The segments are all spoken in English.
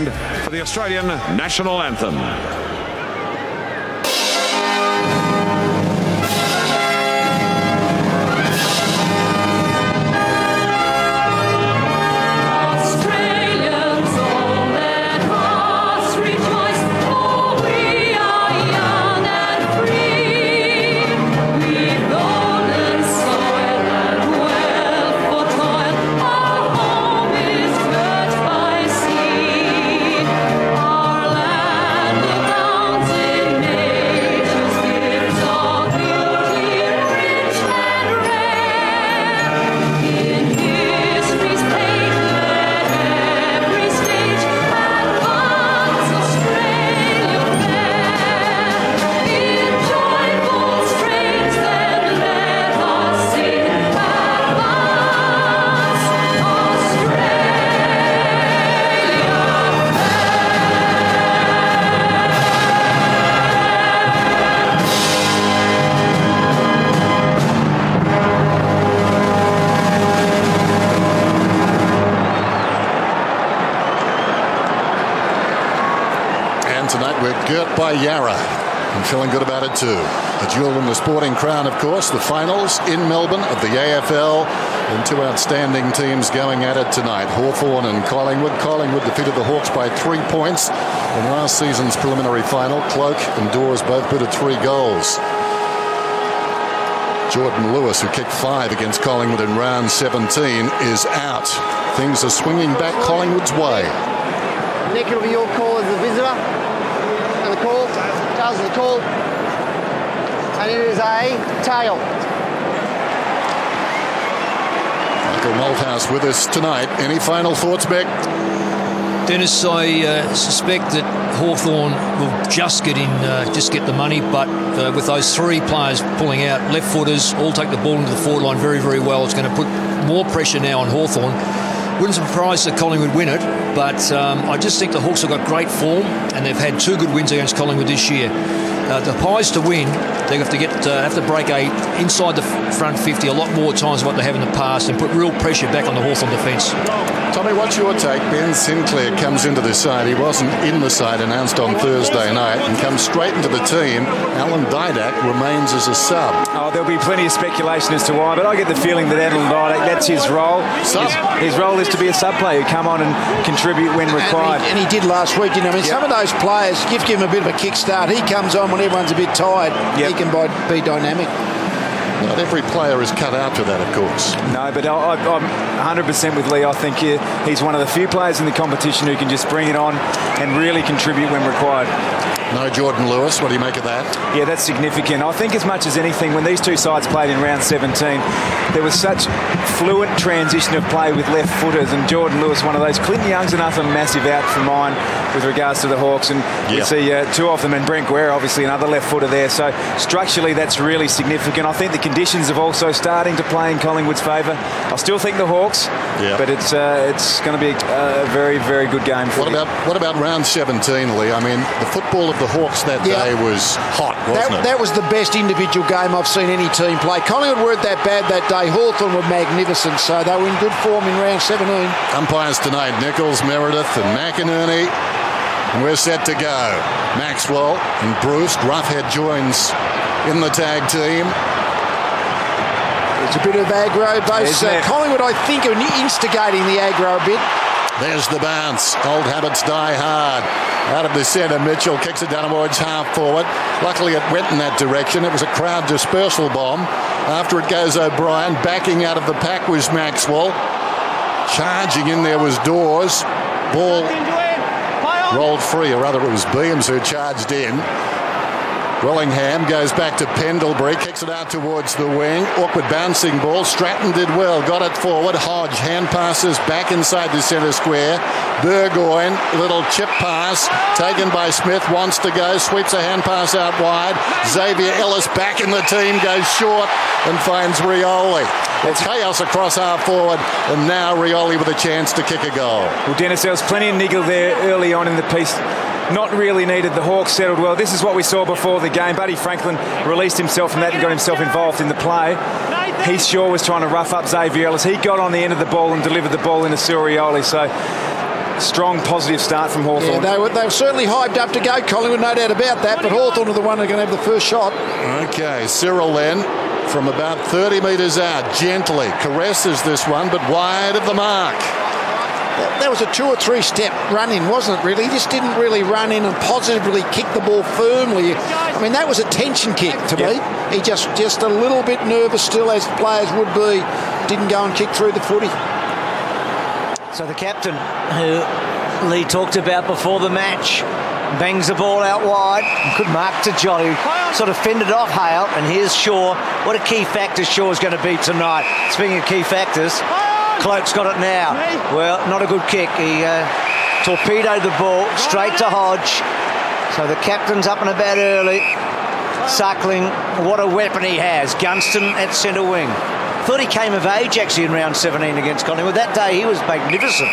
stand for the Australian National Anthem. Tonight we're girt by Yarra and feeling good about it too. The jewel in the sporting crown, of course, the finals in Melbourne of the AFL, and two outstanding teams going at it tonight, Hawthorn and Collingwood. Collingwood defeated the Hawks by 3 points in last season's preliminary final. Cloak and Dawes both put at 3 goals. Jordan Lewis, who kicked 5 against Collingwood in round 17, is out. Things are swinging back Collingwood's way. Nick, it'll be your call as the visitor. And the call, Charles is the call. And it is a tail. Michael Malthouse with us tonight. Any final thoughts, Beck? Dennis, I suspect that Hawthorn will just get the money, but with those 3 players pulling out, left footers, all take the ball into the forward line very, very well. It's going to put more pressure now on Hawthorn. Wouldn't surprise that Collingwood win it, but I just think the Hawks have got great form, and they've had 2 good wins against Collingwood this year. The Pies to win, they have to break inside the front 50 a lot more times than what they have in the past, and put real pressure back on the Hawthorn defence. Tommy, what's your take? Ben Sinclair comes into this side. He wasn't in the side announced on Thursday night and comes straight into the team. Alan Didak remains as a sub. Oh, there'll be plenty of speculation as to why, but I get the feeling that Alan Didak, that's his role. His role is to be a sub player who come on and contribute when required. And he did last week, didn't he? I mean, some of those players, you've given him a bit of a kickstart. He comes on when everyone's a bit tired. He can be dynamic. Not every player is cut out for that, of course. No, but I'm 100% with Lee. I think he's one of the few players in the competition who can just bring it on and really contribute when required. No Jordan Lewis. What do you make of that? Yeah, that's significant. I think as much as anything, when these two sides played in round 17, there was such fluent transition of play with left footers, and Jordan Lewis, one of those. Clinton Young's another massive out for mine with regards to the Hawks, and we see 2 of them, and Brent Guerra, obviously another left footer there. So structurally, that's really significant. I think the conditions have also starting to play in Collingwood's favour. I still think the Hawks, but it's going to be a very, very good game for What about round 17, Lee? I mean, the football of the Hawks that day was hot, wasn't it? That was the best individual game I've seen any team play. Collingwood weren't that bad that day. Hawthorn were magnificent, so they were in good form in round 17. Umpires tonight, Nichols, Meredith and McInerney. And we're set to go. Maxwell and Bruce. Roughhead joins in the tag team. There's a bit of aggro. Both Collingwood, I think, are instigating the aggro a bit. There's the bounce. Old habits die hard. Out of the centre, Mitchell kicks it down towards half forward. Luckily, it went in that direction. It was a crowd dispersal bomb. After it goes O'Brien. Backing out of the pack was Maxwell. Charging in there was Dawes. Ball rolled free, or rather it was Beams who charged in. Willingham goes back to Pendlebury, kicks it out towards the wing. Awkward bouncing ball. Stratton did well, got it forward. Hodge hand passes back inside the centre square. Burgoyne, little chip pass taken by Smith, wants to go, sweeps a hand pass out wide. Xavier Ellis back in the team, goes short and finds Rioli. It's chaos across half forward, and now Rioli with a chance to kick a goal. Well, Dennis, there was plenty of niggle there early on in the piece. Not really needed. The Hawks settled well. This is what we saw before the game. Buddy Franklin released himself from that and got himself involved in the play. He sure was trying to rough up Xavier Ellis. He got on the end of the ball and delivered the ball into Surioli. So strong, positive start from Hawthorn. Yeah, they were certainly hyped up to go, Collingwood, no doubt about that, but Hawthorn are the one who are going to have the first shot. Okay, Cyril then, from about 30 metres out, gently caresses this one, but wide of the mark. That was a 2 or 3 step run in, wasn't it, really? He just didn't really run in and positively kick the ball firmly. I mean, that was a tension kick to me. He just a little bit nervous still, as players would be. Didn't go and kick through the footy. So the captain, who Lee talked about before the match, bangs the ball out wide. Good mark to Jolly. Sort of fended off Hale, and here's Shaw. What a key factor Shaw's going to be tonight. Speaking of key factors, Cloak's got it now. Well, not a good kick. He torpedoed the ball straight to Hodge. So the captain's up and about early. Suckling, what a weapon he has. Gunston at centre wing. Thought he came of age actually in round 17 against Collingwood. That day he was magnificent.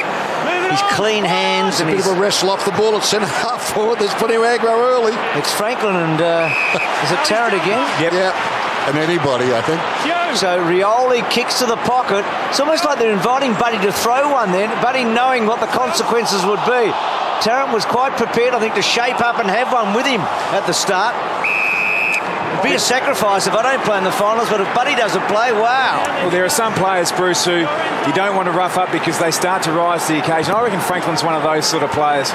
His clean hands and a bit of a wrestle off the ball at centre half forward. There's plenty of aggro early. It's Franklin and is it Tarrant again? Yep. And anybody, I think. So Rioli kicks to the pocket. It's almost like they're inviting Buddy to throw one then. Buddy knowing what the consequences would be. Tarrant was quite prepared, I think, to shape up and have one with him at the start. It'd be a sacrifice if I don't play in the finals, but if Buddy doesn't play, wow. Well, there are some players, Bruce, who you don't want to rough up because they start to rise to the occasion. I reckon Franklin's one of those sort of players.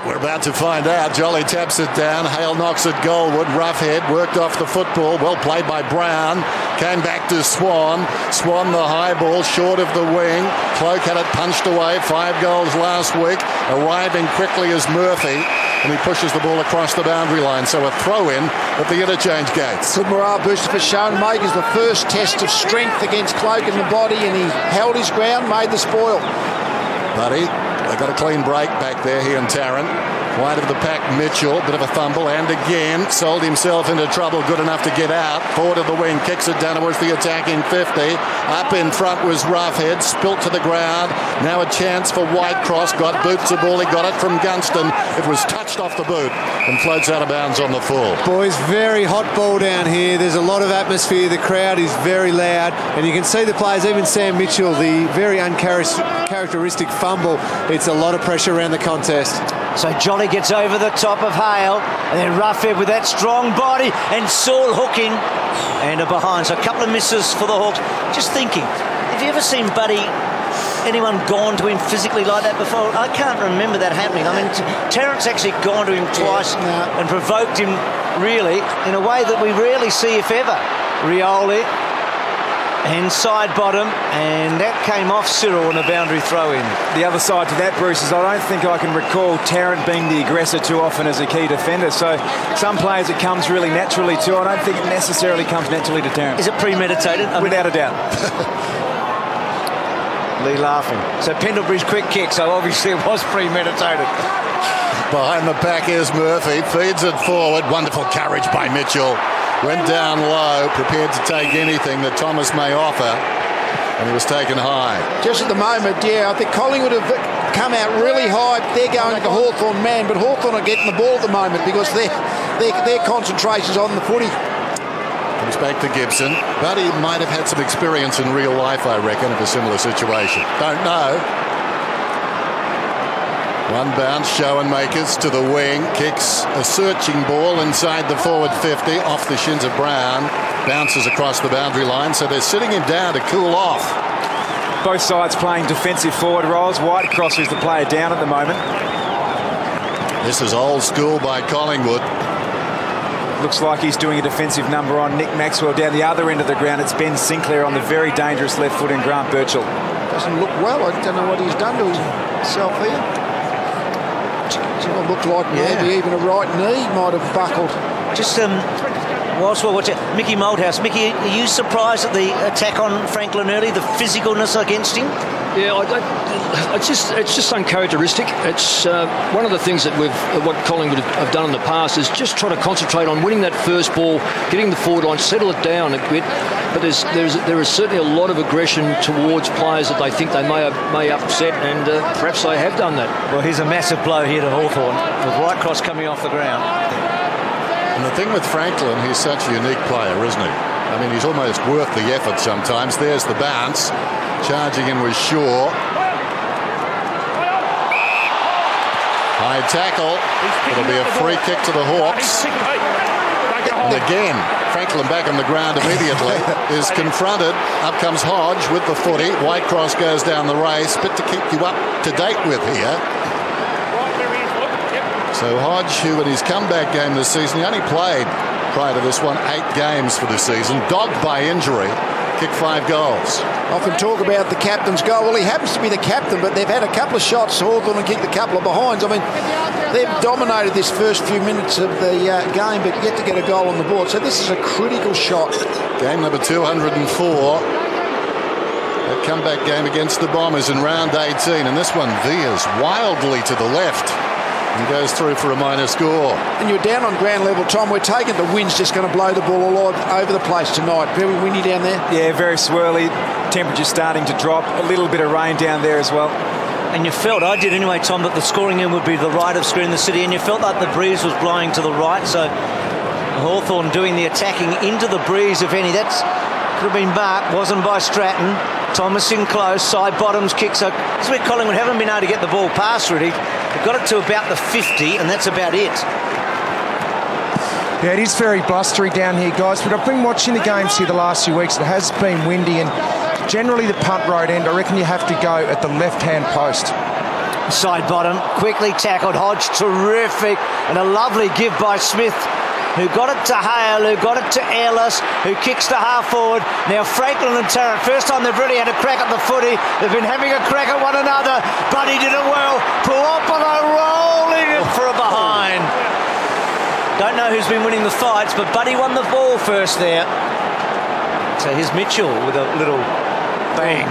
We're about to find out. Jolly taps it down. Hale knocks it goalward. Rough head, worked off the football. Well played by Brown. Came back to Swan. Swan the high ball, short of the wing. Cloak had it punched away. 5 goals last week. Arriving quickly as Murphy. And he pushes the ball across the boundary line. So a throw-in at the interchange gates. Good morale booster for Sean Makers. The first test of strength against Cloak in the body, and he held his ground, made the spoil. Buddy, they got a clean break back there, he and Tarrant. Wide of the pack, Mitchell, bit of a fumble, and again sold himself into trouble, good enough to get out. Forward of the wing, kicks it down towards the attacking 50. Up in front was Roughhead, spilt to the ground. Now a chance for Whitecross, got boots the ball, he got it from Gunston. It was touched off the boot and floats out of bounds on the full. Boys, very hot ball down here. There's a lot of atmosphere. The crowd is very loud, and you can see the players, even Sam Mitchell, the very uncharacteristic fumble. It's a lot of pressure around the contest. So Jolly gets over the top of Hale, and then Roughhead with that strong body, and Saul hooking, and a behind. So a couple of misses for the Hawks. Just thinking, have you ever seen Buddy, anyone gone to him physically like that before? I can't remember that happening. I mean, Tarrant's actually gone to him twice and provoked him, really, in a way that we rarely see, if ever. Rioli, inside bottom, and that came off Cyril on a boundary throw-in. The other side to that, Bruce, is I don't think I can recall Tarrant being the aggressor too often as a key defender. So some players it comes really naturally to. I don't think it necessarily comes naturally to Tarrant. Is it premeditated? Without a doubt. Lee laughing. So Pendlebury's quick kick, so obviously it was premeditated. Behind the pack is Murphy, feeds it forward. Wonderful courage by Mitchell. Went down low, prepared to take anything that Thomas may offer, and he was taken high. Just at the moment, I think Collingwood have come out really high. They're going to Hawthorn man, but Hawthorn are getting the ball at the moment because their concentration's on the footy. Comes back to Gibson, but he might have had some experience in real life, I reckon, of a similar situation. Don't know. One bounce, Schoenmakers to the wing, kicks a searching ball inside the forward 50, off the shins of Brown, bounces across the boundary line, so they're sitting him down to cool off. Both sides playing defensive forward roles. Whitecross is the player down at the moment. This is old school by Collingwood. Looks like he's doing a defensive number on Nick Maxwell. Down the other end of the ground, it's Ben Sinclair on the very dangerous left foot in Grant Birchall. Doesn't look well. I don't know what he's done to himself here. It looked like maybe even a right knee might have buckled. Just whilst we're watching, Mickey Malthouse. Mickey, are you surprised at the attack on Franklin early, the physicalness against him? Yeah, it's just uncharacteristic. It's one of the things that what Collingwood have done in the past is just try to concentrate on winning that first ball, getting the forward line, settle it down a bit. But there is certainly a lot of aggression towards players that they think they may upset, and perhaps they have done that. Well, here's a massive blow here to Hawthorn with Whitecross coming off the ground. And the thing with Franklin, he's such a unique player, isn't he? I mean, he's almost worth the effort sometimes. There's the bounce. Charging in was Shaw. High tackle. It'll be a free kick to the Hawks. And again, Franklin back on the ground immediately is confronted. Up comes Hodge with the footy. Whitecross goes down the race. Bit to keep you up to date with here. So Hodge, who in his comeback game this season, he only played prior to this one 8 games for the season, dogged by injury, kicked 5 goals. Often talk about the captain's goal. Well, he happens to be the captain, but they've had a couple of shots, Hawthorn, and kicked a couple of behinds. I mean, they've dominated this first few minutes of the game, but yet to get a goal on the board. So this is a critical shot. Game number 204. That comeback game against the Bombers in round 18, and this one veers wildly to the left and goes through for a minor score. And you're down on ground level, Tom. We're taking the wind's just going to blow the ball all over the place tonight. Very windy down there. Yeah, very swirly. Temperature's starting to drop. A little bit of rain down there as well. And you felt, I did anyway, Tom, that the scoring end would be the right of screen the city, and you felt like the breeze was blowing to the right, so Hawthorn doing the attacking into the breeze, if any. That's could have been marked, wasn't by Stratton. Thomas in close, side bottoms kick. So this is where Collingwood haven't been able to get the ball past, really. They've got it to about the 50, and that's about it. Yeah, it is very blustery down here, guys, but I've been watching the games here the last few weeks. It has been windy, and generally the punt road end, I reckon you have to go at the left-hand post. Side bottom, quickly tackled. Hodge, terrific, and a lovely give by Smith, who got it to Hale, who got it to Ellis, who kicks to half forward. Now Franklin and Tarrant, first time they've really had a crack at the footy. They've been having a crack at one another. Buddy did it well. Puopolo rolling it for a behind. Don't know who's been winning the fights, but Buddy won the ball first there. So here's Mitchell with a little bang.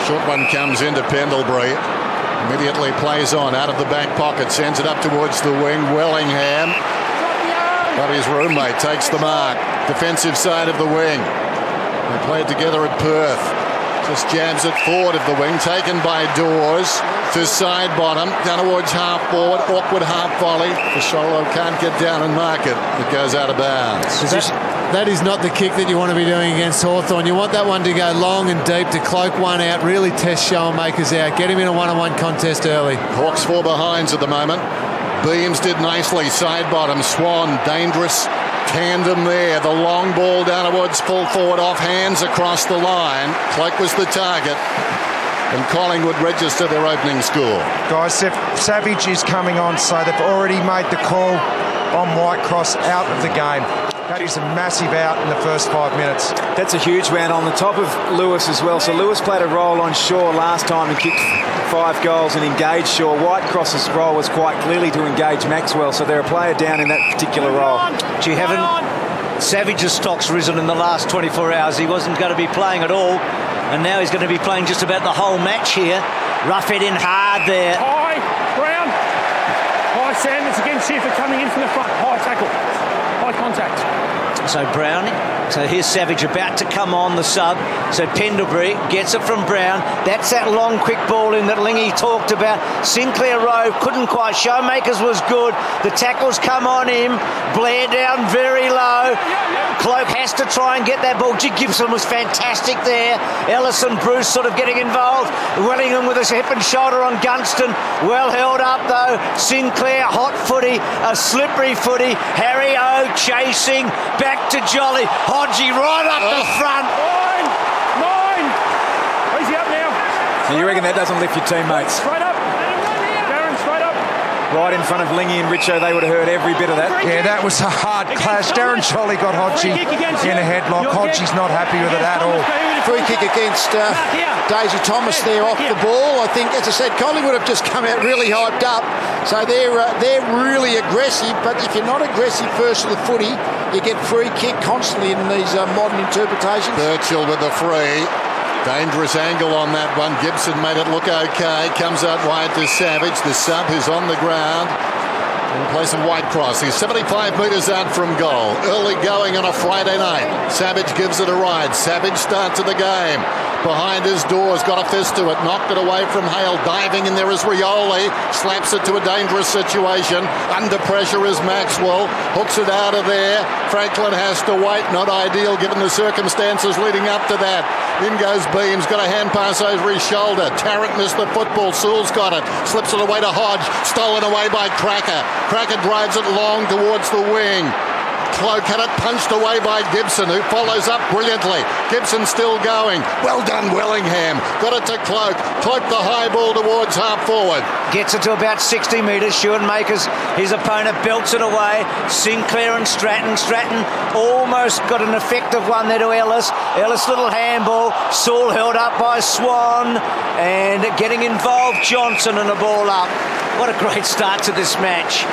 Short one comes into Pendlebury. Immediately plays on out of the back pocket, sends it up towards the wing. Wellingham, Buddy's roommate, takes the mark. Defensive side of the wing. They played together at Perth. Just jams it forward of the wing, taken by Dawes to side bottom, down towards half forward. Awkward half volley. Fasolo can't get down and mark it. It goes out of bounds. That is not the kick that you want to be doing against Hawthorn. You want that one to go long and deep to cloak one out, really test Schoenmakers out, get him in a one-on-one contest early. Hawks 4 behinds at the moment. Beams did nicely, side bottom. Swan, dangerous tandem there. The long ball down towards full forward, off hands across the line. Cloak was the target. And Collingwood register their opening score. Guys, Savage is coming on, so they've already made the call on Whitecross out of the game. That is a massive out in the first 5 minutes. That's a huge round on the top of Lewis as well. So Lewis played a role on Shaw last time and kicked 5 goals and engaged Shaw. Whitecross's role was quite clearly to engage Maxwell, so they're a player down in that particular role. Savage's stock's risen in the last 24 hours. He wasn't going to be playing at all, and now he's going to be playing just about the whole match here. Rough it in hard there. High, Brown. High, Sanders against Schiffer coming in from the front. High tackle. High contact. So Brown, so here's Savage about to come on the sub. So Pendlebury gets it from Brown. That's that long quick ball in that Lingy talked about. Sinclair Rowe couldn't quite. Showmakers was good. The tackles come on him. Blair down very low. Cloak has to try and get that ball. Jig Gibson was fantastic there. Ellis and Bruce sort of getting involved. Wellingham with his hip and shoulder on Gunston. Well held up though. Sinclair, hot footy, a slippery footy. Harry O chasing. Back to Jolly. Hodgie right up the front. Nine. Easy up now. So you reckon that doesn't lift your teammates? Straight up. Darren, straight up. Right in front of Lingy and Richo, they would have heard every bit of that. Yeah, that was a hard clash. Darren Jolly got Hodgie in a headlock. Hodgie's not happy with it at all. Free kick against Daisy Thomas there off the ball. I think, as I said, Collingwood have just come out really hyped up. So they're really aggressive, but if you're not aggressive first of the footy, you get free kick constantly in these modern interpretations. Birchall with the free. Dangerous angle on that one. Gibson made it look okay. Comes out wide to Savage, the sub who's on the ground in place of Whitecross. He's 75 metres out from goal. Early going on a Friday night. Savage gives it a ride. Savage starts of the game. Behind his doors, got a fist to it. Knocked it away from Hale. Diving in there is Rioli. Slaps it to a dangerous situation. Under pressure is Maxwell. Hooks it out of there. Franklin has to wait. Not ideal given the circumstances leading up to that. In goes Beams, got a hand pass over his shoulder. Tarrant missed the football. Sewell's got it. Slips it away to Hodge. Stolen away by Cracker. Cracker drives it long towards the wing. Cloak had it punched away by Gibson, who follows up brilliantly. Gibson still going. Well done, Wellingham. Got it to Cloak. Cloak the high ball towards half forward. Gets it to about 60 metres. Schoenmakers, his opponent, belts it away. Sinclair and Stratton. Stratton almost got an effective one there to Ellis. Ellis, little handball. Saul held up by Swan. And getting involved, Johnson and the ball up. What a great start to this match.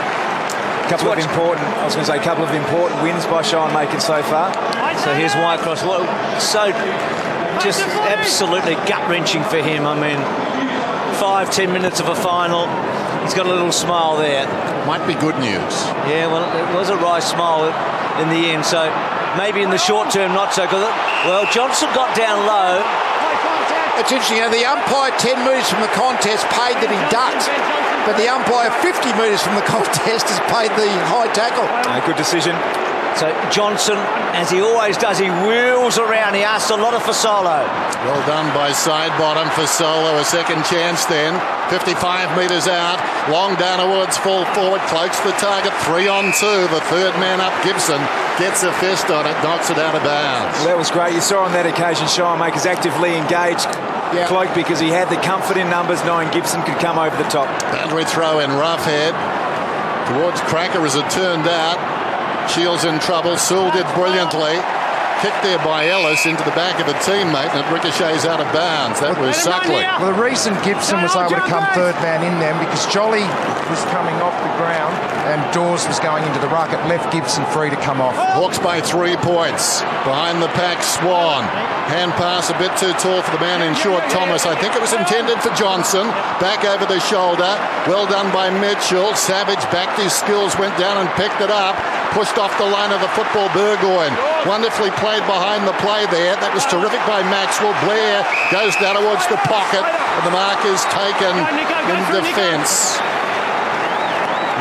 Couple of important wins by Schoenmakers so far. So here's Whitecross. Well, so just absolutely gut-wrenching for him. I mean, 5-10 minutes of a final. He's got a little smile there. Might be good news. Yeah, well, it was a wry smile in the end. So maybe in the short term, not so good. Well, Johnson got down low. It's interesting, the umpire 10 metres from the contest paid that he ducked, but the umpire 50 metres from the contest has paid the high tackle. Good decision. So Johnson, as he always does, he wheels around. He asks a lot of Fasolo. Well done by side bottom for Solo. A second chance then. 55 metres out. Long down towards full forward. Cloaks the target. 3 on 2. The third man up, Gibson, gets a fist on it. Knocks it out of bounds. Well, that was great. You saw on that occasion Schoenmakers actively engaged Cloak because he had the comfort in numbers knowing Gibson could come over the top. Boundary throw in Roughhead towards Cracker as it turned out. Shields in trouble. Sewell did brilliantly. Kicked there by Ellis into the back of a teammate, and it ricochets out of bounds. That was Suckling. Well, the reason Gibson was able to come third man in there because Jolly was coming off the ground and Dawes was going into the ruck. It left Gibson free to come off. Hawks by 3 points. Behind the pack, Swan. Hand pass a bit too tall for the man in short, Thomas. I think it was intended for Johnson. Back over the shoulder. Well done by Mitchell. Savage backed his skills, went down and picked it up. Pushed off the line of the football, Burgoyne. Wonderfully played behind the play there. That was terrific by Maxwell. Blair goes down towards the pocket, and the mark is taken in defence.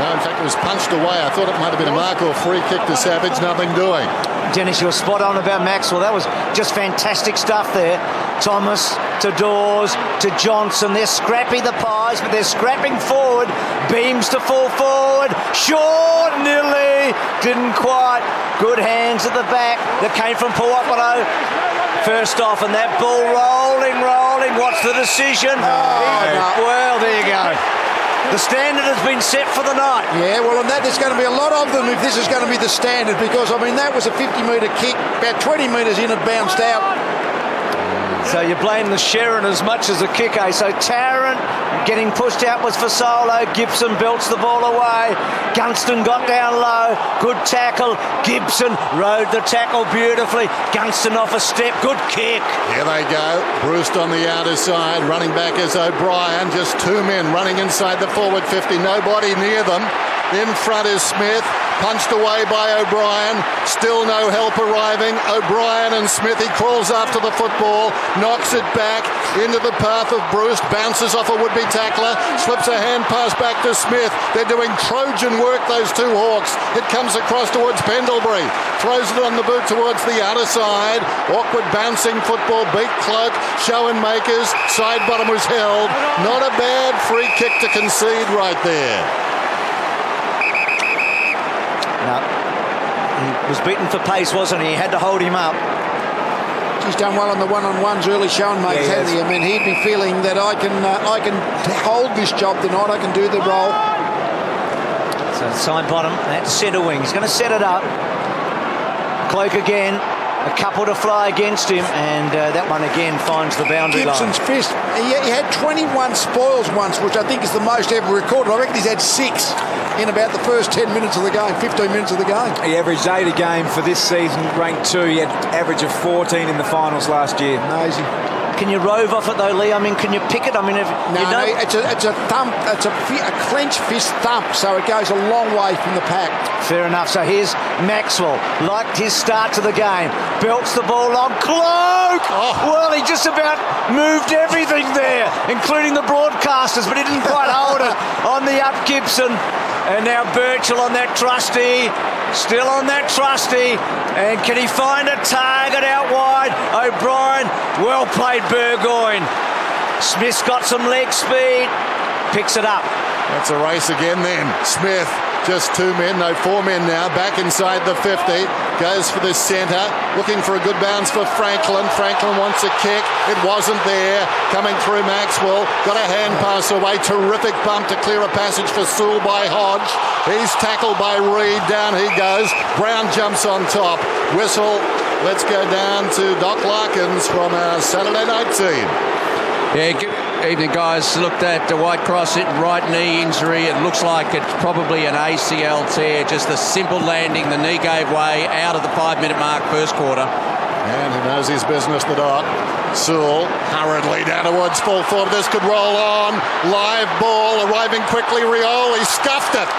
No, in fact, it was punched away. I thought it might have been a mark or free kick to Savage. Nothing doing. Dennis, you were spot on about Maxwell. That was just fantastic stuff there. Thomas to Dawes to Johnson. They're scrappy, the Pies, but they're scrapping forward. Beams to full forward. Short, nearly. Didn't quite. Good hands at the back that came from Puopolo. First off, and that ball rolling. What's the decision? Well, there you go. The standard has been set for the night. Yeah, well, and that there's going to be a lot of them if this is going to be the standard because, I mean, that was a 50-metre kick. About 20 metres in, it bounced out. So you blame the Sherrin as much as the kick, eh? So Tarrant getting pushed out was for Solo. Gibson belts the ball away. Gunston got down low. Good tackle. Gibson rode the tackle beautifully. Gunston off a step. Good kick. Here they go. Bruce on the outer side. Running back is O'Brien. Just 2 men running inside the forward 50. Nobody near them. In front is Smith. Punched away by O'Brien. Still no help arriving. O'Brien and Smith. He crawls after the football. Knocks it back into the path of Bruce. Bounces off a would-be tackler. Slips a hand pass back to Smith. They're doing Trojan work, those two Hawks. It comes across towards Pendlebury. Throws it on the boot towards the outer side. Awkward bouncing football. Beat Cloak. Schoenmakers. Side bottom was held. Not a bad free kick to concede right there. No. He was beaten for pace, wasn't he? He had to hold him up. He's done well on the one-on-ones, really Schoenmakers, hasn't he? I mean, he'd be feeling that I can hold this job tonight. I can do the role. So side bottom, that's centre wing. He's going to set it up. Cloak again. A couple to fly against him, and that one again finds the boundary Gibson's line. fist. He had 21 spoils once, which I think is the most ever recorded. I reckon he's had 6 in about the first 10 minutes of the game, 15 minutes of the game. He averaged 8 a game for this season, ranked 2. He had an average of 14 in the finals last year. Amazing. Can you rove off it though, Lee? I mean, can you pick it? I mean, it's a thump. It's a clenched fist thump, so it goes a long way from the pack. Fair enough. So here's Maxwell. Liked his start to the game. Belts the ball on. Cloak! Well, he just about moved everything there, including the broadcasters, but he didn't quite hold it on the up Gibson. And now Birchall on that trusty. Still on that trusty. And can he find a target out wide? O'Brien, well played Burgoyne. Smith's got some leg speed. Picks it up. That's a race again then. Smith, just 2 men, no 4 men now, back inside the 50, goes for the centre, looking for a good bounce for Franklin. Franklin wants a kick, it wasn't there, coming through Maxwell, got a hand pass away, terrific bump to clear a passage for Sewell by Hodge. He's tackled by Reid, down he goes, Brown jumps on top, whistle. Let's go down to Doc Larkins from our Saturday night team. Yeah, good evening, guys. Look, that White Cross hit right knee injury. It looks like it's probably an ACL tear. Just a simple landing. The knee gave way out of the 5-minute mark, first quarter. And he knows his business, the Doc. Sewell hurriedly down towards full forward. This could roll on. Live ball arriving quickly. Rioli scuffed it.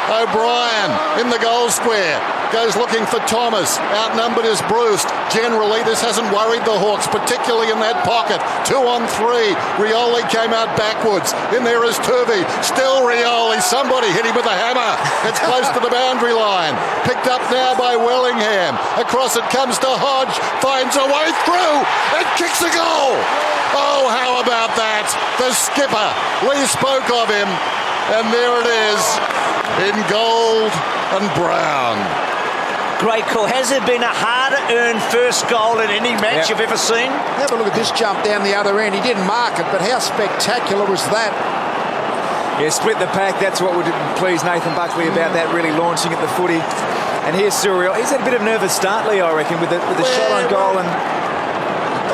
O'Brien in the goal square. Goes looking for Thomas. Outnumbered is Bruce. Generally, this hasn't worried the Hawks, particularly in that pocket. 2 on 3. Rioli came out backwards. In there is Turvey. Still Rioli. Somebody hit him with a hammer. It's close to the boundary line. Picked up now by Wellingham. Across it comes to Hodge. Finds a way through and kicks a goal. Oh, how about that? The skipper. Lee spoke of him. And there it is in gold and brown. Great call. Has there been a harder-earned first goal in any match you've ever seen? Have a look at this jump down the other end. He didn't mark it, but how spectacular was that? Yeah, split the pack. That's what would please Nathan Buckley about that, really launching at the footy. And here's Suriel. He's had a bit of a nervous start, Lee, I reckon, with the shot on goal. And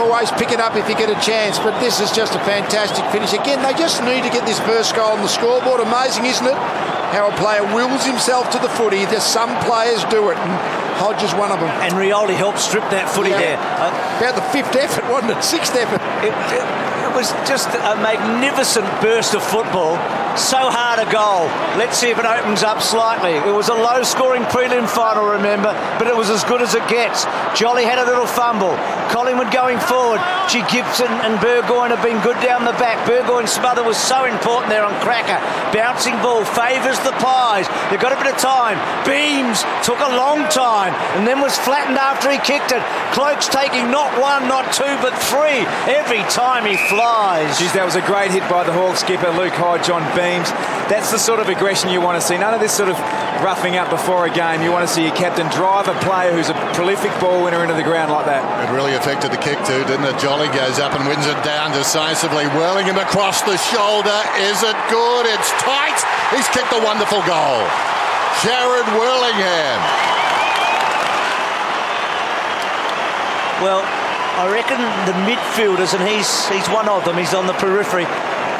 always pick it up if you get a chance, but this is just a fantastic finish. Again, they just need to get this first goal on the scoreboard. Amazing, isn't it? How a player wills himself to the footy. Just some players do it, and Hodge is one of them. And Rioli helped strip that footy there. About the 5th effort, wasn't it? 6th effort. It was just a magnificent burst of football. So hard a goal. Let's see if it opens up slightly. It was a low-scoring prelim final, remember, but it was as good as it gets. Jolly had a little fumble. Collingwood going forward. Gibson and Burgoyne have been good down the back. Burgoyne's smother was so important there on Cracker. Bouncing ball favours the Pies. They've got a bit of time. Beams took a long time and then was flattened after he kicked it. Cloak's taking not 1, not 2, but 3 every time he flies. Geez, that was a great hit by the Hawks skipper, Luke Hodge, on Beams. That's the sort of aggression you want to see. None of this sort of roughing up before a game. You want to see your captain drive a player who's a prolific ball winner into the ground like that. It really affected the kick too, didn't it? Jolly goes up and wins it down decisively. Whirling him across the shoulder. Is it good? It's tight. He's kicked a wonderful goal. Jared Whirlingham. Well, I reckon the midfielders, and he's one of them, he's on the periphery.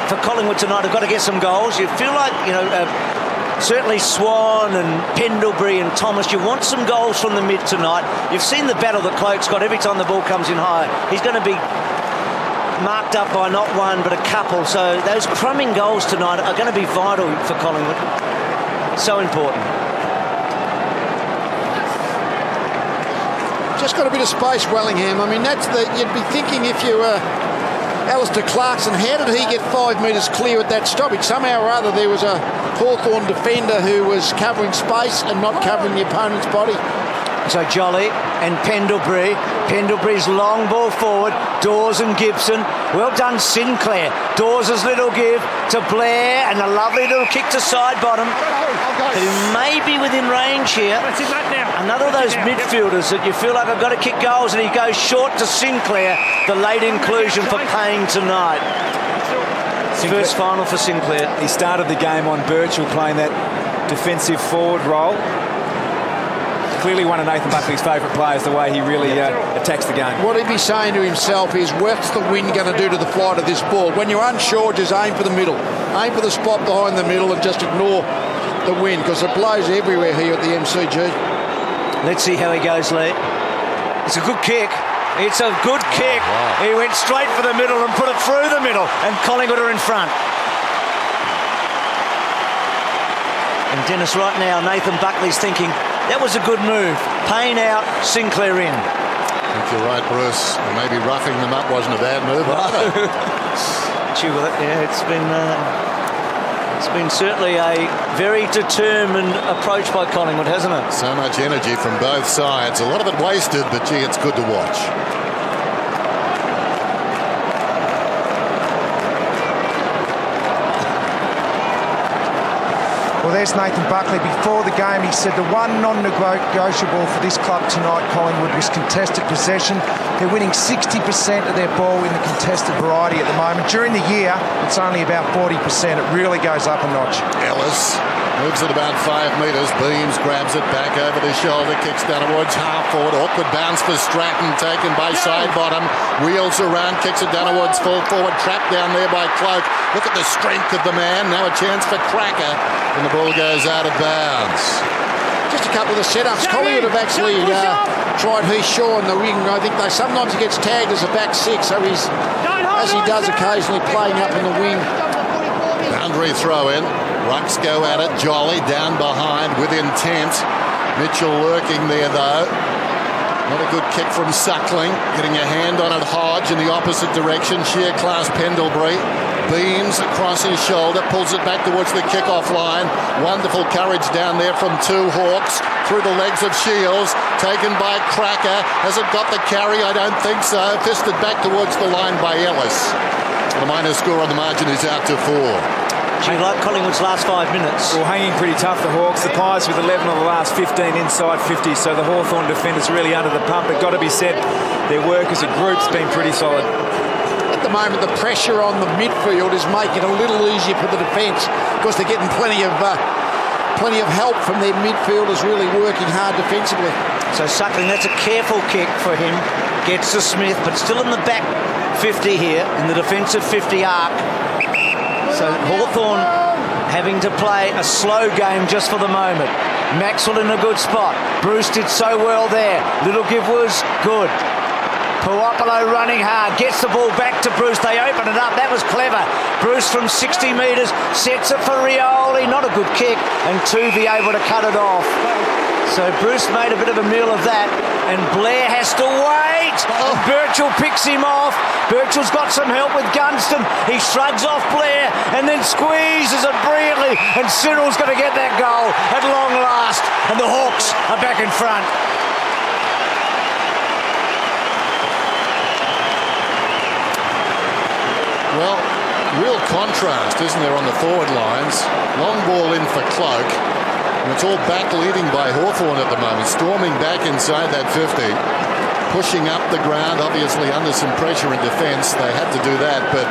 For Collingwood tonight, they've got to get some goals. You feel like, certainly Swan and Pendlebury and Thomas, you want some goals from the mid tonight. You've seen the battle that Cloak's got every time the ball comes in high. He's going to be marked up by not one but a couple. So those crumbing goals tonight are going to be vital for Collingwood. So important. Just got a bit of space, Wellingham. I mean, you'd be thinking if you were Alistair Clarkson, how did he get 5 metres clear at that stoppage? Somehow or other there was a Hawthorn defender who was covering space and not covering the opponent's body. So Jolly and Pendlebury. Pendlebury's long ball forward. Dawes and Gibson. Well done, Sinclair. Dawes' little give to Blair and a lovely little kick to side bottom, who may be within range here. Another of those midfielders that you feel like I've got to kick goals, and he goes short to Sinclair. The late inclusion for Payne tonight. First final for Sinclair. He started the game on Birchall playing that defensive forward role. Clearly one of Nathan Buckley's favourite players, the way he really attacks the game. What he'd be saying to himself is, what's the wind going to do to the flight of this ball? When you're unsure, just aim for the middle. Aim for the spot behind the middle and just ignore the wind, because it blows everywhere here at the MCG. Let's see how he goes, Lee. It's a good kick. It's a good kick. Wow. He went straight for the middle and put it through the middle, and Collingwood are in front. And Dennis, right now, Nathan Buckley's thinking, that was a good move. Payne out, Sinclair in. I think you're right, Bruce. Maybe roughing them up wasn't a bad move either. Chew with it, yeah. It's been It's been certainly a very determined approach by Collingwood, hasn't it? So much energy from both sides. A lot of it wasted, but gee, it's good to watch. Well, there's Nathan Buckley. Before the game, he said the one non-negotiable for this club tonight, Collingwood, was contested possession. They're winning 60% of their ball in the contested variety at the moment. During the year, it's only about 40%. It really goes up a notch. Ellis moves it about 5 metres. Beams grabs it back over the shoulder, kicks down towards half forward. Awkward bounce for Stratton, taken by side bottom. Wheels around, kicks it down towards full forward. Trapped down there by Cloak. Look at the strength of the man. Now a chance for Cracker. And the ball goes out of bounds. Just a couple of the setups. Collingwood have actually tried Heath Shaw in the wing. I think sometimes he gets tagged as a back six, so he's, as he does occasionally, playing up in the wing. Boundary throw in. Rucks go at it. Jolly down behind with intent. Mitchell lurking there though. Not a good kick from Suckling. Getting a hand on it. Hodge in the opposite direction. Sheer class Pendlebury. Beams across his shoulder. Pulls it back towards the kick-off line. Wonderful courage down there from two Hawks. Through the legs of Shields. Taken by Cracker. Has it got the carry? I don't think so. Fisted back towards the line by Ellis. The minor score on the margin is out to 4. Do you like Collingwood's last 5 minutes? Well, hanging pretty tough, the Hawks. The Pies with 11 of the last 15 inside 50, so the Hawthorn defenders really under the pump. But got to be said, their work as a group's been pretty solid. At the moment, the pressure on the midfield is making it a little easier for the defence because they're getting plenty of help from their midfielders, really working hard defensively. So Suckling, that's a careful kick for him. Gets to Smith, but still in the back 50 here, in the defensive 50 arc. So Hawthorn having to play a slow game just for the moment. Maxwell in a good spot. Bruce did so well there. Little give was good. Puopolo running hard, gets the ball back to Bruce. They open it up. That was clever. Bruce from 60 metres sets it for Rioli. Not a good kick, and Tuvey able to cut it off. So Bruce made a bit of a meal of that, and Blair has to wait. And Birchall picks him off. Birchall's got some help with Gunston. He shrugs off Blair and then squeezes it brilliantly, and Cyril's going to get that goal at long last, and the Hawks are back in front. Well, real contrast, isn't there, on the forward lines? Long ball in for Cloak. And it's all back leading by Hawthorn at the moment, storming back inside that 50, pushing up the ground, obviously under some pressure in defence. They had to do that, but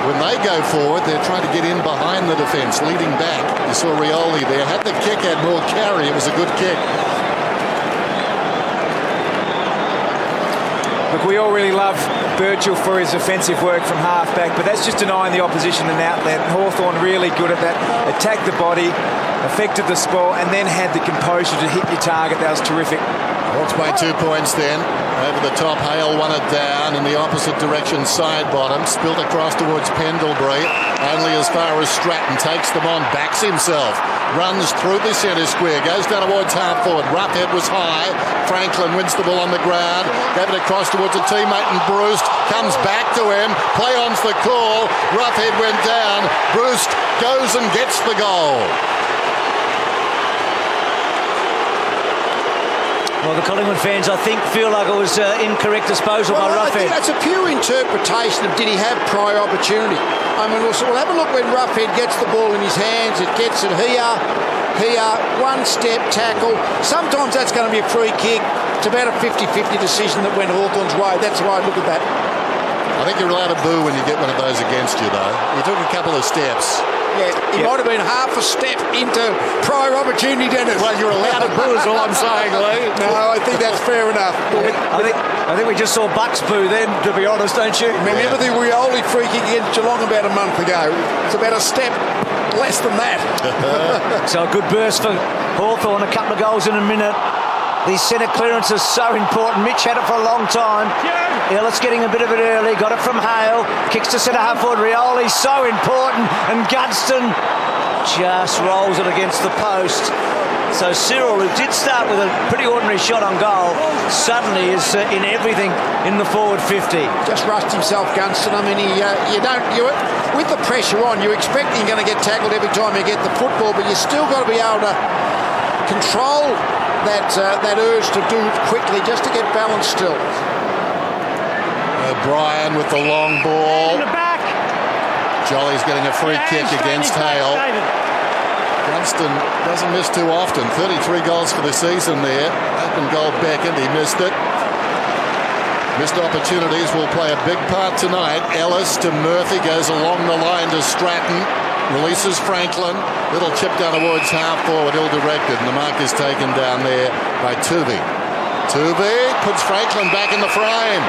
when they go forward, they're trying to get in behind the defence, leading back. You saw Rioli there. Had the kick had more carry, it was a good kick. Look, we all really love Birchall for his offensive work from half-back, but that's just denying the opposition an outlet. Hawthorn really good at that. Attacked the body, affected the spot, and then had the composure to hit your target. That was terrific. Hawks by 2 points then. Over the top, Hale won it down in the opposite direction, side bottom. Spilt across towards Pendlebury. Only as far as Stratton takes them on, backs himself. Runs through the centre square, goes down towards half forward. Roughhead was high. Franklin wins the ball on the ground. Gave it across towards a teammate, and Bruce comes back to him. Play on's the call. Roughhead went down. Bruce goes and gets the goal. Well, the Collingwood fans, I think, feel like it was incorrect disposal by Roughhead. I think that's a pure interpretation of did he have prior opportunity. I mean, we'll have a look when Roughhead gets the ball in his hands. It gets it here, one step tackle. Sometimes that's going to be a free kick. It's about a 50-50 decision that went Hawthorn's way. That's the way I look at that. I think you're allowed to boo when you get one of those against you, though. He took a couple of steps. Yeah, he might have been half a step into prior opportunity, Dennis. Well, you're allowed to boo is all I'm saying, Lee. No, I think that's fair enough. I think we just saw Bucks boo then, to be honest, don't you? Remember the Rioli free kick against Geelong about a month ago? It's about a step less than that. So a good burst for Hawthorn, a couple of goals in a minute. These centre clearances so important. Mitch had it for a long time. Ellis getting a bit of it early. Got it from Hale. Kicks to centre half forward. Rioli so important. And Gunston just rolls it against the post. So Cyril, who did start with a pretty ordinary shot on goal, suddenly is in everything in the forward 50. Just rushed himself, Gunston. I mean, with the pressure on, you expect you're going to get tackled every time you get the football, but you still got to be able to control that urge to do it quickly, just to get balance still. O'Brien with the long ball. In the back. Jolly's getting a free kick against Hale. Gunston doesn't miss too often. 33 goals for the season there. Open goal beckoned, he missed it. Missed opportunities will play a big part tonight. Ellis to Murphy, goes along the line to Stratton. Releases Franklin. Little chip down towards half forward, ill-directed, and the mark is taken down there by Tuvey. Tuvey puts Franklin back in the frame.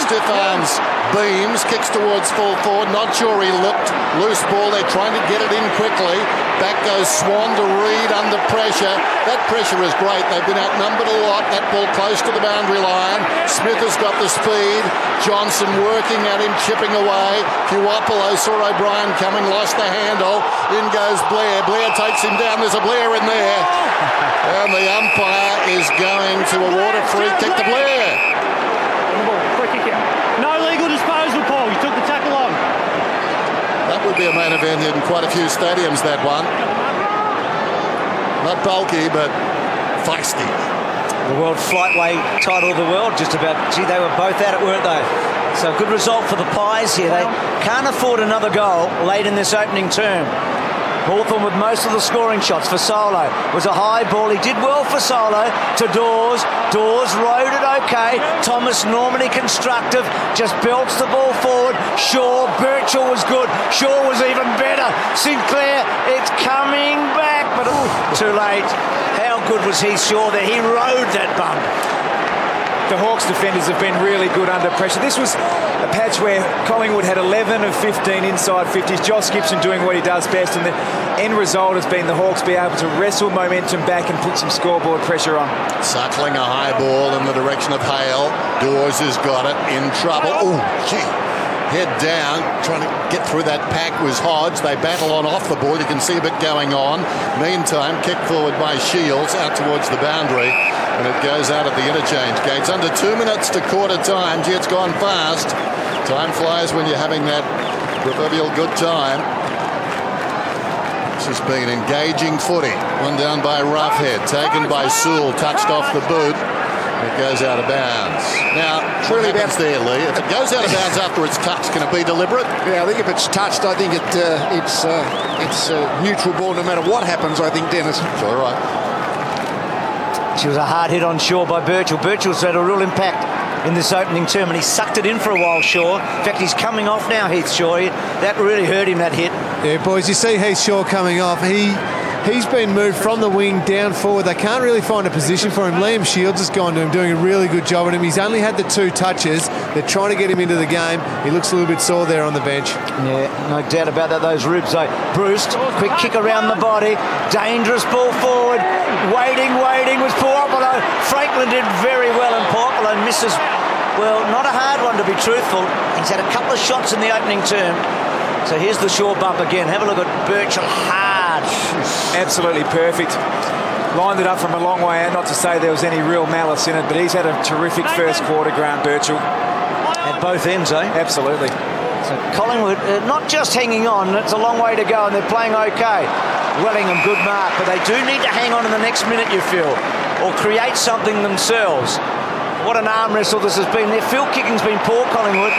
Stiff arms, beams, kicks towards full forward. Not sure he looked. Loose ball, they're trying to get it in quickly. Back goes Swan to Reid under pressure. That pressure is great. They've been outnumbered a lot. That ball close to the boundary line. Smith has got the speed. Johnson working at him, chipping away. Puopolo saw O'Brien coming, lost the handle. In goes Blair. Blair takes him down. There's a Blair in there. And the umpire is going to award a free kick to Blair. No legal disposal, Paul. You took the tackle on. That would be a main event in quite a few stadiums, that one. Not bulky, but feisty. The World Flightweight title of the world, just about. Gee, they were both out at work, though. So good result for the Pies here. They can't afford another goal late in this opening term. Hawthorn with most of the scoring shots for Solo. It was a high ball. He did well for Solo. To Dawes. Dawes rode it okay. Thomas normally constructive. Just belts the ball forward. Shaw. Birchall was good. Shaw was even better. Sinclair. It's coming back. But too late. How good was Heath Shaw there? He rode that bump. The Hawks defenders have been really good under pressure. This was a patch where Collingwood had 11 of 15 inside 50s. Josh Gibson doing what he does best, and the end result has been the Hawks be able to wrestle momentum back and put some scoreboard pressure on. Suckling a high ball in the direction of Hale. Dawes has got it, in trouble. Oh, gee. Head down, trying to get through that pack was Hodge. They battle on off the ball. You can see a bit going on. Meantime, kick forward by Shields out towards the boundary, and it goes out at the interchange gates. Under 2 minutes to quarter time. Gee, it's gone fast. Time flies when you're having that proverbial good time. This has been engaging footy. One down by Roughhead, taken by Sewell, touched off the boot. It goes out of bounds. Now, truly happens there, Lee. If it goes out of bounds after it's touched, can it be deliberate? Yeah, I think if it's touched, I think it's neutral ball no matter what happens, I think, Dennis. All right. She was a hard hit on Shaw by Birchall. Birchall's had a real impact in this opening term, and he sucked it in for a while, Shaw. In fact, he's coming off now, Heath Shaw. That really hurt him, that hit. Yeah, boys, you see Heath Shaw coming off. He's been moved from the wing down forward. They can't really find a position for him. Liam Shields has gone to him, doing a really good job on him. He's only had the 2 touches. They're trying to get him into the game. He looks a little bit sore there on the bench. Yeah, no doubt about that. Those ribs, though. Bruce, quick kick around the body. Dangerous ball forward. Waiting was Puopolo. Franklin did very well, and Puopolo misses. Well, not a hard one, to be truthful. He's had a couple of shots in the opening term. So here's the Shaw bump again. Have a look at Birchall. Hard. Absolutely perfect. Lined it up from a long way out. Not to say there was any real malice in it, but he's had a terrific first quarter, Grant Birchall. At both ends, eh? Absolutely. So Collingwood, not just hanging on, it's a long way to go, and they're playing okay. Wellingham, good mark, but they do need to hang on in the next minute, you feel, or create something themselves. What an arm wrestle this has been. Their field kicking's been poor, Collingwood.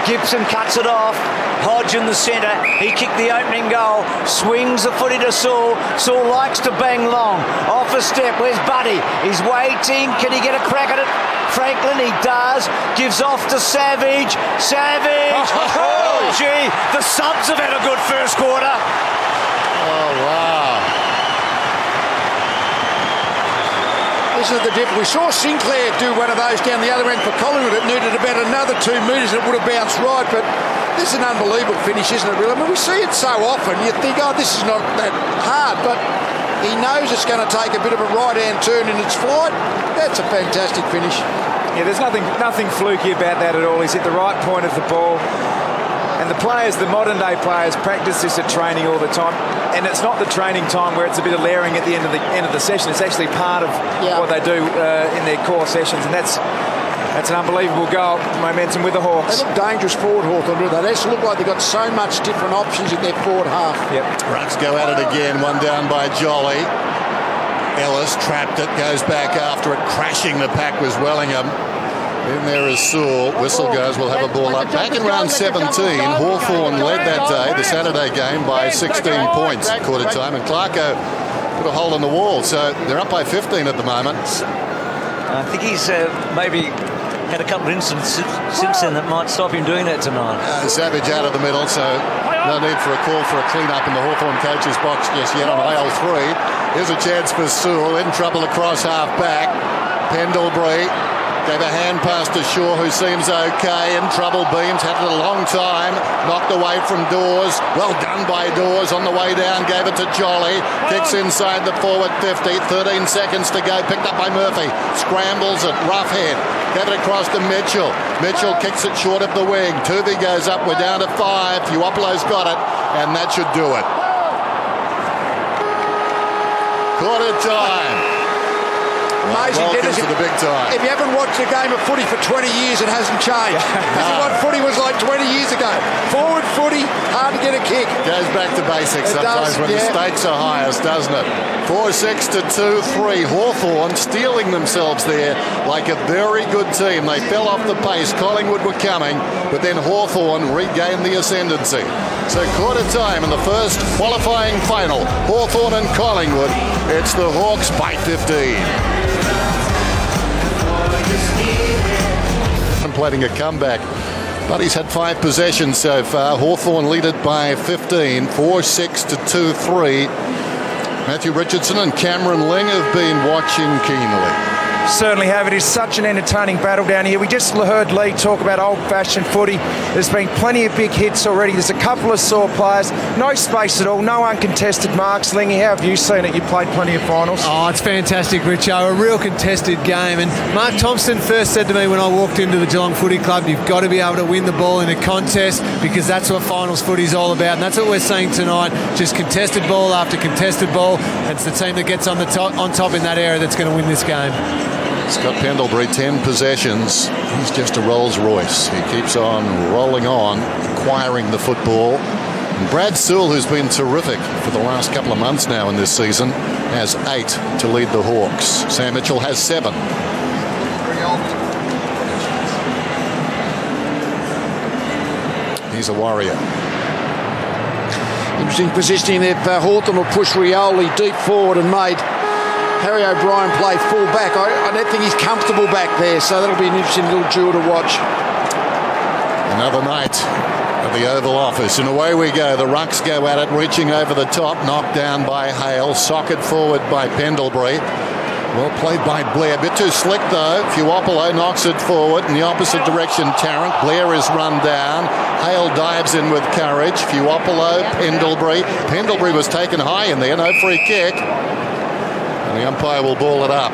Gibson cuts it off. Hodge in the centre. He kicked the opening goal. Swings the footy to Sewell. Sewell likes to bang long. Off a step. Where's Buddy? He's waiting. Can he get a crack at it? Franklin, he does. Gives off to Savage. Savage! Oh, gee. The subs have had a good first quarter. Oh, wow. This is the difference. We saw Sinclair do one of those down the other end for Collingwood. It needed about another 2 metres and it would have bounced right, but this is an unbelievable finish, isn't it, really? I mean, we see it so often. You think, oh, this is not that hard, but he knows it's going to take a bit of a right-hand turn in its flight. That's a fantastic finish. Yeah, there's nothing fluky about that at all. He's at the right point of the ball. And the players, the modern-day players, practice this at training all the time. And it's not the training time where it's a bit of layering at the end of the session. It's actually part of what they do in their core sessions, and that's an unbelievable goal momentum with the Hawks. They look dangerous forward, Hawthorn, do they? They just look like they've got so much different options in their forward half. Yep. Rucks go at it again, one down by Jolly. Ellis trapped it, goes back after it, crashing the pack was Wellingham. In there is Sewell. Whistle goes, we'll have a ball up. Back in round 17, Hawthorn led that day, the Saturday game, by 16 points at quarter time, and Clarko put a hole in the wall, so they're up by 15 at the moment. I think he's maybe had a couple of incidents since then that might stop him doing that tonight. Savage out of the middle, so no need for a call for a clean-up in the Hawthorn coach's box just yet on aisle 3. Here's a chance for Sewell, in trouble across half-back. Pendlebury gave a hand pass to Shaw, who seems okay. In trouble, Beams had it a long time. Knocked away from Dawes. Well done by Dawes on the way down. Gave it to Jolly. Kicks inside the forward 50. 13 seconds to go. Picked up by Murphy. Scrambles it. Rough head. Gave it across to Mitchell. Mitchell kicks it short of the wing. Tuvey goes up. We're down to 5. Fuopolo's got it. And that should do it. Quarter time. Amazing, Welcome to the big time. If you haven't watched a game of footy for 20 years, it hasn't changed. This is what footy was like 20 years ago. Forward footy, hard to get a kick. Goes back to basics sometimes when the stakes are highest, doesn't it? 4-6 to 2-3. Hawthorn stealing themselves there like a very good team. They fell off the pace. Collingwood were coming, but then Hawthorn regained the ascendancy. So quarter time in the first qualifying final. Hawthorn and Collingwood. It's the Hawks by 15. Contemplating a comeback, but he's had 5 possessions so far. Hawthorn lead it by 15, 4-6 to 2-3. Matthew Richardson and Cameron Ling have been watching keenly. Certainly have. It is such an entertaining battle down here. We just heard Lee talk about old-fashioned footy. There's been plenty of big hits already. There's a couple of sore players. No space at all. No uncontested marks. Lingy, how have you seen it? You played plenty of finals. Oh, it's fantastic, Richo. A real contested game. And Mark Thompson first said to me when I walked into the Geelong Footy Club, you've got to be able to win the ball in a contest because that's what finals footy is all about. And that's what we're seeing tonight. Just contested ball after contested ball. And it's the team that gets on top in that area that's going to win this game. Scott Pendlebury, 10 possessions. He's just a Rolls Royce. He keeps on rolling on, acquiring the football. And Brad Sewell, who's been terrific for the last couple of months now in this season, has 8 to lead the Hawks. Sam Mitchell has 7. He's a warrior. Interesting positioning there. Hawthorn will push Rioli deep forward and made Harry O'Brien play full back. I don't think he's comfortable back there, so that'll be an interesting little duel to watch. Another night at the Oval Office, and away we go. The Rucks go at it, reaching over the top, knocked down by Hale, socket forward by Pendlebury. Well played by Blair. A bit too slick though. Fuopolo knocks it forward in the opposite direction. Tarrant. Blair is run down. Hale dives in with courage. Fuopolo, Pendlebury. Pendlebury was taken high in there. No free kick. And the umpire will ball it up.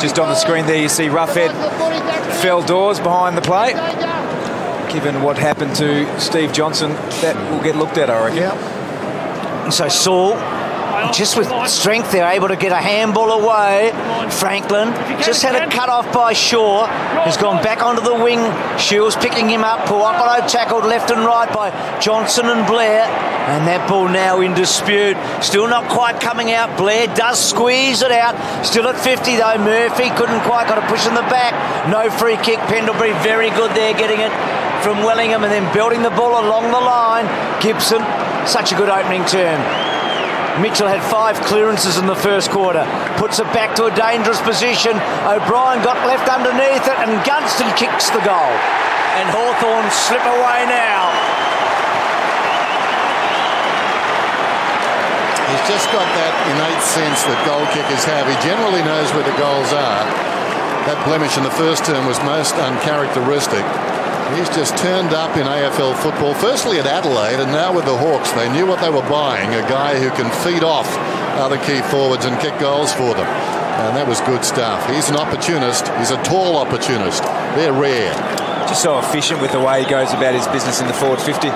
Just on the screen there you see Roughhead fell Dawes behind the play. Given what happened to Steve Johnson, that will get looked at, I reckon. Yep. So Saul, just with strength there, able to get a handball away. Franklin just had it cut off by Shaw, who's gone back onto the wing. Shields picking him up. Puopolo tackled left and right by Johnson and Blair. And that ball now in dispute. Still not quite coming out. Blair does squeeze it out. Still at 50 though. Murphy couldn't quite, got a push in the back. No free kick. Pendlebury very good there getting it from Wellingham and then building the ball along the line. Gibson, such a good opening term. Mitchell had 5 clearances in the first quarter. Puts it back to a dangerous position. O'Brien got left underneath it and Gunston kicks the goal. And Hawthorn slip away now. He's just got that innate sense that goal kickers have. He generally knows where the goals are. That blemish in the first term was most uncharacteristic. He's just turned up in AFL football, firstly at Adelaide and now with the Hawks. They knew what they were buying, a guy who can feed off other key forwards and kick goals for them. And that was good stuff. He's an opportunist. He's a tall opportunist. They're rare. Just so efficient with the way he goes about his business in the forward 50.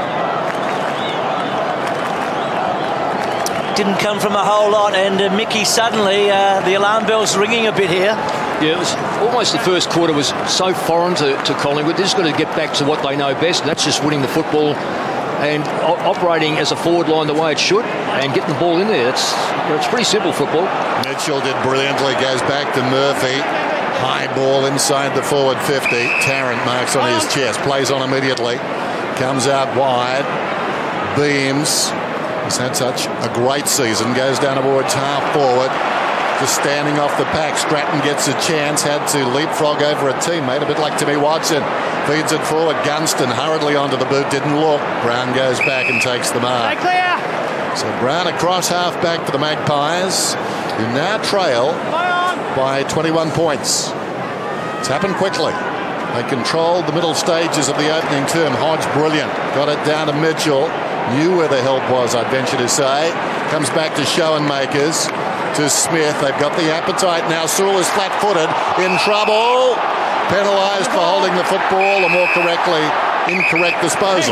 didn't come from a whole lot, and Mickey, suddenly the alarm bell's ringing a bit here. Yeah, it was almost the first quarter was so foreign to Collingwood. They've just got to get back to what they know best, and that's just winning the football and operating as a forward line the way it should and getting the ball in there. It's pretty simple football. Mitchell did brilliantly, goes back to Murphy. High ball inside the forward 50. Tarrant marks on his chest, plays on immediately. Comes out wide. Beams. He's had such a great season. Goes down towards half forward. Just standing off the pack. Stratton gets a chance. Had to leapfrog over a teammate, a bit like Timmy Watson. Feeds it forward. Gunston hurriedly onto the boot. Didn't look. Brown goes back and takes the mark. So Brown across half back for the Magpies, who now trail by 21 points. It's happened quickly. They controlled the middle stages of the opening term. Hodge brilliant. Got it down to Mitchell. Knew where the help was, I'd venture to say. Comes back to Schoenmakers. To Smith. They've got the appetite now. Sewell is flat-footed. In trouble. Penalised for holding the football, or more correctly, incorrect disposal.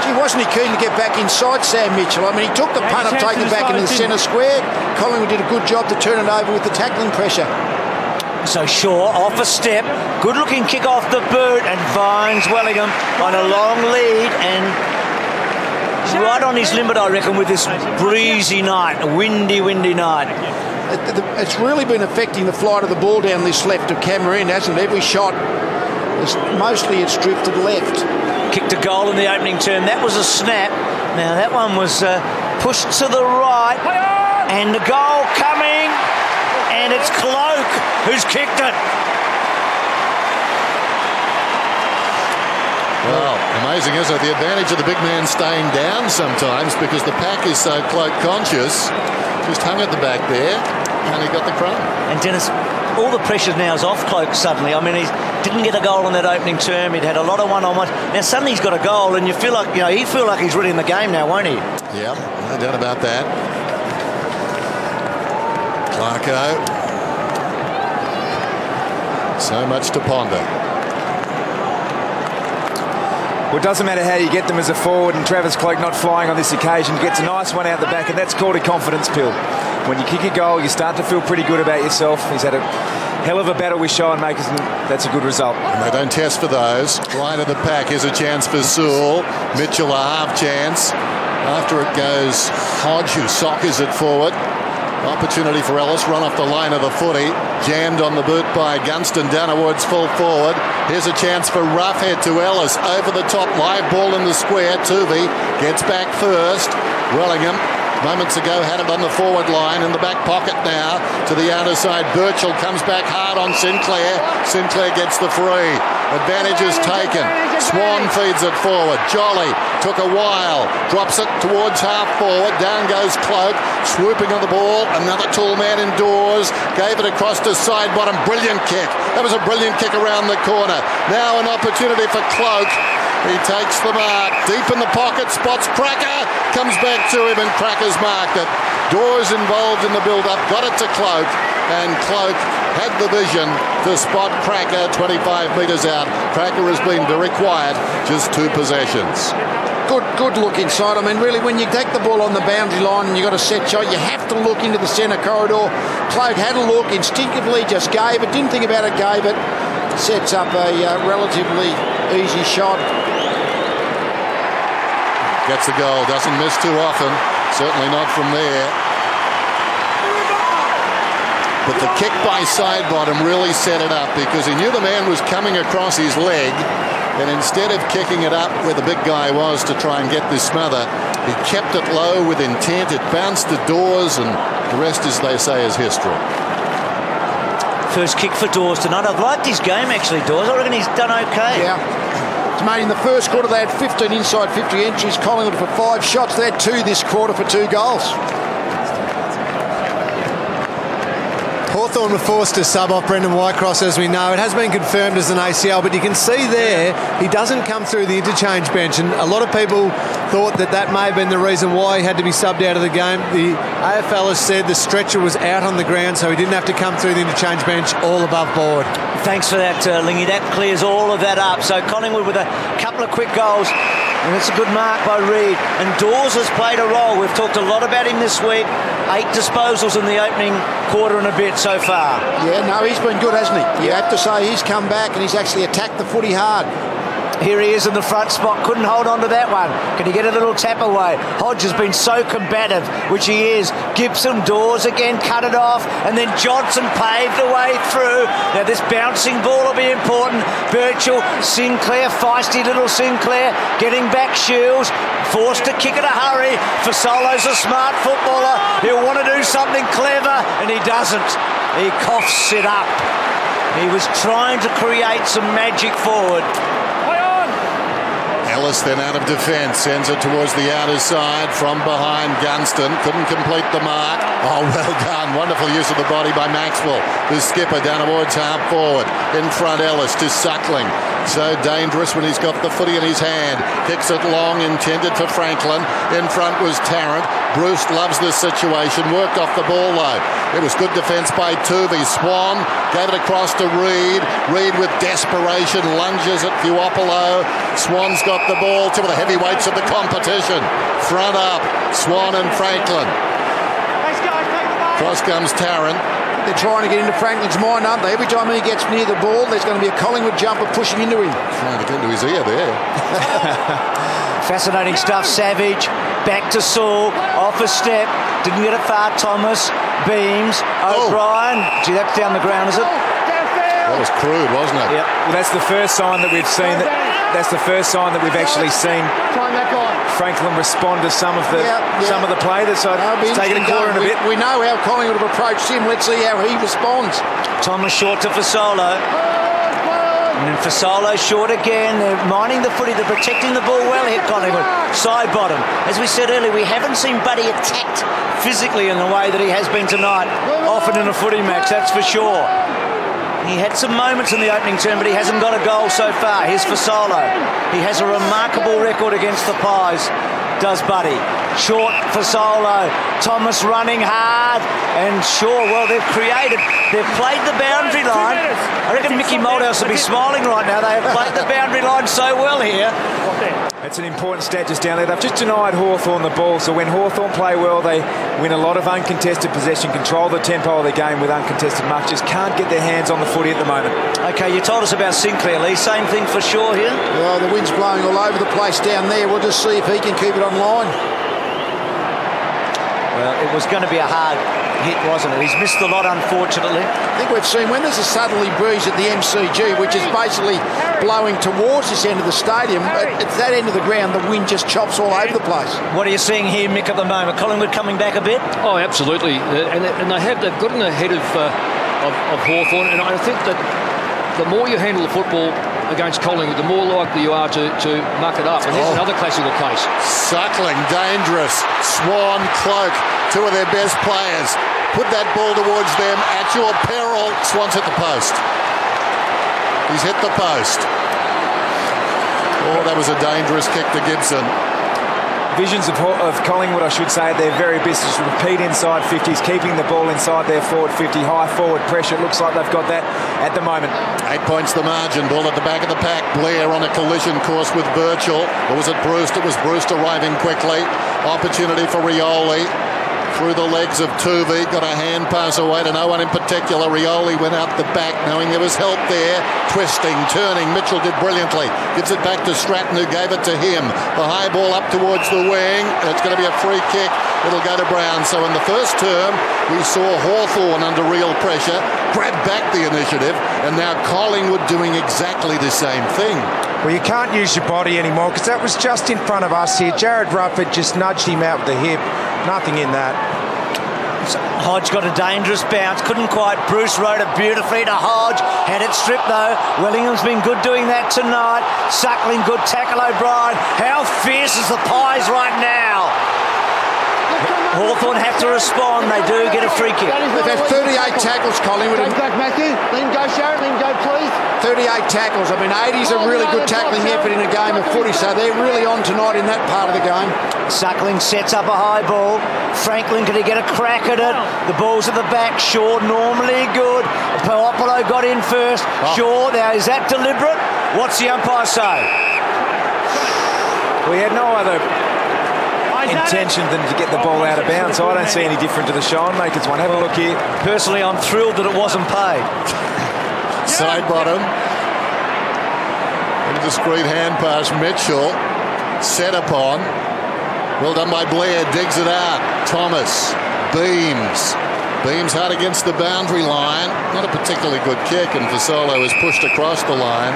Gee, wasn't he keen to get back inside Sam Mitchell? I mean, he took the punt up, taken it back into the centre square. Collingwood did a good job to turn it over with the tackling pressure. So Shaw off a step, good looking kick off the boot, and Vines Wellingham on a long lead and right on his limit, I reckon, with this breezy night, a windy night. It's really been affecting the flight of the ball down this left of Cameroon, hasn't it? Every shot, mostly it's drifted left. Kicked a goal in the opening term. That was a snap. Now that one was pushed to the right, and the goal coming, and it's Cloak who's kicked it. Well, amazing, isn't it? The advantage of the big man staying down sometimes because the pack is so Cloak conscious. Just hung at the back there, and he got the crumb. And Dennis, all the pressure now is off Cloak suddenly. I mean, he didn't get a goal in that opening term. He'd had a lot of one-on-ones. Now suddenly he's got a goal, and you feel like, he'd feel like he's really in the game now, won't he? Yeah, no doubt about that. Clarko. So much to ponder. Well, it doesn't matter how you get them as a forward, and Travis Cloak not flying on this occasion gets a nice one out the back, and that's called a confidence pill. When you kick a goal, you start to feel pretty good about yourself. He's had a hell of a battle with Schoenmakers, and that's a good result. And they don't test for those. Line of the pack, here's a chance for Sewell. Mitchell a half chance. After it goes Hodge, who soccers it forward. Opportunity for Ellis, run off the line of the footy. Jammed on the boot by Gunston down towards full forward. Here's a chance for Roughhead to Ellis. Over the top, live ball in the square. Tuvey gets back first. Wellingham, moments ago, had it on the forward line. In the back pocket now to the outer side. Birchall comes back hard on Sinclair. Sinclair gets the free. Advantage is taken. Swan feeds it forward. Jolly took a while. Drops it towards half forward. Down goes Cloak. Swooping on the ball. Another tall man indoors. Gave it across to side bottom. Brilliant kick. That was a brilliant kick around the corner. Now an opportunity for Cloak. He takes the mark. Deep in the pocket. Spots Cracker. Comes back to him, and Cracker's marked it. Dawes involved in the build-up. Got it to Cloak. And Cloak had the vision to spot Cracker 25 metres out. Cracker has been very quiet. Just 2 possessions. Good look inside. I mean, really, when you take the ball on the boundary line and you've got a set shot, you have to look into the centre corridor. Cloak had a look, instinctively just gave it, didn't think about it, gave it. Sets up a relatively easy shot. Gets the goal, doesn't miss too often. Certainly not from there. But the kick by Sidebottom really set it up because he knew the man was coming across his leg, and instead of kicking it up where the big guy was to try and get this smother, he kept it low with intent. It bounced to Dawes, and the rest, as they say, is history. First kick for Dawes tonight. I've liked his game, actually, Dawes. I reckon he's done okay. Yeah. Mate, in the first quarter they had 15 inside 50 entries. Collingwood for 5 shots. They had 2 this quarter for 2 goals. Hawthorn were forced to sub off Brendan Whitecross, as we know. It has been confirmed as an ACL, but you can see there he doesn't come through the interchange bench, and a lot of people thought that may have been the reason why he had to be subbed out of the game. The AFL has said the stretcher was out on the ground, so he didn't have to come through the interchange bench, all above board. Thanks for that, Lingy. That clears all of that up. So Collingwood with a couple of quick goals. And it's a good mark by Reid. And Dawes has played a role. We've talked a lot about him this week. 8 disposals in the opening quarter and a bit so far. Yeah, no, he's been good, hasn't he? You have to say he's come back and he's actually attacked the footy hard. Here he is in the front spot. Couldn't hold on to that one. Can he get a little tap away? Hodge has been so combative, which he is. Gibson, Dawes again, cut it off. And then Johnson paved the way through. Now this bouncing ball will be important. Birchall, Sinclair, feisty little Sinclair. Getting back Shields. Forced to kick in a hurry. Fasolo's a smart footballer. He'll want to do something clever, and he doesn't. He coughs it up. He was trying to create some magic forward. Ellis then out of defence, sends it towards the outer side from behind. Gunston couldn't complete the mark. Oh, well done. Wonderful use of the body by Maxwell. The skipper down towards half forward. In front, Ellis to Suckling. So dangerous when he's got the footy in his hand. Kicks it long, intended for Franklin. In front was Tarrant. Bruce loves this situation. Worked off the ball though. It was good defence by Tuvey. Swan gave it across to Reid. Reid with desperation lunges at Fuopolo. Swan's got the ball. Two of the heavyweights of the competition. Front up, Swan and Franklin. Cross comes Tarrant. They're trying to get into Franklin's mind, aren't they? Every time he gets near the ball, there's going to be a Collingwood jumper pushing into him. Trying to get into his ear there. Fascinating stuff. Savage, back to Saul, off a step, didn't get it far. Thomas, Beams, O'Brien. Gee, that's down the ground, is it? That was crude, wasn't it? Yep. Well, that's the first sign that we've seen. That's the first sign that we've actually seen Franklin respond to some of the play. That's taken a quarter and a bit. We know how Collingwood have approached him. Let's see how he responds. Thomas short to Fasolo. And then Fasolo short again. They're mining the footy. They're protecting the ball well here, Collingwood. Side bottom. As we said earlier, we haven't seen Buddy attacked physically in the way that he has been tonight. Often in a footy match, that's for sure. He had some moments in the opening term, but he hasn't got a goal so far. Here's Fasolo. He has a remarkable record against the Pies, does Buddy. Short Fasolo. Thomas running hard. And sure, well, they've played the boundary line. I reckon Mickey Moldhouse will be smiling right now. They have played the boundary line so well here. It's an important stat just down there. They've just denied Hawthorn the ball, so when Hawthorn play well, they win a lot of uncontested possession, control the tempo of the game with uncontested marks. Just can't get their hands on the footy at the moment. Okay, you told us about Sinclair, Lee. Same thing for sure here? Well, the wind's blowing all over the place down there. We'll just see if he can keep it on line. Well, it was going to be a hard hit, wasn't it? He's missed a lot, unfortunately. I think we've seen when there's a southerly breeze at the MCG, which is basically blowing towards this end of the stadium, at that end of the ground, the wind just chops all over the place. What are you seeing here, Mick, at the moment? Collingwood coming back a bit? Oh, absolutely. And they've gotten ahead of Hawthorn, and I think that the more you handle the football against Collingwood, the more likely you are to muck it up. And here's another classical case. Suckling, dangerous. Swan, Cloak, two of their best players. Put that ball towards them at your peril. Swan's hit the post. He's hit the post. Oh, that was a dangerous kick to Gibson. Visions of Collingwood, I should say, at their very best is repeat inside 50s, keeping the ball inside their forward 50, high forward pressure. It looks like they've got that at the moment. 8 points the margin. Ball at the back of the pack. Blair on a collision course with Birchall. Or was it Bruce? It was Bruce arriving quickly. Opportunity for Rioli. Through the legs of Tuvey, got a hand pass away to no one in particular. Rioli went out the back knowing there was help there. Twisting, turning, Mitchell did brilliantly. Gives it back to Stratton, who gave it to him. The high ball up towards the wing. It's going to be a free kick. It'll go to Brown. So in the first term, we saw Hawthorn under real pressure, grab back the initiative, and now Collingwood doing exactly the same thing. Well, you can't use your body anymore because that was just in front of us here. Jared Rufford just nudged him out with the hip. Nothing in that. Hodge got a dangerous bounce, couldn't quite. Bruce rode it beautifully to Hodge, had it stripped though. Willingham's been good doing that tonight. Suckling, good tackle. O'Brien. How fierce is the Pies right now? Hawthorn have to respond. They do get a free kick. They've had 38 tackles, Collingwood. Go back, Matthew. Let him go, Sharon. Let him go, please. 38 tackles. I mean, 80's a really good tackling effort in a game of footy, so they're really on tonight in that part of the game. Suckling sets up a high ball. Franklin, can he get a crack at it? The ball's at the back. Shaw, normally good. Paopolo got in first. Shaw, now is that deliberate? What's the umpire say? We had no other intention than to get the ball out of bounds. So I don't see any different to the Shinemakers one. Have a look here. Personally, I'm thrilled that it wasn't paid. Side bottom. Indiscreet hand pass. Mitchell set upon. Well done by Blair. Digs it out. Thomas. Beams. Beams hard against the boundary line. Not a particularly good kick, and Fasolo is pushed across the line.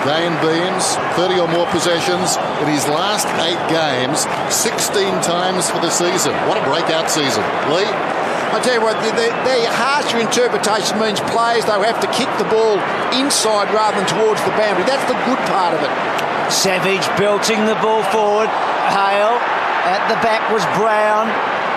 Dane Beams, 30 or more possessions in his last 8 games, 16 times for the season. What a breakout season. Lee? I tell you what, the harsher interpretation means players, though, have to kick the ball inside rather than towards the boundary. That's the good part of it. Savage belting the ball forward. Hale at the back was Brown.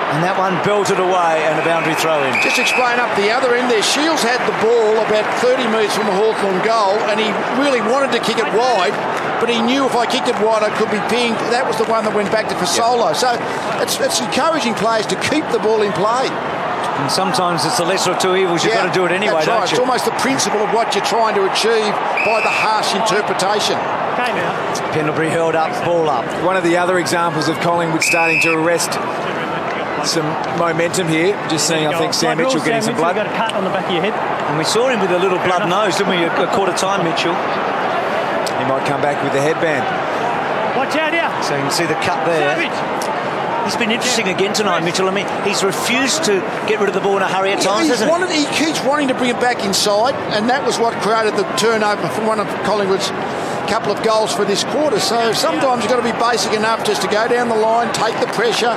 And that one belted away and a boundary throw in. Just explain up the other end there. Shields had the ball about 30 metres from the Hawthorn goal, and he really wanted to kick it wide, but he knew if I kicked it wide I could be pinged. That was the one that went back to Fasolo. So it's encouraging players to keep the ball in play. And sometimes it's the lesser of two evils. You've got to do it anyway, that's right. don't you? It's almost the principle of what you're trying to achieve by the harsh interpretation. Pendlebury held up, ball up. One of the other examples of Collingwood starting to arrest some momentum here. Just seeing, I think, Sam Mitchell getting some blood. Got a cut on the back of your head. And we saw him with a little blood nose, didn't we? A quarter time, Mitchell. He might come back with the headband. Watch out here. So you can see the cut there. He's been interesting again tonight, Mitchell. I mean, he's refused to get rid of the ball in a hurry at times, hasn't he? He keeps wanting to bring it back inside, and that was what created the turnover from one of Collingwood's couple of goals for this quarter. So sometimes you've got to be basic enough just to go down the line, take the pressure,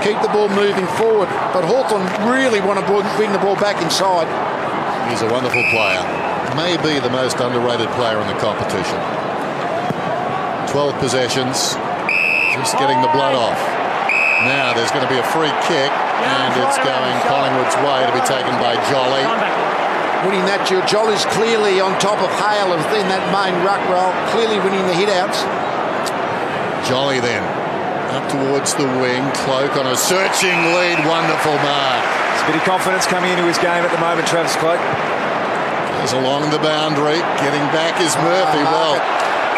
keep the ball moving forward. But Hawthorn really want to bring the ball back inside. He's a wonderful player. Maybe the most underrated player in the competition. 12 possessions, just getting the blood off. Now there's going to be a free kick, and it's going Collingwood's way to be taken by Jolly. Winning that, Jolly's clearly on top of Hale in that main ruck role, clearly winning the hit-outs. Jolly then, up towards the wing, Cloak on a searching lead, wonderful mark. There's a bit of confidence coming into his game at the moment, Travis Cloak. Goes along the boundary, getting back is Murphy. Well,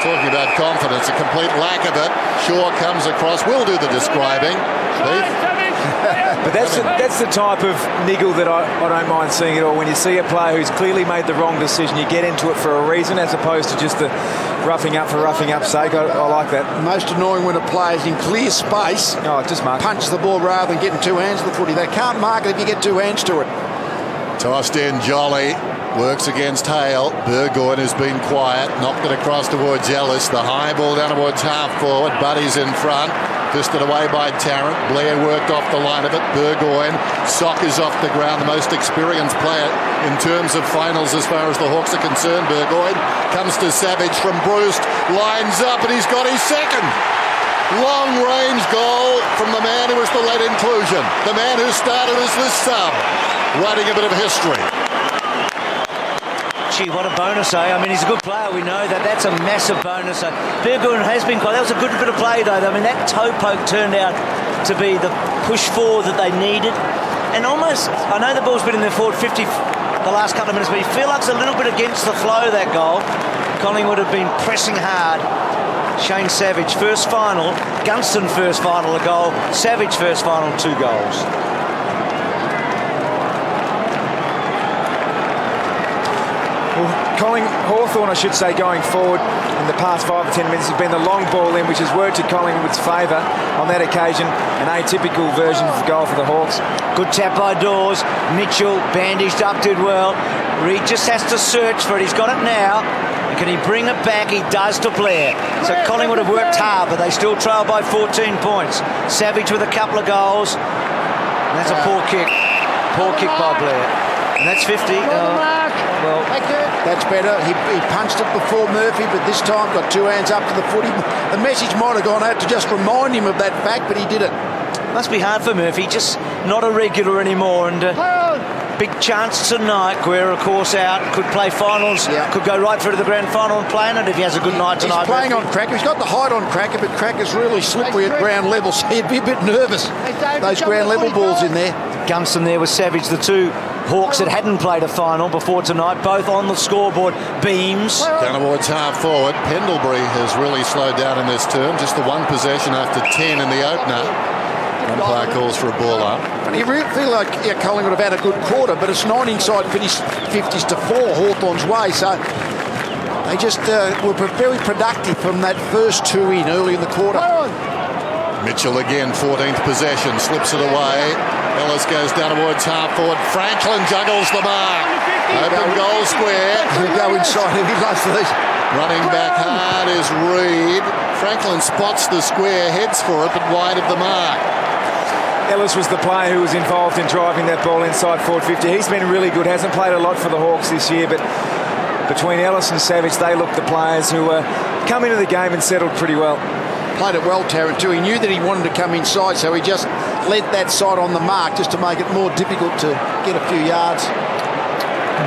talking about confidence, a complete lack of it. Shaw comes across, will do the describing. But that's the type of niggle that I don't mind seeing at all. When you see a player who's clearly made the wrong decision, you get into it for a reason as opposed to just the roughing up for roughing up's sake. I like that. Most annoying when a player's in clear space, just punches the ball rather than getting 2 hands to the footy. They can't mark it if you get 2 hands to it. Tossed in, Jolly works against Hale. Burgoyne has been quiet, knocked it across towards Ellis. The high ball down towards half forward. Buddy's in front. Fisted away by Tarrant. Blair worked off the line of it. Burgoyne. Sock is off the ground. The most experienced player in terms of finals as far as the Hawks are concerned. Burgoyne comes to Savage from Bruce. Lines up and he's got his second. Long range goal from the man who was the late inclusion. The man who started as the sub. Writing a bit of history. Gee, what a bonus, eh? I mean, he's a good player. We know that. That's a massive bonus. Burgoyne has been quite... That was a good bit of play, though. I mean, that toe poke turned out to be the push forward that they needed. And almost... I know the ball's been in their forward 50 the last couple of minutes, but you feel like it's a little bit against the flow, that goal. Collingwood have been pressing hard. Shane Savage, first final. Gunston, first final, a goal. Savage, first final, 2 goals. Hawthorn, I should say, going forward in the past 5 or 10 minutes has been the long ball in, which has worked to Collingwood's favour. On that occasion, an atypical version of the goal for the Hawks. Good tap by Dawes. Mitchell bandaged up, did well. Reid just has to search for it. He's got it now. And can he bring it back? He does to Blair. So Collingwood have worked hard, but they still trail by 14 points. Savage with a couple of goals. And that's a poor kick. Poor kick by Blair. And that's 50. Well, that's better. He punched it before Murphy, but this time got 2 hands up to the footy. The message might have gone out to just remind him of that fact, but he did it. Must be hard for Murphy, just not a regular anymore, and big chance tonight. Guerra, of course, out, could play finals, could go right through to the grand final and play in it if he has a good night tonight. He's playing on Cracker. He's got the height on Cracker, but Cracker's really slippery at ground level, so he'd be a bit nervous. Those ground level balls in there. Gunston there with Savage, the two Hawks that hadn't played a final before tonight, both on the scoreboard. Beams. Down towards half forward. Pendlebury has really slowed down in this term. Just the one possession after 10 in the opener. Umpire calls for a ball up. And you really feel like Collingwood have had a good quarter, but it's 9 inside finished 50s to 4 Hawthorn's way, so they just were very productive from that first two in early in the quarter. Mitchell again, 14th possession, slips it away. Ellis goes down towards half forward. Franklin juggles the mark. Open goal square. He'll go inside if he loves these. Running back hard is Reid. Franklin spots the square, heads for it, but wide of the mark. Ellis was the player who was involved in driving that ball inside forward 50. He's been really good, hasn't played a lot for the Hawks this year, but between Ellis and Savage, they look the players who come into the game and settled pretty well. Played it well, Tarrant, too. He knew that he wanted to come inside, so he just led that side on the mark just to make it more difficult to get a few yards.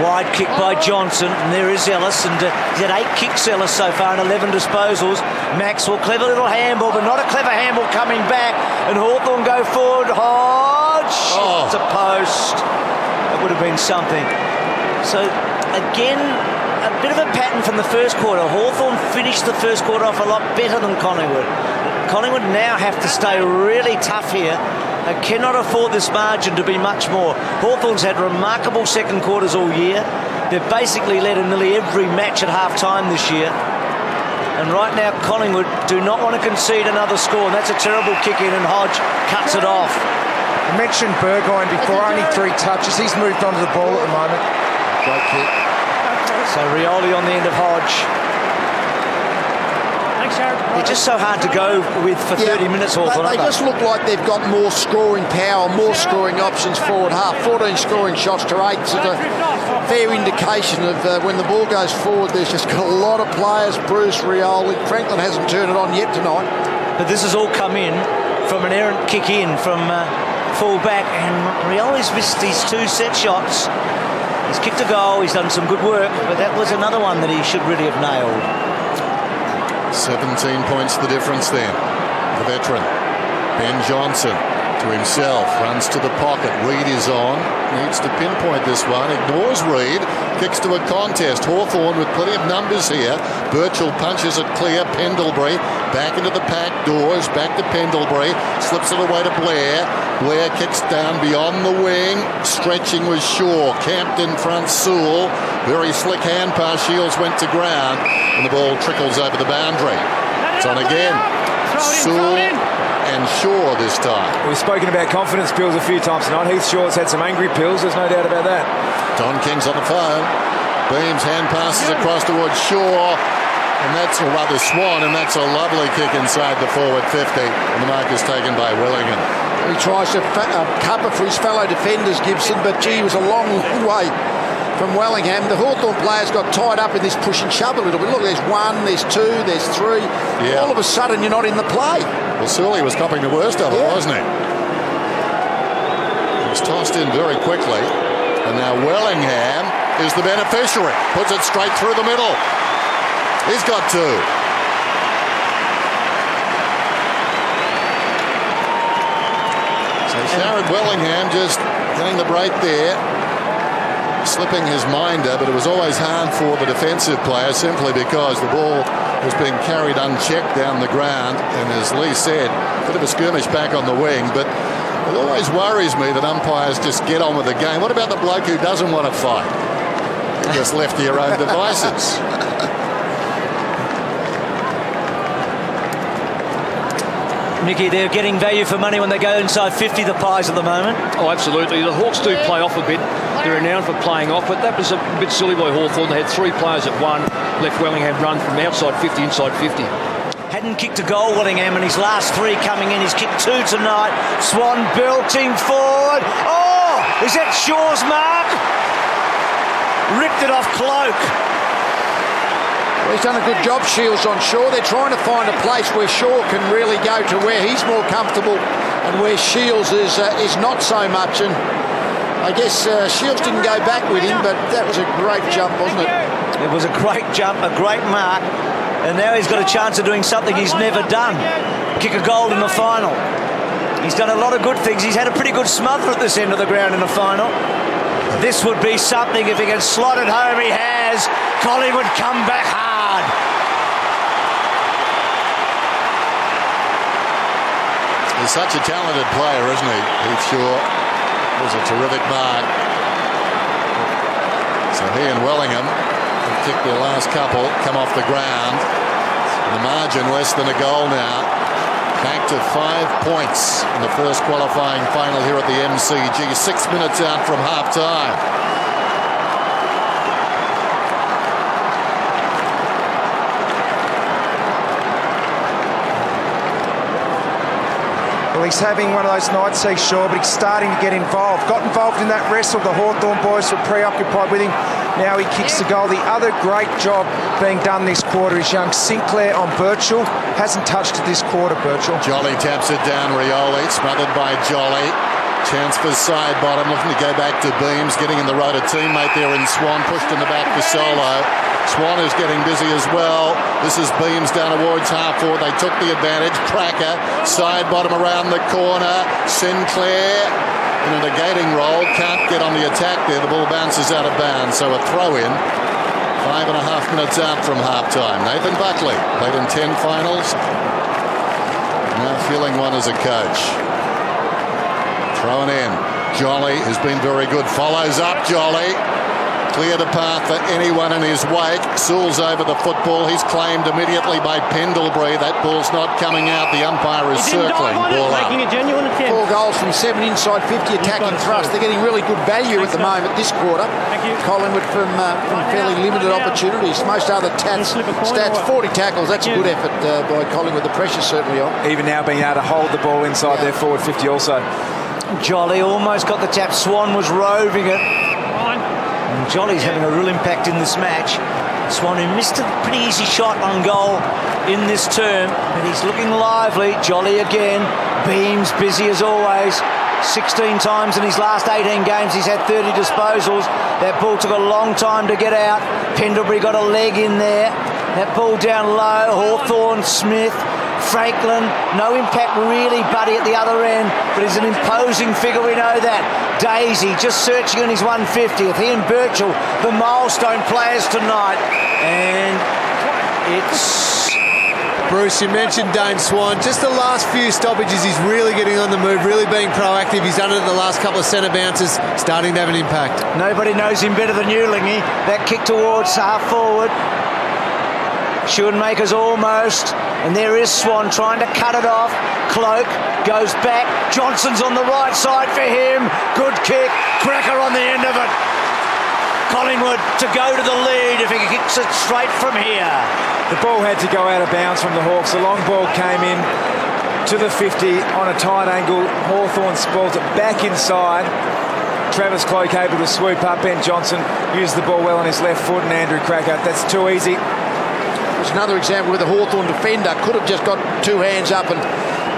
Wide kick by Johnson, and there is Ellis, and he's had 8 kicks, Ellis, so far, and 11 disposals. Maxwell, clever little handball, but not a clever handball coming back, and Hawthorn go forward. Hodge, it's a post. That would have been something. So, again, a bit of a pattern from the first quarter. Hawthorn finished the first quarter off a lot better than Collingwood. Collingwood now have to stay really tough here. They cannot afford this margin to be much more. Hawthorn's had remarkable second quarters all year. They've basically led in nearly every match at half-time this year. And right now, Collingwood do not want to concede another score, and that's a terrible kick-in, and Hodge cuts it off. I mentioned Burgoyne before, only 3 touches. He's moved onto the ball at the moment. Great kick. So Rioli on the end of Hodge. They're just so hard to go with for 30 minutes, Hawthorn. They just look like they've got more scoring power, more scoring options forward half. 14 scoring shots to 8. It's a fair indication of when the ball goes forward, there's just got a lot of players. Bruce, Rioli, Franklin hasn't turned it on yet tonight. But this has all come in from an errant kick in from full back, and Rioli's missed his 2 set shots. He's kicked a goal, he's done some good work, but that was another one that he should really have nailed. 17 points the difference then. The veteran, Ben Johnson, to himself, runs to the pocket. Reid is on, needs to pinpoint this one, ignores Reid, kicks to a contest. Hawthorn with plenty of numbers here. Birchall punches it clear. Pendlebury back into the pack doors, back to Pendlebury, slips it away to Blair. Blair kicks down beyond the wing, stretching with Shaw. Camped in front, Sewell. Very slick hand pass. Shields went to ground, and the ball trickles over the boundary. It's on again. Sewell and Shaw this time. We've spoken about confidence pills a few times tonight. Heath Shaw's had some angry pills, there's no doubt about that. Don King's on the phone. Beams hand passes across towards Shaw, and that's a rather Swan, and that's a lovely kick inside the forward 50, and the mark is taken by Willingham. He tries to cover for his fellow defenders, Gibson, but gee, he was a long way from Wellingham. The Hawthorn players got tied up in this push and shove a little bit. Look, there's 1, there's 2, there's 3. Yeah. All of a sudden, you're not in the play. Well, Surley was copping the worst of it, wasn't he? He was tossed in very quickly, and now Wellingham is the beneficiary. Puts it straight through the middle. He's got 2. So Sharon Wellingham just getting the break there, slipping his minder, but it was always hard for the defensive player simply because the ball was being carried unchecked down the ground, and as Lee said, a bit of a skirmish back on the wing, but it always worries me that umpires just get on with the game. What about the bloke who doesn't want to fight? You're just left to your own devices. Nicky, they're getting value for money when they go inside 50, the Pies at the moment. Oh, absolutely. The Hawks do play off a bit. They're renowned for playing off, but that was a bit silly by Hawthorn. They had 3 players at 1, left Wellingham run from outside 50, inside 50. Hadn't kicked a goal, Wellingham, and his last 3 coming in. He's kicked 2 tonight. Swan belting forward. Oh, is that Shaw's mark? Ripped it off Cloak. Well, he's done a good job, Shields, on Shaw. They're trying to find a place where Shaw can really go to where he's more comfortable and where Shields is not so much. And I guess Shields didn't go back with him, but that was a great jump, wasn't it? It was a great jump, a great mark, and now he's got a chance of doing something he's never done. Kick a goal in the final. He's done a lot of good things. He's had a pretty good smother at this end of the ground in the final. This would be something if he can slot it home. He has. Collingwood come back hard. He's such a talented player, isn't he? Heath Shaw was a terrific mark. So he and Wellingham have kicked their last couple, come off the ground. The margin less than a goal now. Back to 5 points in the first qualifying final here at the MCG. 6 minutes out from half-time. Well, he's having one of those nights, he's sure, but he's starting to get involved. Got involved in that wrestle. The Hawthorn boys were preoccupied with him. Now he kicks the goal. The other great job being done this quarter is young Sinclair on Birchall. Hasn't touched it this quarter, Birchall. Jolly taps it down. Rioli smothered by Jolly. Chance for side bottom, looking to go back to Beams, getting in the road. A teammate there in Swan, pushed in the back for Solo. Swan is getting busy as well. This is Beams down towards half forward. They took the advantage. Cracker, side bottom around the corner. Sinclair in a negating roll. Can't get on the attack there. The ball bounces out of bounds. So a throw in. 5.5 minutes out from half time. Nathan Buckley played in 10 finals. Now feeling one as a coach. Thrown in. Jolly has been very good. Follows up Jolly. Cleared a path for anyone in his wake. Sewell's over the football. He's claimed immediately by Pendlebury. That ball's not coming out. The umpire is circling. Ball up. Making a genuine attempt. 4 goals from 7 inside 50 attacking thrust. They're getting really good value at the moment this quarter. Collingwood from fairly limited opportunities. Most other stats, 40 tackles. That's a good effort by Collingwood. The pressure's certainly on. Even now being able to hold the ball inside their forward 50 also. Jolly almost got the tap. Swan was roving it. And Jolly's having a real impact in this match. Swan, who missed a pretty easy shot on goal in this term, but he's looking lively. Jolly again. Beams busy as always. 16 times in his last 18 games he's had 30 disposals. That ball took a long time to get out. Pendlebury got a leg in there. That ball down low. Hawthorn, Smith, Franklin, no impact really, Buddy at the other end, but he's an imposing figure, we know that. Daisy just searching on his 150th. He and Birchall, the milestone players tonight. And it's... Bruce, you mentioned Dane Swan. Just the last few stoppages, he's really getting on the move, really being proactive. He's done it the last couple of centre bounces, starting to have an impact. Nobody knows him better than you, Lingy. That kick towards half forward. Schoenmaker's almost, and there is Swan trying to cut it off. Cloak goes back. Johnson's on the right side for him. Good kick. Cracker on the end of it. Collingwood to go to the lead if he kicks it straight from here. The ball had to go out of bounds from the Hawks. The long ball came in to the 50 on a tight angle. Hawthorn spalls it back inside. Travis Cloak able to swoop up. Ben Johnson used the ball well on his left foot, and Andrew Cracker. That's too easy. There's another example where the Hawthorn defender could have just got 2 hands up and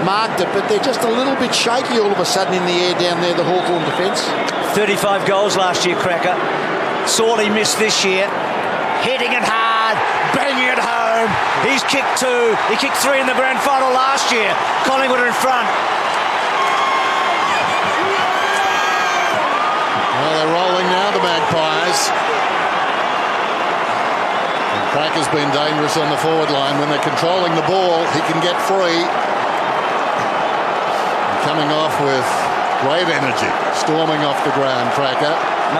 marked it, but they're just a little bit shaky all of a sudden in the air down there, the Hawthorn defence. 35 goals last year, Cracker. Sorely missed this year. Hitting it hard, banging it home. He's kicked 2. He kicked 3 in the grand final last year. Collingwood are in front. Well, they're rolling now, the Magpies. Cracker's been dangerous on the forward line. When they're controlling the ball, he can get free. And coming off with great energy, storming off the ground, Cracker.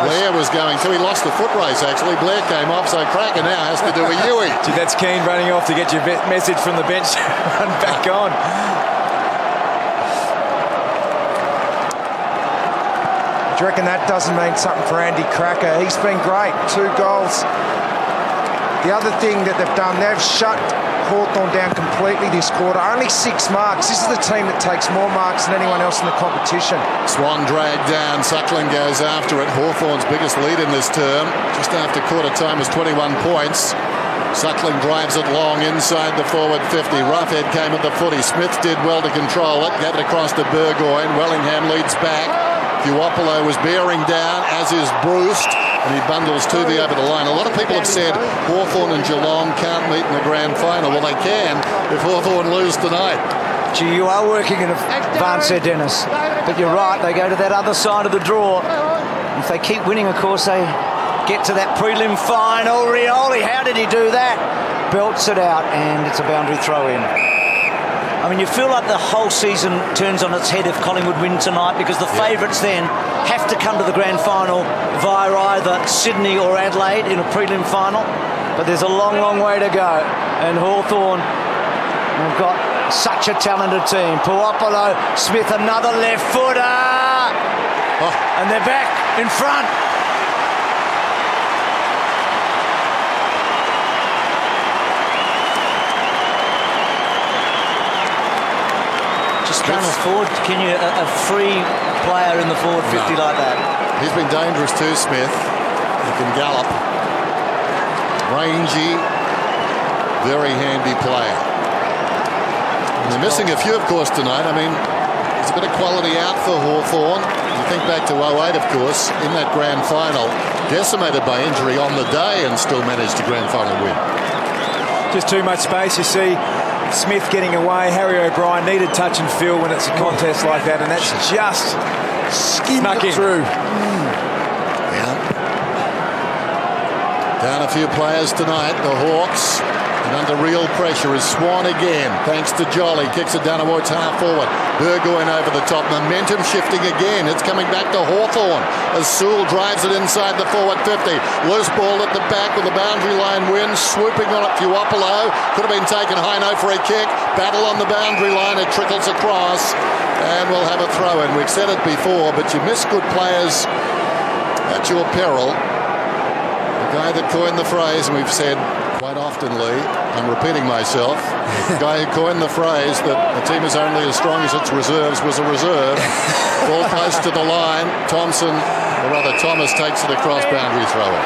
Blair was going to. He lost the foot race, actually. Blair came off, so Cracker now has to do a Huey. Gee, that's Keane running off to get your message from the bench. Run back on. Do you reckon that doesn't mean something for Andy Cracker? He's been great. 2 goals. The other thing that they've done, they've shut Hawthorn down completely this quarter. Only 6 marks. This is the team that takes more marks than anyone else in the competition. Swan dragged down. Suckling goes after it. Hawthorn's biggest lead in this term, just after quarter time, was 21 points. Suckling drives it long inside the forward 50. Roughhead came at the footy. Smith did well to control it. Gave it across to Burgoyne. Wellingham leads back. Puopolo was bearing down, as is Bruce, and he bundles Tuvey over the line. A lot of people have said Hawthorn and Geelong can't meet in the grand final. Well, they can if Hawthorn lose tonight. Gee, you are working in advance there, Dennis. But you're right, they go to that other side of the draw. If they keep winning, of course, they get to that prelim final. Rioli, how did he do that? Belts it out, and it's a boundary throw-in. I mean, you feel like the whole season turns on its head if Collingwood win tonight, because the favourites then have to come to the grand final via either Sydney or Adelaide in a prelim final. But there's a long, long way to go. And Hawthorn have got such a talented team. Puopolo, Smith, another left footer. And they're back in front. Just can't afford, can you, a free player in the forward 50 like that? He's been dangerous too, Smith. He can gallop. Rangy, very handy player. And they're missing a few, of course, tonight. I mean, there's a bit of quality out for Hawthorn. You think back to 08, of course, in that grand final, decimated by injury on the day and still managed a grand final win. Just too much space, you see. Smith getting away. Harry O'Brien needed touch and feel when it's a contest like that, and that's just snuck in through. Yeah. Down a few players tonight, the Hawks. And under real pressure is Swan again, thanks to Jolly. Kicks it down towards half forward. Burgoyne over the top. Momentum shifting again. It's coming back to Hawthorn as Sewell drives it inside the forward 50. Loose ball at the back with the boundary line win. Swooping on it, Puopolo. Could have been taken high, no for a kick. Battle on the boundary line. It trickles across. And we'll have a throw in. We've said it before, but you miss good players at your peril. The guy that coined the phrase, and we've said quite often, Lee, I'm repeating myself, the guy who coined the phrase that the team is only as strong as its reserves was a reserve. Ball close to the line. Thompson, or rather Thomas, takes it across, boundary thrower.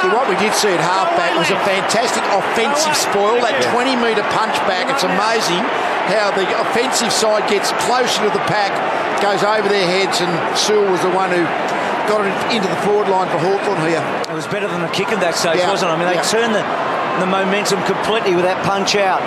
See, what we did see at halfback was a fantastic offensive spoil. That 20-metre punch back, it's amazing how the offensive side gets closer to the pack, goes over their heads, and Sewell was the one who got it into the forward line for Hawthorn here. It was better than the kick at that stage, wasn't it? I mean, they turned the momentum completely with that punch out.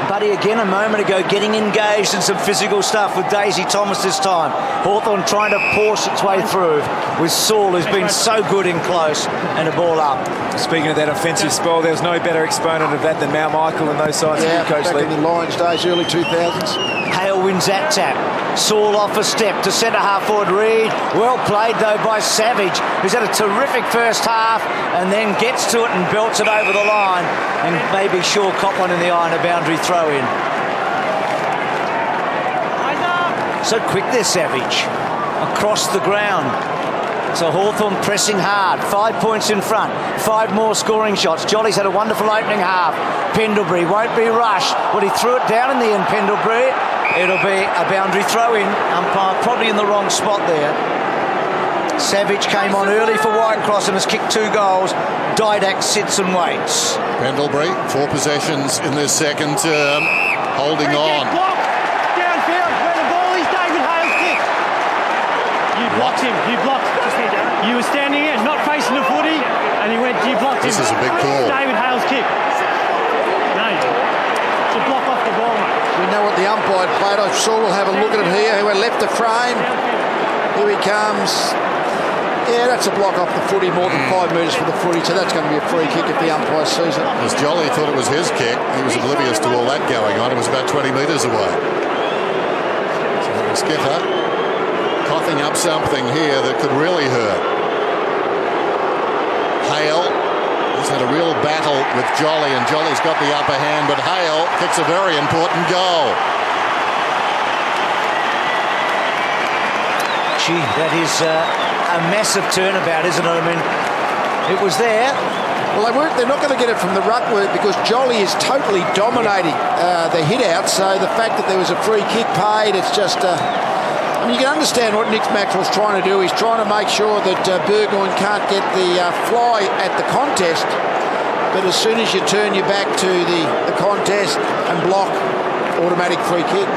Buddy, again, a moment ago, getting engaged in some physical stuff with Daisy Thomas this time. Hawthorn trying to force its way through with Saul, who's been so good in close, and a ball up. Speaking of that offensive spoil, there was no better exponent of that than Mount Michael and those sides. Coach back in the Lions days, early 2000s. Hale wins that tap. Saul off a step to centre half forward Reid. Well played though by Savage, who's had a terrific first half and then gets to it and belts it over the line, and maybe Shaw caught one in the eye and a boundary throw in. So quick there, Savage. Across the ground. So Hawthorn pressing hard. 5 points in front. 5 more scoring shots. Jolly's had a wonderful opening half. Pendlebury won't be rushed. Well, he threw it down in the end, Pendlebury. It'll be a boundary throw in. Umpire probably in the wrong spot there. Savage came on early for Whitecross and has kicked 2 goals. Didak sits and waits. Pendlebury, 4 possessions in this second term. Holding on. Downfield where the ball is, David Hale's kick. You blocked him. You blocked. You were standing in, not facing the footy, and he went, you blocked him. This is a big call. David Hale's kick. No, it's a block off the ball, mate. We know what the umpire played. I saw we'll have a look at it here. He went left the frame. Here he comes. Yeah, that's a block off the footy, more than 5 metres for the footy, so that's going to be a free kick if the umpire sees it. As Jolly thought it was his kick, he was oblivious to all that going on. It was about 20 metres away. So Skipper coughing up something here that could really hurt. Hale has had a real battle with Jolly, and Jolly's got the upper hand, but Hale kicks a very important goal. Gee, that is a massive turnabout, isn't it? I mean, it was there. Well, they're not going to get it from the ruck because Jolly is totally dominating the hit out. So the fact that there was a free kick paid, it's just. I mean, you can understand what Nick Maxwell's trying to do. He's trying to make sure that Burgoyne can't get the fly at the contest. but as soon as you turn your back to the contest and block, automatic free kick.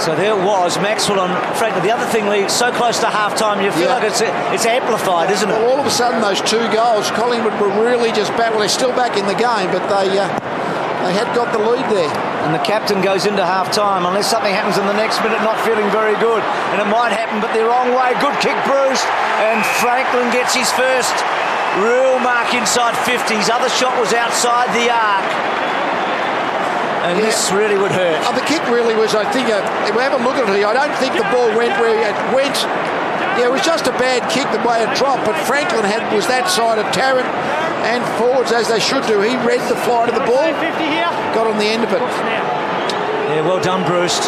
So there it was, Maxwell on Franklin. The other thing, Lee, so close to half-time, you feel like it's amplified, isn't it? Well, all of a sudden, those 2 goals, Collingwood were really just back. Well, they're still back in the game, but they had got the lead there. And the captain goes into half-time, unless something happens in the next minute, not feeling very good. And it might happen, but the wrong way. Good kick, Bruce. And Franklin gets his first real mark inside 50. His other shot was outside the arc. And this really would hurt. The kick really was, I think, if we have a look at it here, I don't think the ball went where it went. Yeah, it was just a bad kick the way it dropped, but Franklin was that side of Tarrant and forwards, as they should do. He read the flight of the ball, got on the end of it. Yeah, well done, Bruce.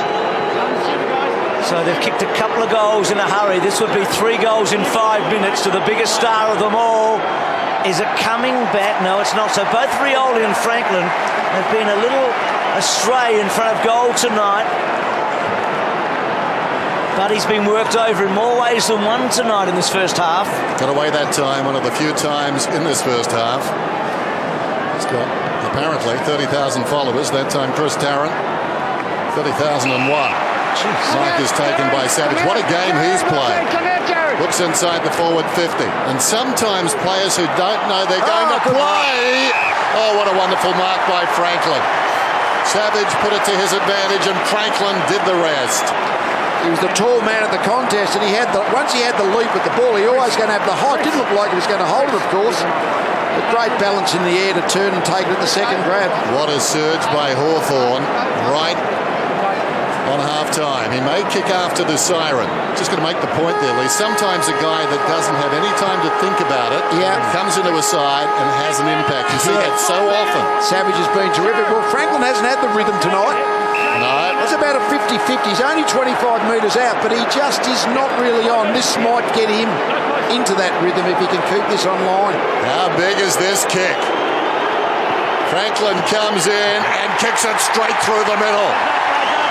So they've kicked a couple of goals in a hurry. This would be 3 goals in 5 minutes to the biggest star of them all. Is it coming back? No, it's not. So both Rioli and Franklin have been a little astray in front of goal tonight. But he's been worked over in more ways than one tonight in this first half. Got away that time, one of the few times in this first half. He's got, apparently, 30,000 followers. That time, Chris Tarrant, 30,001. Mark is taken by Savage. What a game he's played. Looks inside the forward 50. And sometimes players who don't know they're going to play. Oh, what a wonderful mark by Franklin. Savage put it to his advantage and Franklin did the rest. He was the tall man at the contest, and once he had the leap with the ball, he always going to have the height. Didn't look like he was going to hold it, of course. But great balance in the air to turn and take it at the second grab. What a surge by Hawthorn right on half-time. He may kick after the siren. Just going to make the point there, Lee. Sometimes a guy that doesn't have any time to think about it comes into a side and has an impact. You see that so often. Savage has been terrific. Well, Franklin hasn't had the rhythm tonight. No. It's about a 50-50. He's only 25 metres out, but he just is not really on. This might get him into that rhythm if he can keep this online. How big is this kick? Franklin comes in and kicks it straight through the middle.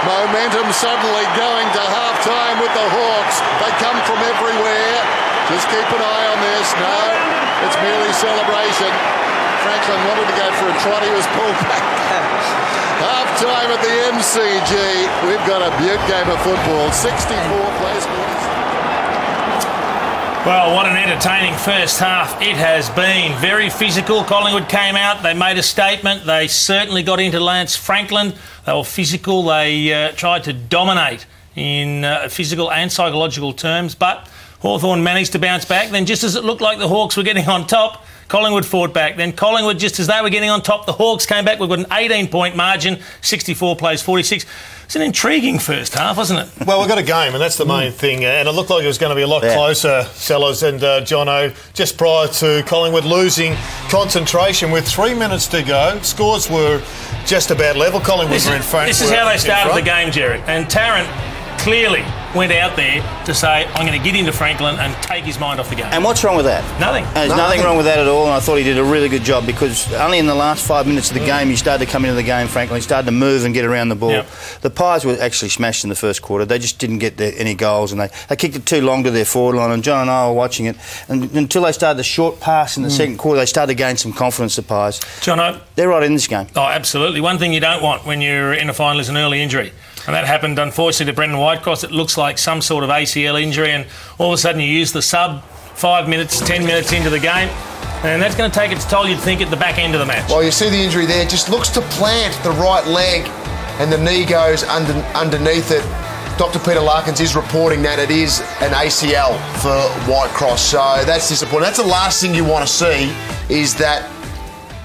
Momentum suddenly going to half-time with the Hawks. They come from everywhere. Just keep an eye on this. No, it's merely celebration. Franklin wanted to go for a trot. He was pulled back. Half-time at the MCG. We've got a beaut game of football. 64 plays. Well, what an entertaining first half it has been. Very physical. Collingwood came out. They made a statement. They certainly got into Lance Franklin. They were physical. They tried to dominate in physical and psychological terms. But Hawthorn managed to bounce back. Then just as it looked like the Hawks were getting on top, Collingwood fought back. Then Collingwood, just as they were getting on top, the Hawks came back. We've got an 18-point margin, 64 plays 46. It's an intriguing first half, wasn't it? Well, we've got a game, and that's the main thing. And it looked like it was going to be a lot closer, Sellers and Jono, just prior to Collingwood losing concentration with 3 minutes to go. Scores were just about level. Collingwood were in front. This is how they started the game, Jared. And Tarrant clearly went out there to say, I'm going to get into Franklin and take his mind off the game. And what's wrong with that? Nothing. There's nothing wrong with that at all, and I thought he did a really good job because only in the last 5 minutes of the game he started to come into the game, Franklin. He started to move and get around the ball. Yep. The Pies were actually smashed in the first quarter. They just didn't get any goals, and they kicked it too long to their forward line, and John and I were watching it. And until they started the short pass in the second quarter, they started to gain some confidence, the Pies. Jono, they're right in this game. Oh, absolutely. One thing you don't want when you're in a final is an early injury. And that happened, unfortunately, to Brendan Whitecross. It looks like some sort of ACL injury, and all of a sudden you use the sub 5 minutes, 10 minutes into the game, and that's going to take its toll, you'd think, at the back end of the match. Well, you see the injury there. Just looks to plant the right leg, and the knee goes underneath it. Dr. Peter Larkins is reporting that it is an ACL for Whitecross, so that's disappointing. That's the last thing you want to see, is that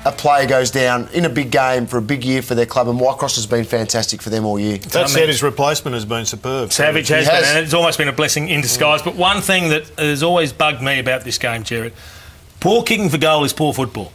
a player goes down in a big game for a big year for their club, and Whitecross has been fantastic for them all year. That said, his replacement has been superb. Savage has been, and it's almost been a blessing in disguise. But one thing that has always bugged me about this game, Jared, poor kicking for goal is poor football.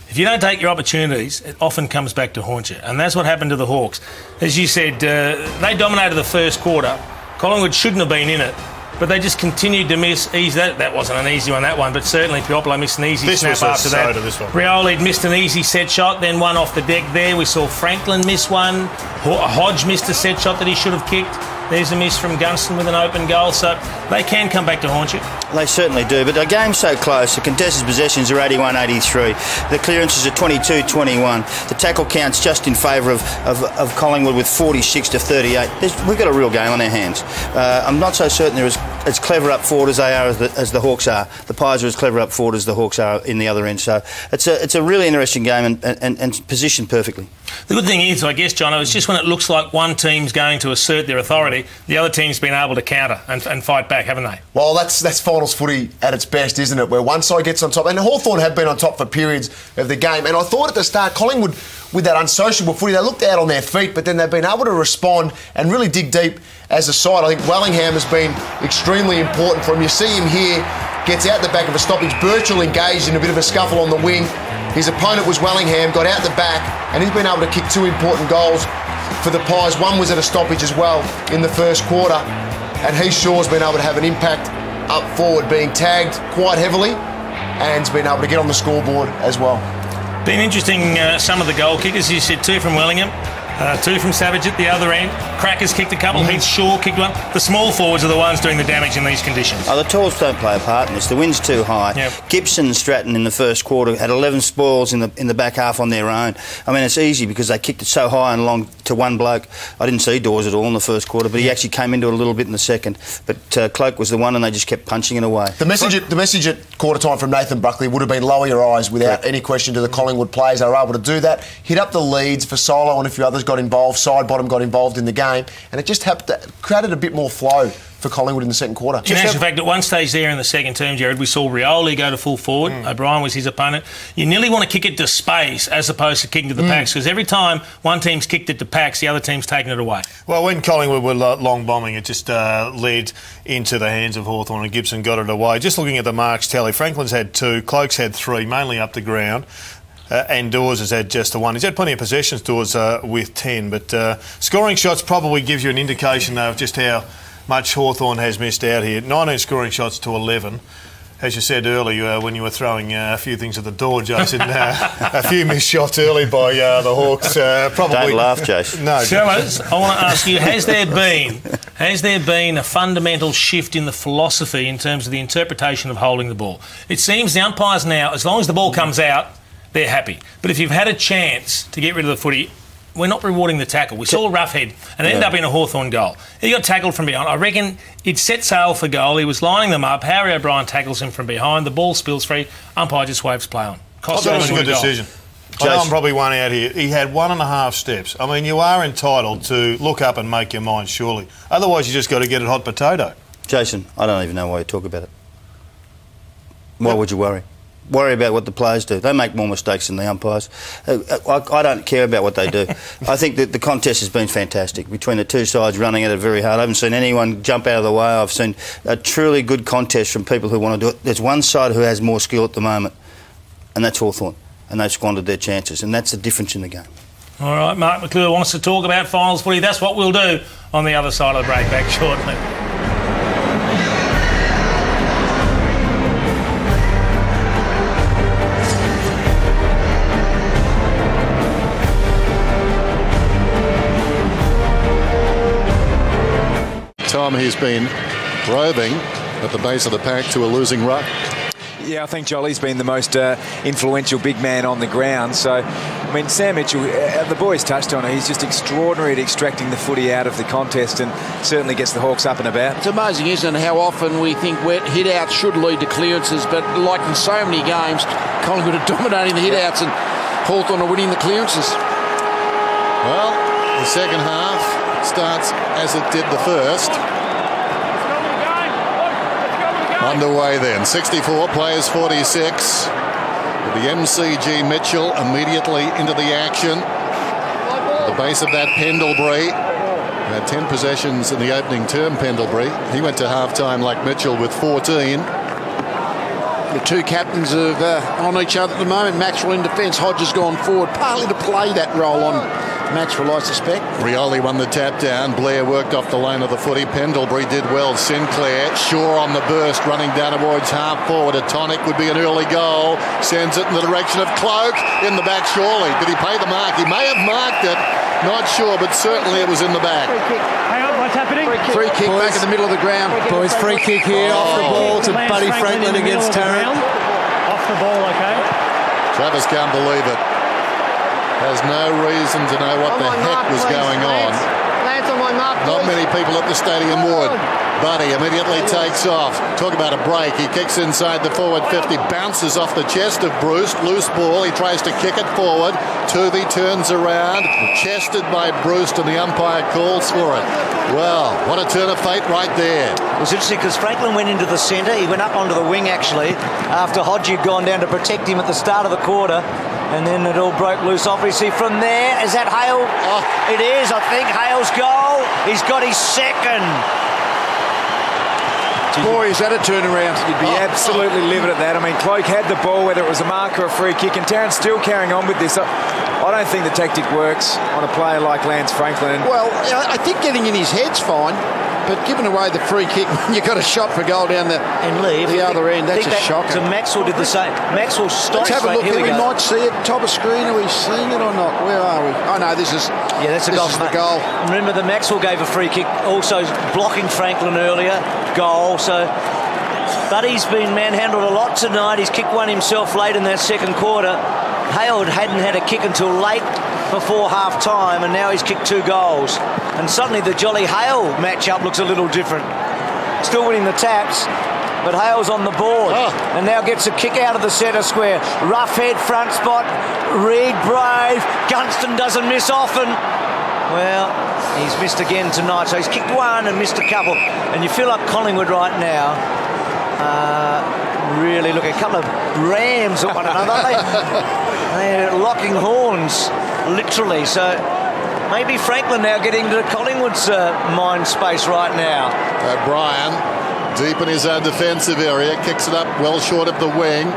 If you don't take your opportunities, it often comes back to haunt you. And that's what happened to the Hawks. As you said, they dominated the first quarter. Collingwood shouldn't have been in it, but they just continued to miss easy. That wasn't an easy one, that one, but certainly Piopolo missed an easy snap after that. Rioli missed an easy set shot, then one off the deck there. We saw Franklin miss one. Hodge missed a set shot that he should have kicked. There's a miss from Gunston with an open goal, so they can come back to haunt you. They certainly do, but the game's so close. The contested possessions are 81-83. The clearances are 22-21. The tackle count's just in favour of Collingwood with 46-38. We've got a real game on our hands. I'm not so certain they're as clever up forward as they are as the Hawks are. The Pies are as clever up forward as the Hawks are in the other end. So it's a really interesting game and positioned perfectly. The good thing is, I guess, John, it's just when it looks like one team's going to assert their authority, the other team's been able to counter and fight back, haven't they? Well, that's finals footy at its best, isn't it? Where one side gets on top. And Hawthorn have been on top for periods of the game. And I thought at the start, Collingwood, with that unsociable footy, they looked out on their feet, but then they've been able to respond and really dig deep as a side. I think Wellingham has been extremely important for him. You see him here, gets out the back of a stoppage. Birchall engaged in a bit of a scuffle on the wing. His opponent was Wellingham, got out the back, and he's been able to kick two important goals for the Pies. One was at a stoppage as well in the first quarter, and Heath Shaw's been able to have an impact up forward, being tagged quite heavily, and been able to get on the scoreboard as well. Been interesting, some of the goal kickers. You said two from Wellingham, two from Savage at the other end. Crackers kicked a couple, Heath Shaw kicked one. The small forwards are the ones doing the damage in these conditions. Oh, the talls don't play a part in this. The wind's too high. Yep. Gibson and Stratton in the first quarter had 11 spoils in the back half on their own. I mean, it's easy because they kicked it so high and long to one bloke. I didn't see Dawes at all in the first quarter, but he actually came into it a little bit in the second. But Cloak was the one, and they just kept punching it away. The message at quarter time from Nathan Buckley would have been lower your eyes without any question to the Collingwood players. They were able to do that, hit up the leads for Solo and a few others got involved. Sidebottom got involved in the game, and it just created a bit more flow for Collingwood in the second quarter. In actual fact, at one stage there in the second term, Jared, we saw Rioli go to full forward. O'Brien was his opponent. You nearly want to kick it to space as opposed to kicking to the packs, because every time one team's kicked it to packs, the other team's taken it away. Well, when Collingwood were long bombing, it just led into the hands of Hawthorn, and Gibson got it away. Just looking at the marks tally, Franklin's had 2, Cloak's had 3, mainly up the ground. And Dawes has had just the 1. He's had plenty of possessions, Dawes, with 10. But scoring shots probably gives you an indication, though, of just how much Hawthorn has missed out here. 19 scoring shots to 11. As you said earlier, when you were throwing a few things at the door, Jason, a few missed shots early by the Hawks. Probably. Don't laugh, Jason. No, fellas, I want to ask you: has there been a fundamental shift in the philosophy in terms of the interpretation of holding the ball? It seems the umpires now, as long as the ball comes out, they're happy. But if you've had a chance to get rid of the footy, we're not rewarding the tackle. We saw Roughhead and ended up in a Hawthorn goal. He got tackled from behind. I reckon it set sail for goal. He was lining them up. Harry O'Brien tackles him from behind. The ball spills free. Umpire just waves play on. I thought it was a good decision. I know I'm probably one out here. He had 1.5 steps. I mean, you are entitled to look up and make your mind, surely. Otherwise, you just got to get it hot potato. Jason, I don't even know why you talk about it. Why would you worry? Worry about what the players do. They make more mistakes than the umpires. I don't care about what they do. I think that the contest has been fantastic between the two sides running at it very hard. I haven't seen anyone jump out of the way. I've seen a truly good contest from people who want to do it. There's one side who has more skill at the moment, and that's Hawthorn, and they've squandered their chances, and that's the difference in the game. All right, Mark McClure wants to talk about finals footy. That's what we'll do on the other side of the break. Back shortly. Tom, he's been roving at the base of the pack to a losing ruck. Yeah, I think Jolly's been the most influential big man on the ground. So, I mean, Sam Mitchell, the boys touched on it. He's just extraordinary at extracting the footy out of the contest and certainly gets the Hawks up and about. It's amazing, isn't it, how often we think wet hit-outs should lead to clearances, but like in so many games, Collingwood are dominating the hit-outs and Hawthorn are winning the clearances. Well, the second half starts as it did the first. Underway then. 64 players 46. With the MCG Mitchell immediately into the action. At the base of that, Pendlebury. Had 10 possessions in the opening term, Pendlebury. He went to half-time like Mitchell with 14. The two captains are on each other at the moment. Maxwell in defence, Hodges gone forward, partly to play that role on Maxwell, I suspect. Rioli won the tap down. Blair worked off the line of the footy. Pendlebury did well. Sinclair, Shaw on the burst, running down towards half forward. A tonic would be an early goal. Sends it in the direction of Cloak. In the back, surely. Did he pay the mark? He may have marked it. Not sure, but certainly it was in the back. Hang on, happening? Free kick back in the middle of the ground. Boys, free kick here off the ball to Buddy Franklin against Tarrant. Off the ball, okay. Travis can't believe it. Has no reason to know what the heck was going on. Lance on my mark, Not many people at the stadium would. Buddy immediately takes off. Talk about a break. He kicks inside the forward 50, bounces off the chest of Bruce. Loose ball. He tries to kick it forward. Tuvey turns around, chested by Bruce, and the umpire calls for it. Well, what a turn of fate right there. It was interesting because Franklin went into the centre. He went up onto the wing, actually, after Hodgie had gone down to protect him at the start of the quarter. And then it all broke loose, obviously, from there. Is that Hale? Oh, it is, I think. Hale's goal. He's got his second. Boy, is that a turnaround. You'd be absolutely livid at that. I mean, Cloak had the ball, whether it was a mark or a free kick, and Tarrant's still carrying on with this. I don't think the tactic works on a player like Lance Franklin. Well, I think getting in his head's fine, but giving away the free kick when you got a shot for goal down the other end, that's a shocker. So Maxwell did the same. Maxwell stopped. Let's have a look. We might see it. Top of screen. Are we seeing it or not? Where are we? Oh, no, this is... Yeah, that's a goal. The goal. Remember that Maxwell gave a free kick, also blocking Franklin earlier. Goal. So Buddy's been manhandled a lot tonight. He's kicked one himself late in that second quarter. Hale hadn't had a kick until late before half time, and now he's kicked 2 goals. And suddenly the Jolly Hale matchup looks a little different. Still winning the taps, but Hale's on the board and now gets a kick out of the centre square. Rough head front spot. Reed brave. Gunston doesn't miss often. Well, he's missed again tonight, so he's kicked one and missed a couple. And you feel like Collingwood right now really look a couple of rams at one another. They're locking horns, literally. So maybe Franklin now getting to Collingwood's mind space right now. O'Brien, deep in his own defensive area, kicks it up well short of the wing.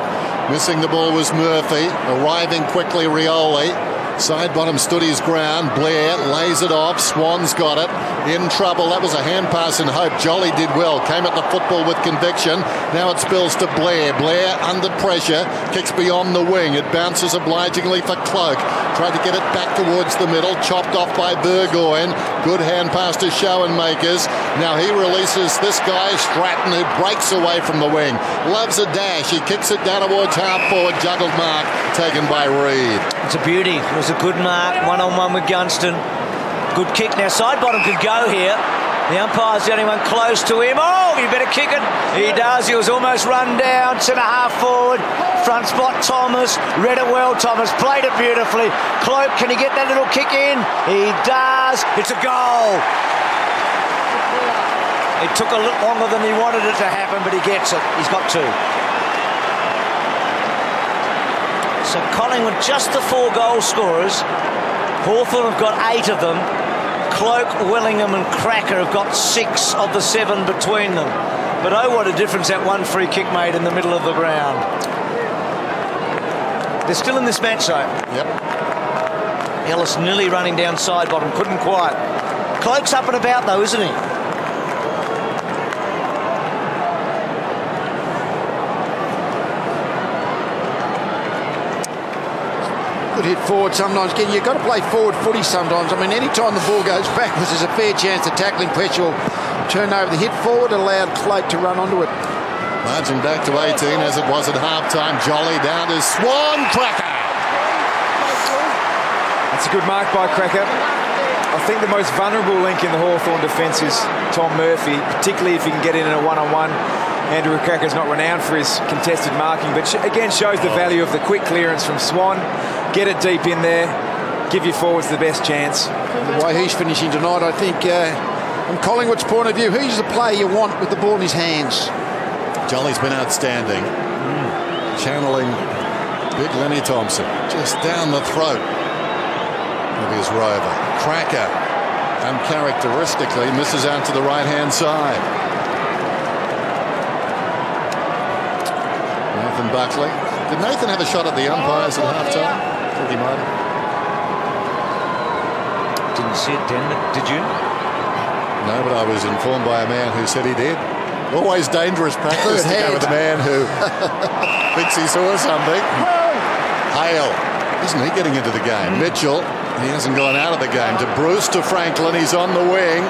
Missing the ball was Murphy. Arriving quickly, Rioli. Side bottom stood his ground. Blair lays it off. Swan's got it. In trouble. That was a hand pass in hope. Jolly did well. Came at the football with conviction. Now it spills to Blair. Blair under pressure. Kicks beyond the wing. It bounces obligingly for Cloak. Tried to get it back towards the middle. Chopped off by Burgoyne. Good hand pass to Schoenmakers. Now he releases this guy, Stratton, who breaks away from the wing. Loves a dash. He kicks it down towards half forward. Juggled mark. Taken by Reed. It's a beauty. It was a good mark. 1-on-1 with Gunston. Good kick. Now side bottom could go here. The umpire's the only one close to him. Oh, you better kick it. He does. He was almost run down. Centre half forward. Front spot Thomas. Read it well, Thomas. Played it beautifully. Cloak, can he get that little kick in? He does. It's a goal. It took a little longer than he wanted it to happen, but he gets it. He's got 2. So Collingwood, just the 4 goal scorers. Hawthorn have got 8 of them. Cloak, Willingham and Cracker have got 6 of the 7 between them. But oh, what a difference that one free kick made in the middle of the ground. They're still in this match, though. Yep. Ellis nearly running down side bottom, couldn't quite. Cloak's up and about, though, isn't he? Good hit forward sometimes. Again, you've got to play forward footy sometimes. I mean, any time the ball goes backwards, there's a fair chance the tackling pressure will turn over. The hit forward allowed Cloak to run onto it. Marching back to 18 as it was at half-time. Jolly down to Swan. Cracker. That's a good mark by Cracker. I think the most vulnerable link in the Hawthorn defence is Tom Murphy, particularly if he can get in a one-on-one. Andrew Cracker's not renowned for his contested marking, but again shows the value of the quick clearance from Swan. Get it deep in there, give your forwards the best chance. The way he's finishing tonight, I think, from Collingwood's point of view, he's the player you want with the ball in his hands. Jolly's been outstanding. Channeling big Lenny Thompson just down the throat of his rover. Cracker, uncharacteristically, misses out to the right-hand side. Nathan Buckley. Did Nathan have a shot at the umpires at half-time? I think he might have. Didn't see it, did you? No, but I was informed by a man who said he did. Always dangerous practice to go with a man who thinks he saw something. Hale, isn't he getting into the game? Mitchell, he hasn't gone out of the game. To Bruce, to Franklin, he's on the wing.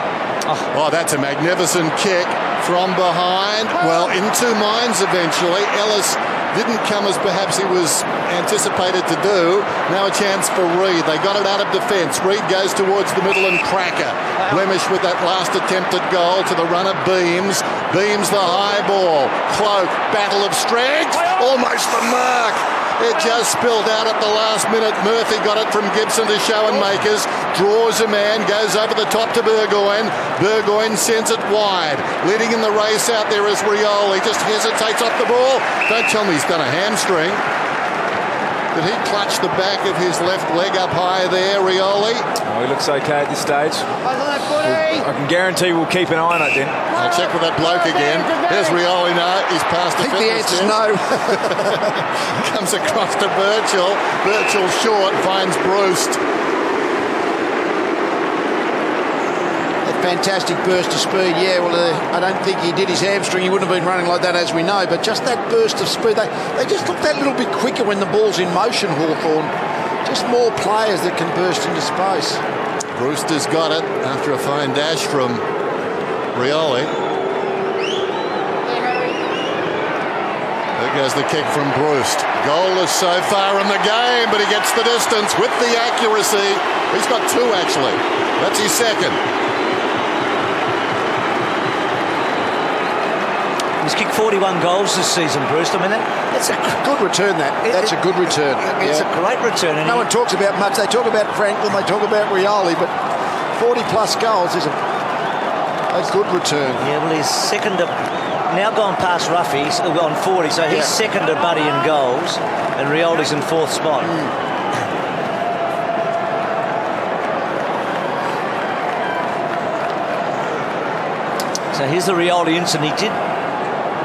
Oh, that's a magnificent kick from behind. Well, in two minds eventually. Ellis didn't come as perhaps he was anticipated to do. Now a chance for Reid. They got it out of defence. Reid goes towards the middle and cracker. Blemish with that last attempted goal to the runner Beams. Beams the high ball. Cloak, battle of strength. Almost the mark. It just spilled out at the last minute. Murphy got it from Gibson to Schoenmakers. Draws a man, goes over the top to Burgoyne. Burgoyne sends it wide. Leading in the race out there is Rioli. Just hesitates off the ball. Don't tell me he's done a hamstring. Did he clutch the back of his left leg up high there, Rioli? Oh, he looks okay at this stage. I can guarantee we'll keep an eye on it then. I'll check with that bloke again. There's Rioli. No, he's past the fitness test. I think the answer's no. Comes across to Birchall. Birchall short, finds Bruce. Fantastic burst of speed, yeah. Well, I don't think he did his hamstring. He wouldn't have been running like that, as we know. But just that burst of speed, they just look that little bit quicker when the ball's in motion, Hawthorn. Just more players that can burst into space. Brewster's got it after a fine dash from Rioli. There goes the kick from Bruce. Goalless so far in the game, but he gets the distance with the accuracy. He's got two, actually. That's his second. He's kicked 41 goals this season, Bruce. I mean, that's a good return, that's a good return. It's a great return. And no one talks about much. They talk about Franklin, they talk about Rioli, but 40-plus goals is a good return. Yeah, well, he's second to... Now gone past Ruffy, on 40, so he's second to Buddy in goals, and Rioli's in fourth spot. So here's the Rioli incident. He did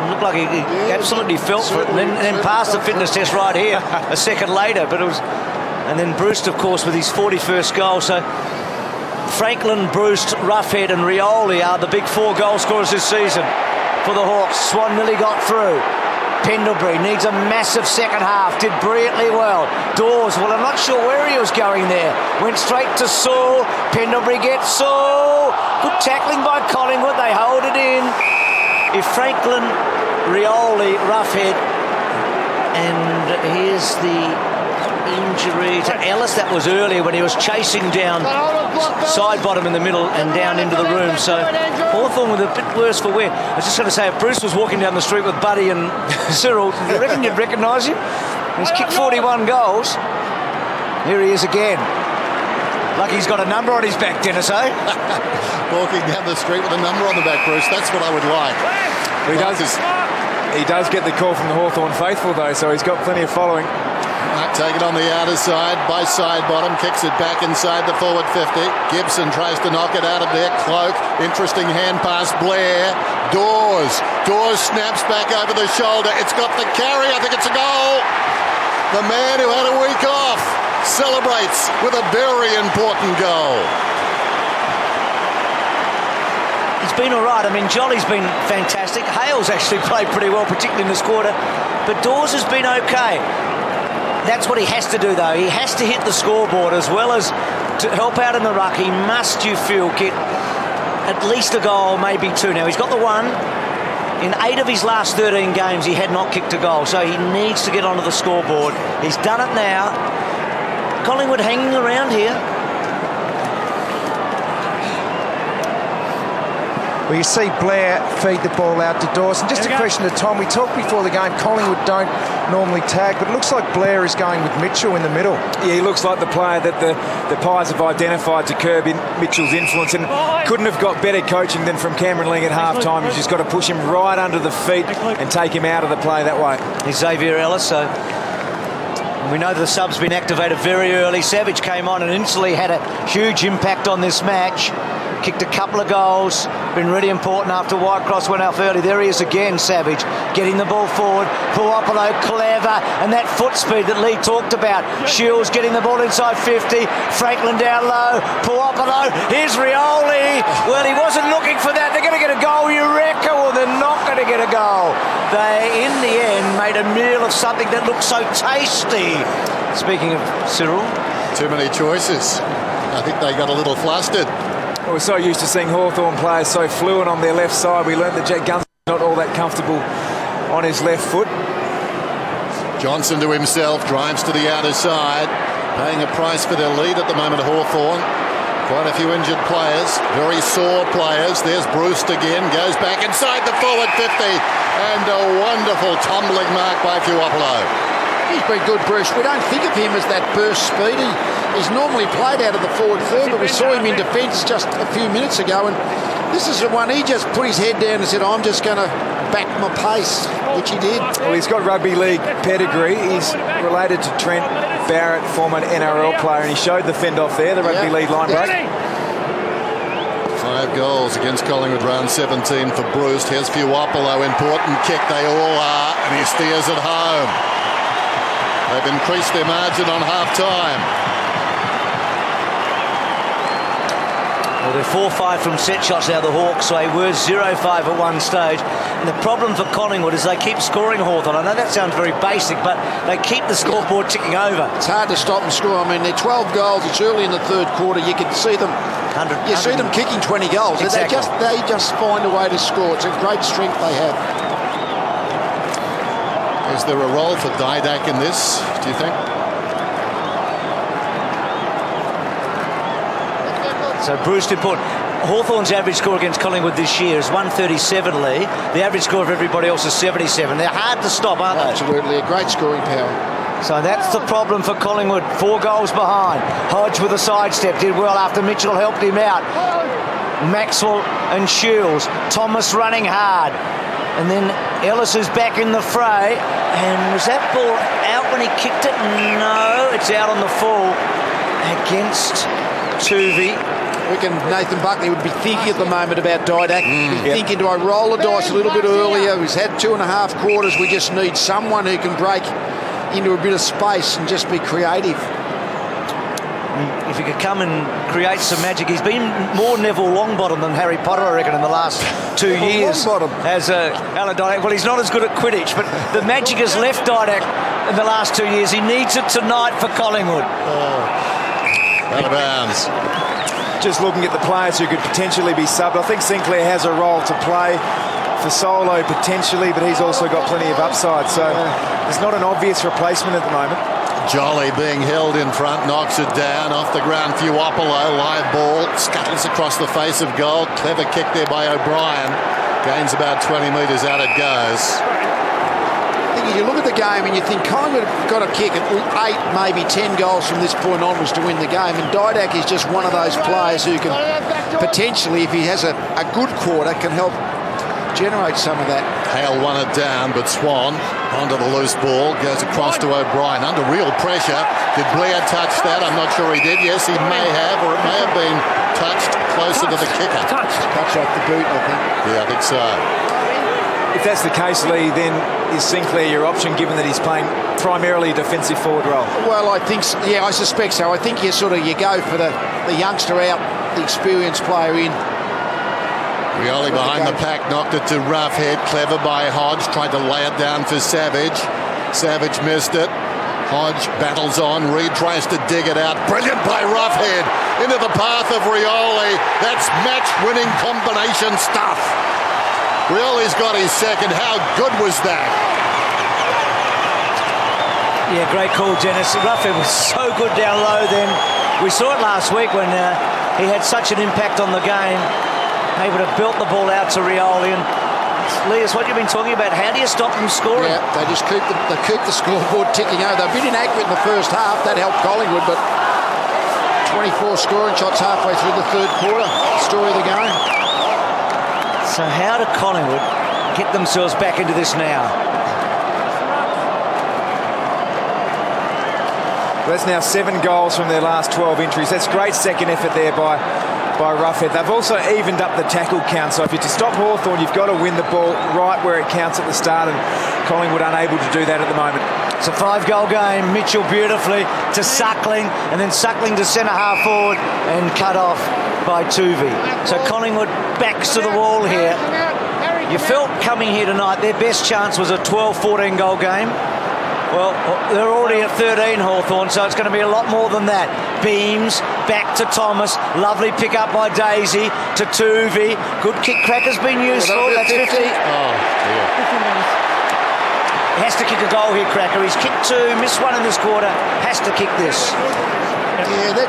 look like he absolutely felt for it, and then passed the fitness test right here a second later. But it was, and then Bruce, of course, with his 41st goal. So Franklin, Bruce, Roughhead, and Rioli are the big four goal scorers this season for the Hawks. Swan nearly got through. Pendlebury needs a massive second half. Did brilliantly well. Dawes, well, I'm not sure where he was going there. Went straight to Saul. Pendlebury gets Saul. Good tackling by Collingwood. They hold it in. If Franklin, Rioli, Roughhead, and here's the injury to Ellis. That was earlier when he was chasing down side bottom in the middle and down into the room. So Hawthorn with a bit worse for wear. I was just going to say, if Bruce was walking down the street with Buddy and Cyril, do you reckon you'd recognise him? He's kicked 41 goals. Here he is again. Like he's got a number on his back, Dennis, eh? Walking down the street with a number on the back, Bruce. That's what I would like. He does get the call from the Hawthorn faithful, though, so he's got plenty of following. Take it on the outer side by side bottom, kicks it back inside the forward 50. Gibson tries to knock it out of there. Cloak, interesting hand pass. Blair, Dawes snaps back over the shoulder. It's got the carry. I think it's a goal. The man who had a week off celebrates with a very important goal. He's been all right. I mean, Jolly's been fantastic. Hale's actually played pretty well, particularly in this quarter. But Dawes has been okay. That's what he has to do, though. He has to hit the scoreboard as well as to help out in the ruck. He must, you feel, get at least a goal, maybe two. Now, he's got the one. In 8 of his last 13 games, he had not kicked a goal, so he needs to get onto the scoreboard. He's done it now. Collingwood hanging around here. Well, you see Blair feed the ball out to Dawson. Just a question of time. We talked before the game, Collingwood don't normally tag, but it looks like Blair is going with Mitchell in the middle. Yeah, he looks like the player that the Pies have identified to curb in Mitchell's influence, and couldn't have got better coaching than from Cameron Ling at half-time. He's just got to push him right under the feet and take him out of the play that way. He's Xavier Ellis, so we know the sub's been activated very early. Savage came on and instantly had a huge impact on this match. Kicked a couple of goals, been really important after Whitecross went off early. There he is again, Savage, getting the ball forward. Puopolo, clever, and that foot speed that Lee talked about. Shields getting the ball inside 50, Franklin down low, Puopolo, here's Rioli. Well, he wasn't looking for that. They're going to get a goal, you reckon? Well, they're not going to get a goal. They, in the end, made a meal of something that looked so tasty. Speaking of Cyril. Too many choices. I think they got a little flustered. We're so used to seeing Hawthorn players so fluent on their left side. We learned that Jack Guns's not all that comfortable on his left foot. Johnson to himself, drives to the outer side, paying a price for their lead at the moment, Hawthorn. Quite a few injured players, very sore players. There's Bruce again, goes back inside the forward 50, and a wonderful tumbling mark by Fuopolo. He's been good, Bruce. We don't think of him as that burst speed. He's normally played out of the forward third, but we saw him in defence just a few minutes ago, and this is the one he just put his head down and said, I'm just going to back my pace, which he did. Well, he's got rugby league pedigree. He's related to Trent Barrett, former NRL player, and he showed the fend off there, the rugby league line break. 5 goals against Collingwood, round 17 for Bruce. Here's Fuopolo, important kick, they all are, and he steers it home. They've increased their margin on half-time. Well, they're 4-5 from set shots now, the Hawks, so they were 0-5 at one stage. And the problem for Collingwood is they keep scoring Hawthorn. I know that sounds very basic, but they keep the scoreboard ticking over. It's hard to stop and score. I mean, they're 12 goals. It's early in the third quarter. You can see them. See them kicking 20 goals. Exactly. They just find a way to score. It's a great strength they have. Is there a role for Didak in this, do you think? So Bruce did put Hawthorn's average score against Collingwood this year is 137, Lee. The average score of everybody else is 77. They're hard to stop, aren't they? Absolutely, a great scoring power. So that's the problem for Collingwood. 4 goals behind. Hodge with a sidestep did well after Mitchell helped him out. Maxwell and Shields. Thomas running hard. And then Ellis is back in the fray. And was that ball out when he kicked it? No, it's out on the full against Tuvey. Nathan Buckley would be thinking at the moment about Didak. Thinking, do I roll the dice a little bit earlier? He's had 2.5 quarters. We just need someone who can break into a bit of space and just be creative. If he could come and create some magic. He's been more Neville Longbottom than Harry Potter, I reckon, in the last 2 years. As Alan Didak. Well, he's not as good at Quidditch, but the magic has left Didak in the last 2 years. He needs it tonight for Collingwood. Out of bounds. Just looking at the players who could potentially be subbed, I think Sinclair has a role to play for Solo potentially, but he's also got plenty of upside, so there's not an obvious replacement at the moment. Jolly being held in front, knocks it down off the ground. Fuopolo, live ball, scuttles across the face of goal. Clever kick there by O'Brien. Gains about 20 metres, out it goes. You look at the game and you think Collingwood have got a kick at 8, maybe 10 goals from this point onwards to win the game, and Didak is just one of those players who can potentially, if he has a good quarter, can help generate some of that. Hale won it down, but Swan onto the loose ball, goes across to O'Brien under real pressure. Did Blair touch that? I'm not sure he did. Yes, he may have, or it may have been touched closer to the kicker. Touch off the boot, I think. Yeah, I think so. If that's the case, Lee, then is Sinclair your option, given that he's playing primarily a defensive forward role? Well, I think, I suspect so. I think you go for the youngster out, the experienced player in. Rioli behind the pack, knocked it to Roughhead. Clever by Hodge, tried to lay it down for Savage. Savage missed it. Hodge battles on, Reid tries to dig it out. Brilliant by Roughhead into the path of Rioli. That's match-winning combination stuff. Rioli's got his second. How good was that? Yeah, great call, Dennis. Roughhead was so good down low then. We saw it last week when he had such an impact on the game. Able to belt the ball out to Rioli. And Lee, it's what you've been talking about. How do you stop them scoring? Yeah, they just keep the scoreboard ticking over. They've been inaccurate in the first half. That helped Collingwood, but 24 scoring shots halfway through the third quarter. Story of the game. So how do Collingwood get themselves back into this now? That's now 7 goals from their last 12 entries. That's great second effort there by Roughhead. They've also evened up the tackle count, so if you're to stop Hawthorn, you've got to win the ball right where it counts at the start, and Collingwood unable to do that at the moment. It's a 5-goal game. Mitchell beautifully to Suckling, and then Suckling to centre half forward and cut off by Tuvey. So Collingwood backs to the wall here. You felt coming here tonight their best chance was a 12-14 goal game. Well, they're already at 13, Hawthorn, so it's going to be a lot more than that. Beams, back to Thomas. Lovely pick up by Daisy to Tuvey. Good kick. Cracker's been useful. That's 50. Oh, dear. He has to kick a goal here, Cracker. He's kicked 2, missed 1 in this quarter. Has to kick this. Yeah, he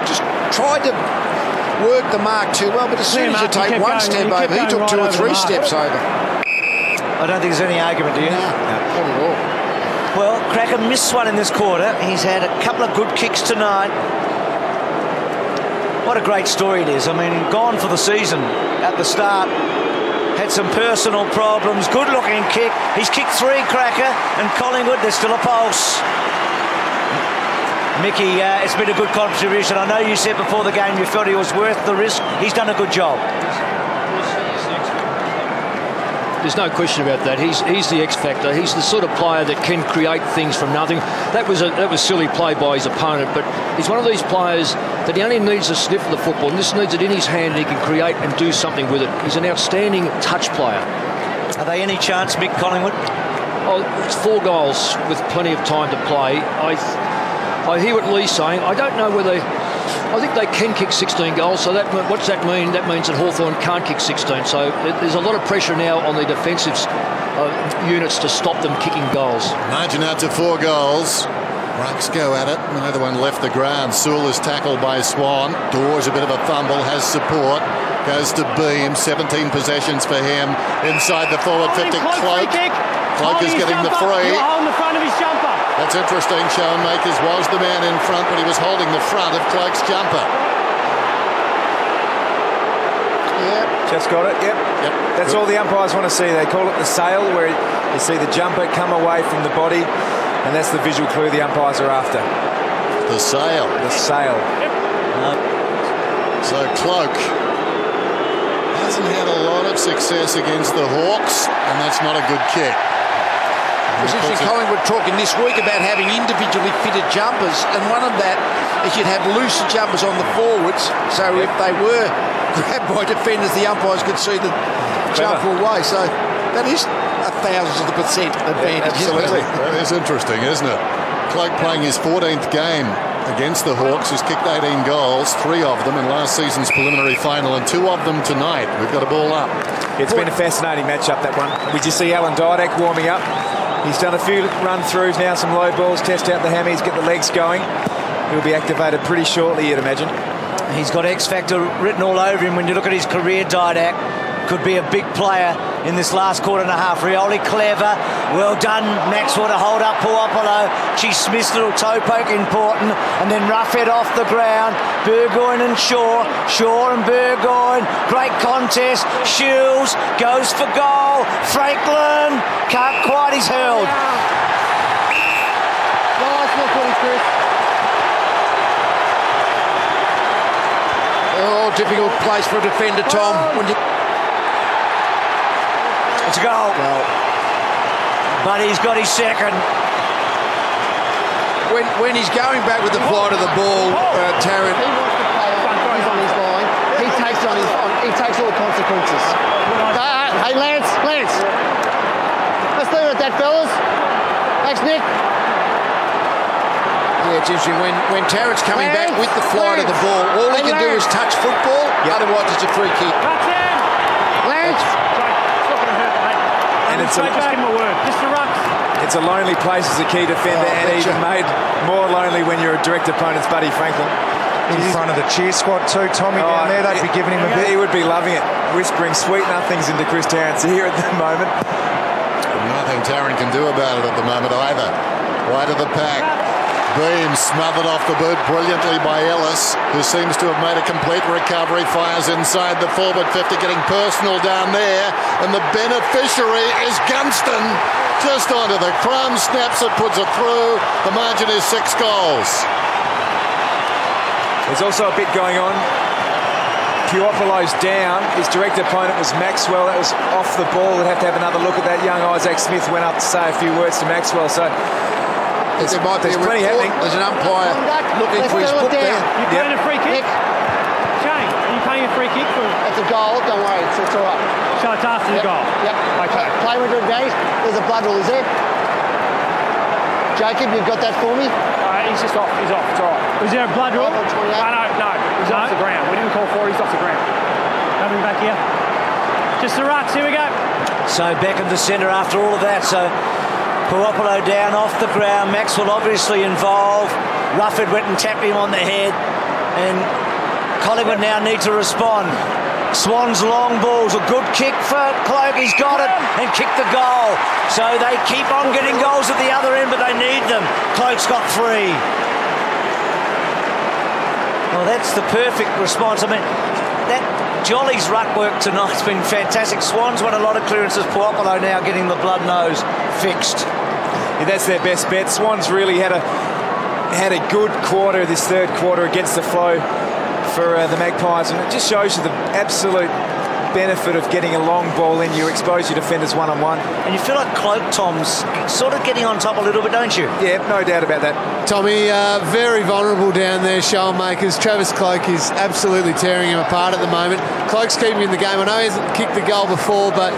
just tried to work the mark too well, but as soon as you take one step over, he took 2 or 3 steps over. I don't think there's any argument, do you? No, not at all. Well, Cracker missed 1 in this quarter. He's had a couple of good kicks tonight. What a great story it is. I mean, gone for the season at the start. Had some personal problems. Good-looking kick. He's kicked 3, Cracker, and Collingwood, there's still a pulse. Mickey, it's been a good contribution. I know you said before the game you felt he was worth the risk. He's done a good job. There's no question about that. He's the X factor. He's the sort of player that can create things from nothing. That was silly play by his opponent, but he's one of these players that he only needs a sniff of the football, and this needs it in his hand, and he can create and do something with it. He's an outstanding touch player. Are they any chance, Mick, Collingwood? Oh, it's 4 goals with plenty of time to play. I hear what Lee's saying. I don't know whether... I think they can kick 16 goals, so what's that mean? That means that Hawthorn can't kick 16, so there's a lot of pressure now on the defensive units to stop them kicking goals. Margin out to 4 goals. Rucks go at it. Neither one left the ground. Sewell is tackled by Swan. Dawes a bit of a fumble, has support. Goes to Beam. 17 possessions for him. Inside the forward 50. Cloak. Cloak is getting the free. You're holding the front of his jumper. That's interesting. Sean Makers was the man in front, but he was holding the front of Cloak's jumper. Yep. Just got it. Yep. That's all the umpires want to see. They call it the sail, where you see the jumper come away from the body, and that's the visual clue the umpires are after. The sail. The sail. So Cloak hasn't had a lot of success against the Hawks, and that's not a good kick. Position Collingwood talking this week about having individually fitted jumpers, and one of that is you'd have looser jumpers on the forwards, so if they were grabbed by defenders, the umpires could see the jumper away. So that is 1,000% advantage. Absolutely. That is interesting, isn't it? Cloak playing his 14th game against the Hawks. He's kicked 18 goals, 3 of them in last season's preliminary final, and 2 of them tonight. We've got a ball up. It's been a fascinating matchup, that one. We just see Alan Didak warming up. He's done a few run-throughs now, some low balls, test out the hammies, get the legs going. He'll be activated pretty shortly, you'd imagine. He's got X Factor written all over him when you look at his career, Didak. Could be a big player in this last quarter and a half. Rioli clever. Well done, Maxwell, to hold up Puopolo. G. Smith's little toe poke important. And then Roughhead off the ground. Burgoyne and Shaw. Shaw and Burgoyne. Great contest. Shields goes for goal. Franklin can't quite. He's held. Nice look at him, Chris. Oh, difficult place for a defender, Tom. It's a goal. But he's got his second. When he's going back with the flight of the ball, Tarrant. He wants to play on. He's on his line. He takes all the consequences. Hey, Lance. Let's leave it at that, fellas. Thanks, Nick. Yeah, it's interesting. When Tarrant's coming back with the flight of the ball, all he can do is touch football. Otherwise, it's a free kick. Lance. And it's a lonely place as a key defender, and even made more lonely when you're a direct opponent's buddy, Franklin. In front of the cheer squad too, Tommy, down there. They'd be giving him a bit. He would be loving it, whispering sweet nothings into Chris Tarrant's ear at the moment. Nothing Tarrant can do about it at the moment either. Wide of the pack. Beam smothered off the boot brilliantly by Ellis, who seems to have made a complete recovery. Fires inside the forward 50, getting personal down there, and the beneficiary is Gunston. Just onto the crumb, snaps it, puts it through. The margin is 6 goals. There's also a bit going on. Puopolo's down. His direct opponent was Maxwell. That was off the ball. We'd have to have another look at that. Young Isaac Smith went up to say a few words to Maxwell. So There might be there's a plenty report. happening. There's an umpire looking for his book there. You paying a free kick? Shane, are you paying a free kick? It's a goal. Don't worry. It's all right. So it's after the goal? Yep. Okay. Play with your advantage. There's a blood rule, is there? Jacob, you've got that for me? He's just off. He's off. It's all right. Was there a blood rule? No. He's off the ground. We didn't call for it. He's off the ground. Coming back here. Just the rucks. Here we go. So Beckham to centre after all of that. So Puopolo down off the ground. Maxwell obviously involved. Rufford went and tapped him on the head. And Collingwood now need to respond. Swan's long ball's a good kick for Cloak. He's got it and kicked the goal. So they keep on getting goals at the other end, but they need them. Cloak's got 3. Well, that's the perfect response. I mean, that Jolly's ruck work tonight's been fantastic. Swan's won a lot of clearances. Puopolo now getting the blood nose fixed. Yeah, that's their best bet. Swan's really had a good quarter, this third quarter, against the flow for the Magpies, and it just shows you the absolute benefit of getting a long ball in. You expose your defenders one-on-one. And you feel like Cloak, Tom's sort of getting on top a little bit, don't you? Yeah, no doubt about that. Tommy, very vulnerable down there, shoal makers. Travis Cloak is absolutely tearing him apart at the moment. Cloak's keeping him in the game. I know he hasn't kicked the goal before, but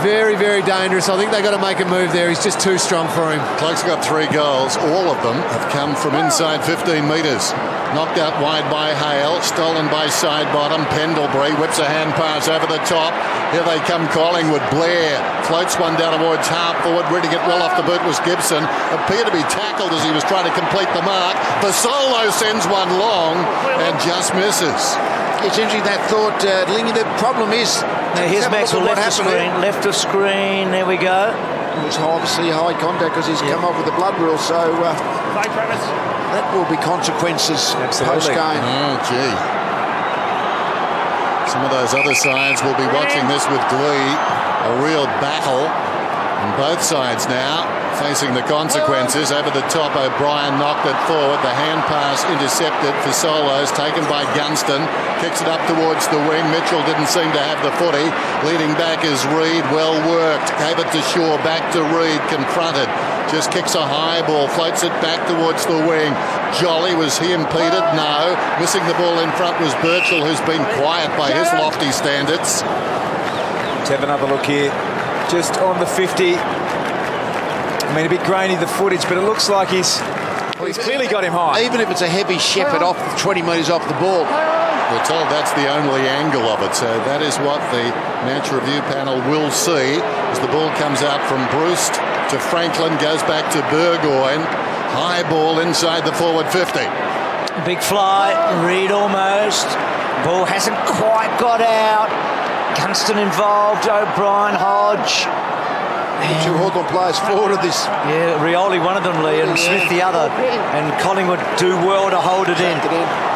very, very dangerous. I think they've got to make a move there. He's just too strong for him. Cloak's got 3 goals. All of them have come from inside 15 metres. Knocked out wide by Hale, stolen by side bottom. Pendlebury whips a hand pass over the top. Here they come, Collingwood. Blair floats one down towards half forward. Reading it well off the boot was Gibson. Appeared to be tackled as he was trying to complete the mark. Fasolo sends one long and just misses. It's interesting that thought, Lingy. The problem is... Now here's Maxwell left of screen. Left of screen. There we go. It was obviously high contact because he's come off with the blood rule. So that will be consequences post-game. Oh, gee. Some of those other sides will be watching this with glee. A real battle on both sides now, facing the consequences. Over the top, O'Brien knocked it forward. The hand pass intercepted for Solos, taken by Gunston. Kicks it up towards the wing. Mitchell didn't seem to have the footy. Leading back is Reid. Well worked. Gave it to Shaw. Back to Reid. Confronted. Just kicks a high ball. Floats it back towards the wing. Jolly, was he impeded? No. Missing the ball in front was Birchall, who's been quiet by his lofty standards. Let's have another look here. Just on the 50. I mean, a bit grainy, the footage, but it looks like he's clearly got him high. Even if it's a heavy shepherd off 20 metres off the ball. We're told that's the only angle of it, so that is what the match review panel will see as the ball comes out from Bruce to Franklin, goes back to Burgoyne. High ball inside the forward 50. Big fly, Reid almost. Ball hasn't quite got out. Gunston involved, O'Brien, Hodge. Two Hawthorn players forward of this. Yeah, Rioli one of them, Lee, and Smith the other. And Collingwood do well to hold it in.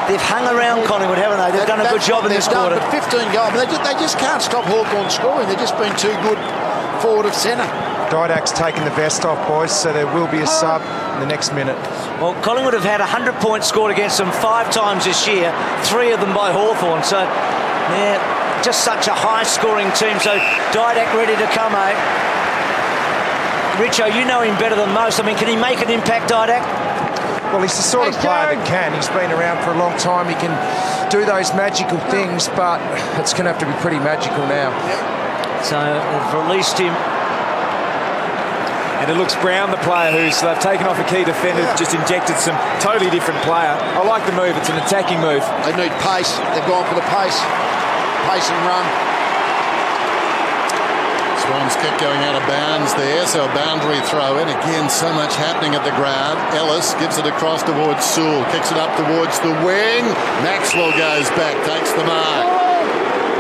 They've hung around Collingwood, haven't they? They've done a good job in this quarter. 15 goals, but they just can't stop Hawthorn scoring. They've just been too good forward of centre. Didak's taken the vest off, boys, so there will be a sub in the next minute. Well, Collingwood have had 100 points scored against them 5 times this year, 3 of them by Hawthorn. So, yeah, just such a high-scoring team. So, Didak ready to come, eh? Richo, you know him better than most. I mean, can he make an impact, Didak? Well, he's the sort of player that can. He's been around for a long time. He can do those magical things, but it's going to have to be pretty magical now. So, they've released him. And it looks Brown, the player who's they've taken off a key defender, just injected some totally different player. I like the move. It's an attacking move. They need pace. They've gone for the pace. Pace and run. Swans kick going out of bounds there, so a boundary throw in. Again, so much happening at the ground. Ellis gives it across towards Sewell, kicks it up towards the wing. Maxwell goes back, takes the mark.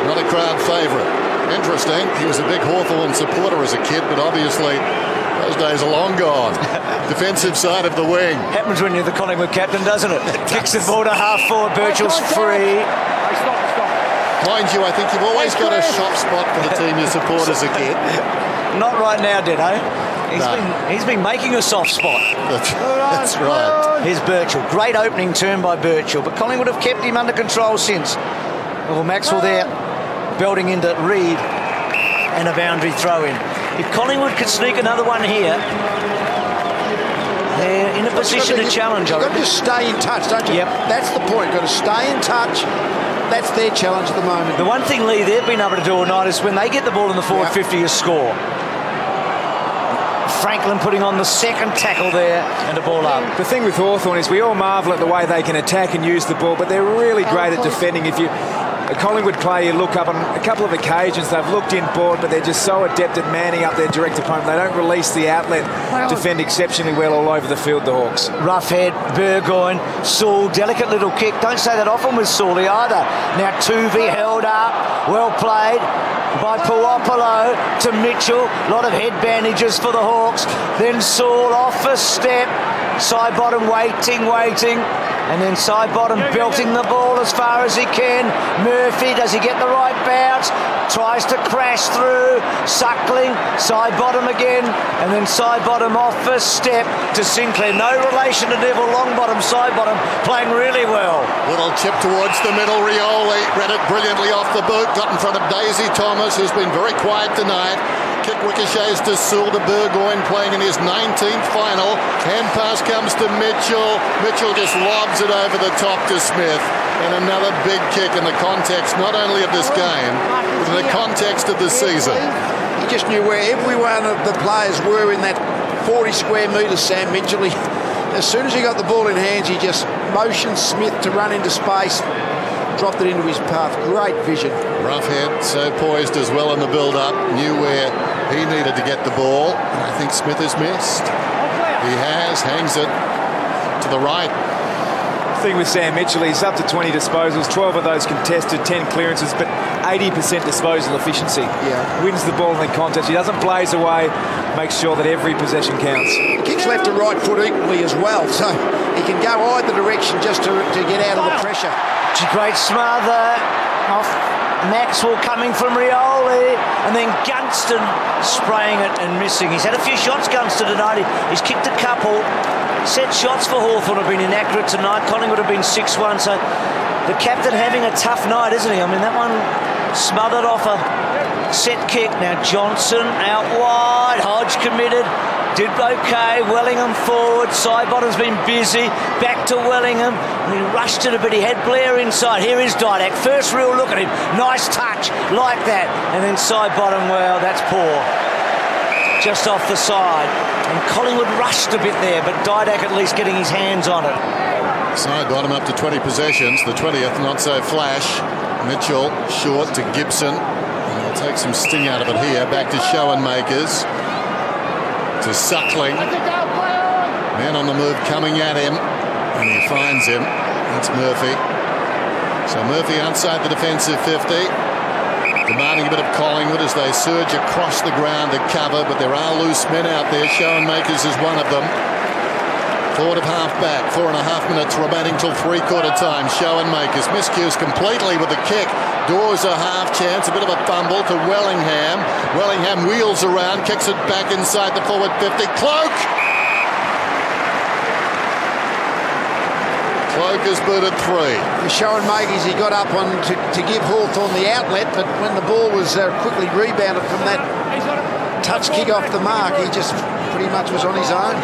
Not a crowd favourite. Interesting. He was a big Hawthorn supporter as a kid, but obviously those days are long gone. Defensive side of the wing. Happens when you're the Collingwood captain, doesn't it? Kicks the ball to half forward. Birchall's free. Mind you, I think you've always got a soft spot for the team you support as a kid. Not right now, Dino. He's been making a soft spot. That's right. Here's Birchall. Great opening turn by Birchall, but Collingwood have kept him under control since. Well, Maxwell there, belting into Reid, and a boundary throw in. If Collingwood could sneak another one here, they're in a position to challenge. You've got to just stay in touch, don't you? Yep. That's the point. You've got to stay in touch. That's their challenge at the moment. The one thing, Lee, they've been able to do all night is when they get the ball in the forward 50, you score. Franklin putting on the second tackle there and a ball up. The thing with Hawthorn is we all marvel at the way they can attack and use the ball, but they're really great at defending. If you a Collingwood player, you look up on a couple of occasions, they've looked inboard, but they're just so adept at manning up their direct opponent. They don't release the outlet, defend exceptionally well all over the field, the Hawks. Rough head, Burgoyne, Saul, delicate little kick. Don't say that often with Sawley either. Now Tuvey held up, well played by Puopolo to Mitchell. A lot of head bandages for the Hawks. Then Saul off a step. Sidebottom waiting. And then Sidebottom belting the ball as far as he can. Murphy, does he get the right bounce? Tries to crash through. Suckling, Sidebottom again. And then Sidebottom off a step to Sinclair. No relation to Neville Longbottom. Sidebottom playing really well. Little chip towards the middle. Rioli read it brilliantly off the boot. Got in front of Daisy Thomas, who's been very quiet tonight. Kick ricochets to Sewell to Burgoyne, playing in his 19th final. Hand pass comes to Mitchell. Mitchell just lobs it over the top to Smith. And another big kick in the context not only of this game, but in the context of the season. He just knew where every one of the players were in that 40 square metres, Sam Mitchell. As soon as he got the ball in hands, he just motioned Smith to run into space, dropped it into his path. Great vision. Rough head, so poised as well in the build-up. Knew where he needed to get the ball. And I think Smith has missed. He has, hangs it to the right. The thing with Sam Mitchell, he's up to 20 disposals, 12 of those contested, 10 clearances, but 80% disposal efficiency. Yeah. Wins the ball in contest. He doesn't blaze away, makes sure that every possession counts. Kicks left and right foot equally as well, so he can go either direction just to get out of the pressure. Great smother off Maxwell coming from Rioli, and then Gunston spraying it and missing. He's had a few shots, Gunston, tonight. He's kicked a couple. Set shots for Hawthorn have been inaccurate tonight. Collingwood have been 6-1, so the captain having a tough night, isn't he? I mean, that one smothered off a set kick. Now Johnson out wide, Hodge committed. Did okay, Wellingham forward, Sidebottom's been busy, back to Wellingham, he rushed it a bit, he had Blair inside, here is Didak, first real look at him, nice touch, like that, and then Sidebottom, well, that's poor, just off the side, and Collingwood rushed a bit there, but Didak at least getting his hands on it. Sidebottom up to 20 possessions, the 20th not so flash. Mitchell short to Gibson, and he'll take some sting out of it here, back to Schoenmakers. To Suckling, man on the move coming at him, and he finds him. That's Murphy. So Murphy outside the defensive 50, demanding a bit of Collingwood as they surge across the ground to cover, but there are loose men out there. Schoenmakers is one of them. Forward of half back, 4.5 minutes remaining till three-quarter time. Schoenmakers miscues completely with the kick. Dawes a half chance, a bit of a fumble to Wellingham. Wellingham wheels around, kicks it back inside the forward 50. Cloak! Cloak has booted 3. The Schoenmakers, he got up on to give Hawthorn the outlet, but when the ball was quickly rebounded from that touch kick off the mark, he just pretty much was on his own.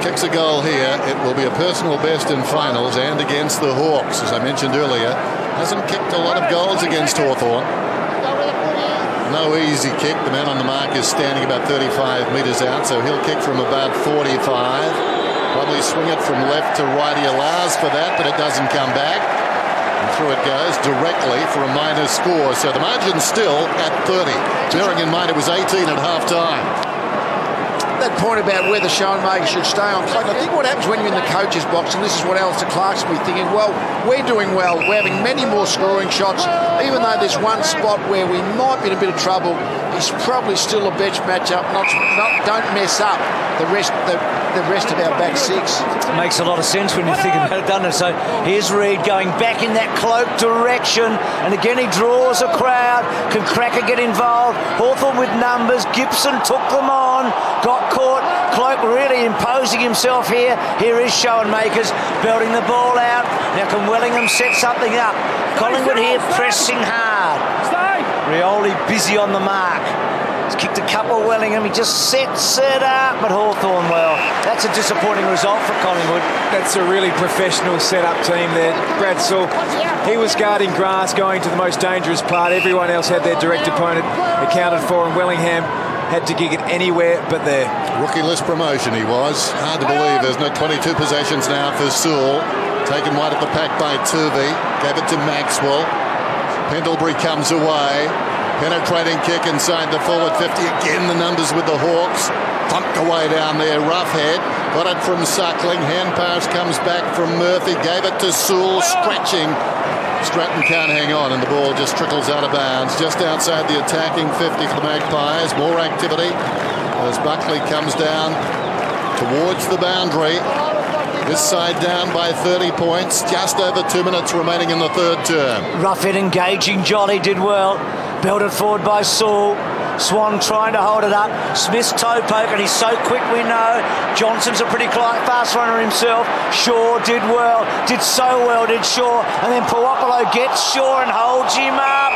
Kicks a goal here, it will be a personal best in finals and against the Hawks. As I mentioned earlier, hasn't kicked a lot of goals against Hawthorn. No easy kick. The man on the mark is standing about 35 metres out, so he'll kick from about 45. Probably swing it from left to right. He allows for that, but it doesn't come back. And through it goes directly for a minor score. So the margin's still at 30. Bearing in mind it was 18 at half-time. That point about whether Schoenmakers should stay on Cloak, I think what happens when you're in the coach's box, and this is what Alistair Clark's will be thinking, well, we're doing well, we're having many more scoring shots, even though there's one spot where we might be in a bit of trouble, it's probably still a bench matchup, don't mess up the rest of our back six. It makes a lot of sense when you think about it, doesn't it? So here's Reid going back in that Cloak direction, and again he draws a crowd. Can Cracker get involved? Hawthorn with numbers. Gibson took them on, got caught. Cloak really imposing himself here. Here is Schoenmakers belting the ball out. Now can Wellingham set something up? Collingwood here pressing hard. Rioli busy on the mark. He's kicked a couple of Wellingham. He just sets it up, but Hawthorn, well, that's a disappointing result for Collingwood. That's a really professional set-up team there. Brad Saul, he was guarding grass, going to the most dangerous part. Everyone else had their direct opponent accounted for, and Wellingham had to kick it anywhere but there. Rookie list promotion he was. Hard to believe, isn't it? 22 possessions now for Sewell. Taken wide at the pack by Tuvey. Gave it to Maxwell. Pendlebury comes away. Penetrating kick inside the forward 50. Again, the numbers with the Hawks. Thumped away down there. Roughhead. Got it from Suckling. Hand pass comes back from Murphy. Gave it to Sewell. Stretching. Stratton can't hang on, and the ball just trickles out of bounds. Just outside the attacking 50 for the Magpies. More activity as Buckley comes down towards the boundary. This side down by 30 points. Just over 2 minutes remaining in the third term. Roughhead engaging. Jolly did well. Belted forward by Saul. Swan trying to hold it up. Smith's toe poke, and he's so quick, we know. Johnson's a pretty fast runner himself. Shaw did well. Did so well, did Shaw. And then Puopolo gets Shaw and holds him up.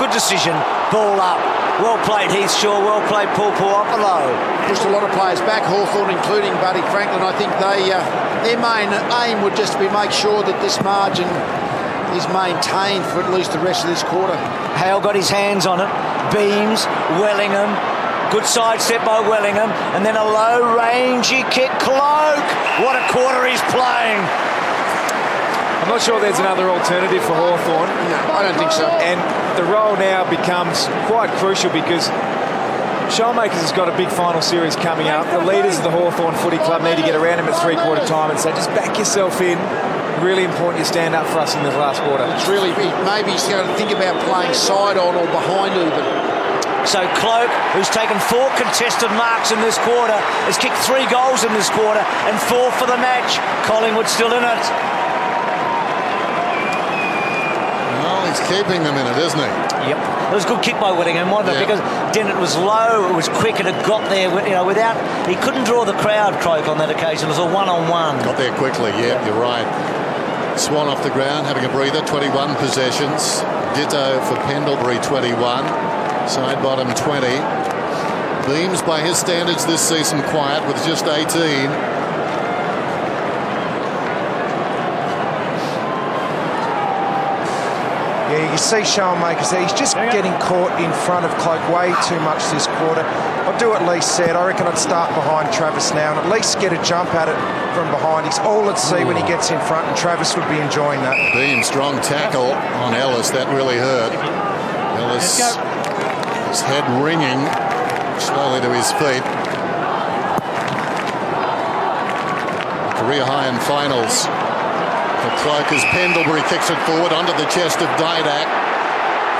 Good decision. Ball up. Well played, Heath Shaw. Well played, Paul Puopolo. Pushed a lot of players back, Hawthorn, including Buddy Franklin. I think their main aim would just be make sure that this margin is maintained for at least the rest of this quarter. Hale got his hands on it. Beams, Wellingham. Good side step by Wellingham. And then a low rangy kick. Cloak. What a quarter he's playing. I'm not sure there's another alternative for Hawthorn. No, I don't think so. And the role now becomes quite crucial because Showmakers has got a big final series coming up. The leaders of the Hawthorn Footy Club need to get around him at three-quarter time and say, just back yourself in. Really important you stand up for us in this last quarter. It's really big. Maybe he's going to think about playing side on or behind even. So Cloak, who's taken 4 contested marks in this quarter, has kicked 3 goals in this quarter and 4 for the match. Collingwood still in it. Well, he's keeping them in it, isn't he? Yep. It was a good kick by Whittingham, wasn't it? Because Dennett was low, it was quick, and it got there, without... He couldn't draw the crowd, Cloak, on that occasion. It was a one-on-one. Got there quickly, yeah, you're right. Swan off the ground, having a breather, 21 possessions. Ditto for Pendlebury, 21. Side bottom, 20. Beams, by his standards this season, quiet with just 18. Yeah, you can see Showmakers there. He's just getting caught in front of Cloak way too much this quarter. I'd do at least said, I reckon I'd start behind Travis now and at least get a jump at it from behind. He's all at sea when he gets in front, and Travis would be enjoying that. Beam, strong tackle on Ellis. That really hurt. Ellis, his head ringing, slowly to his feet. Career high in finals. The Cloak as Pendlebury kicks it forward onto the chest of Didak.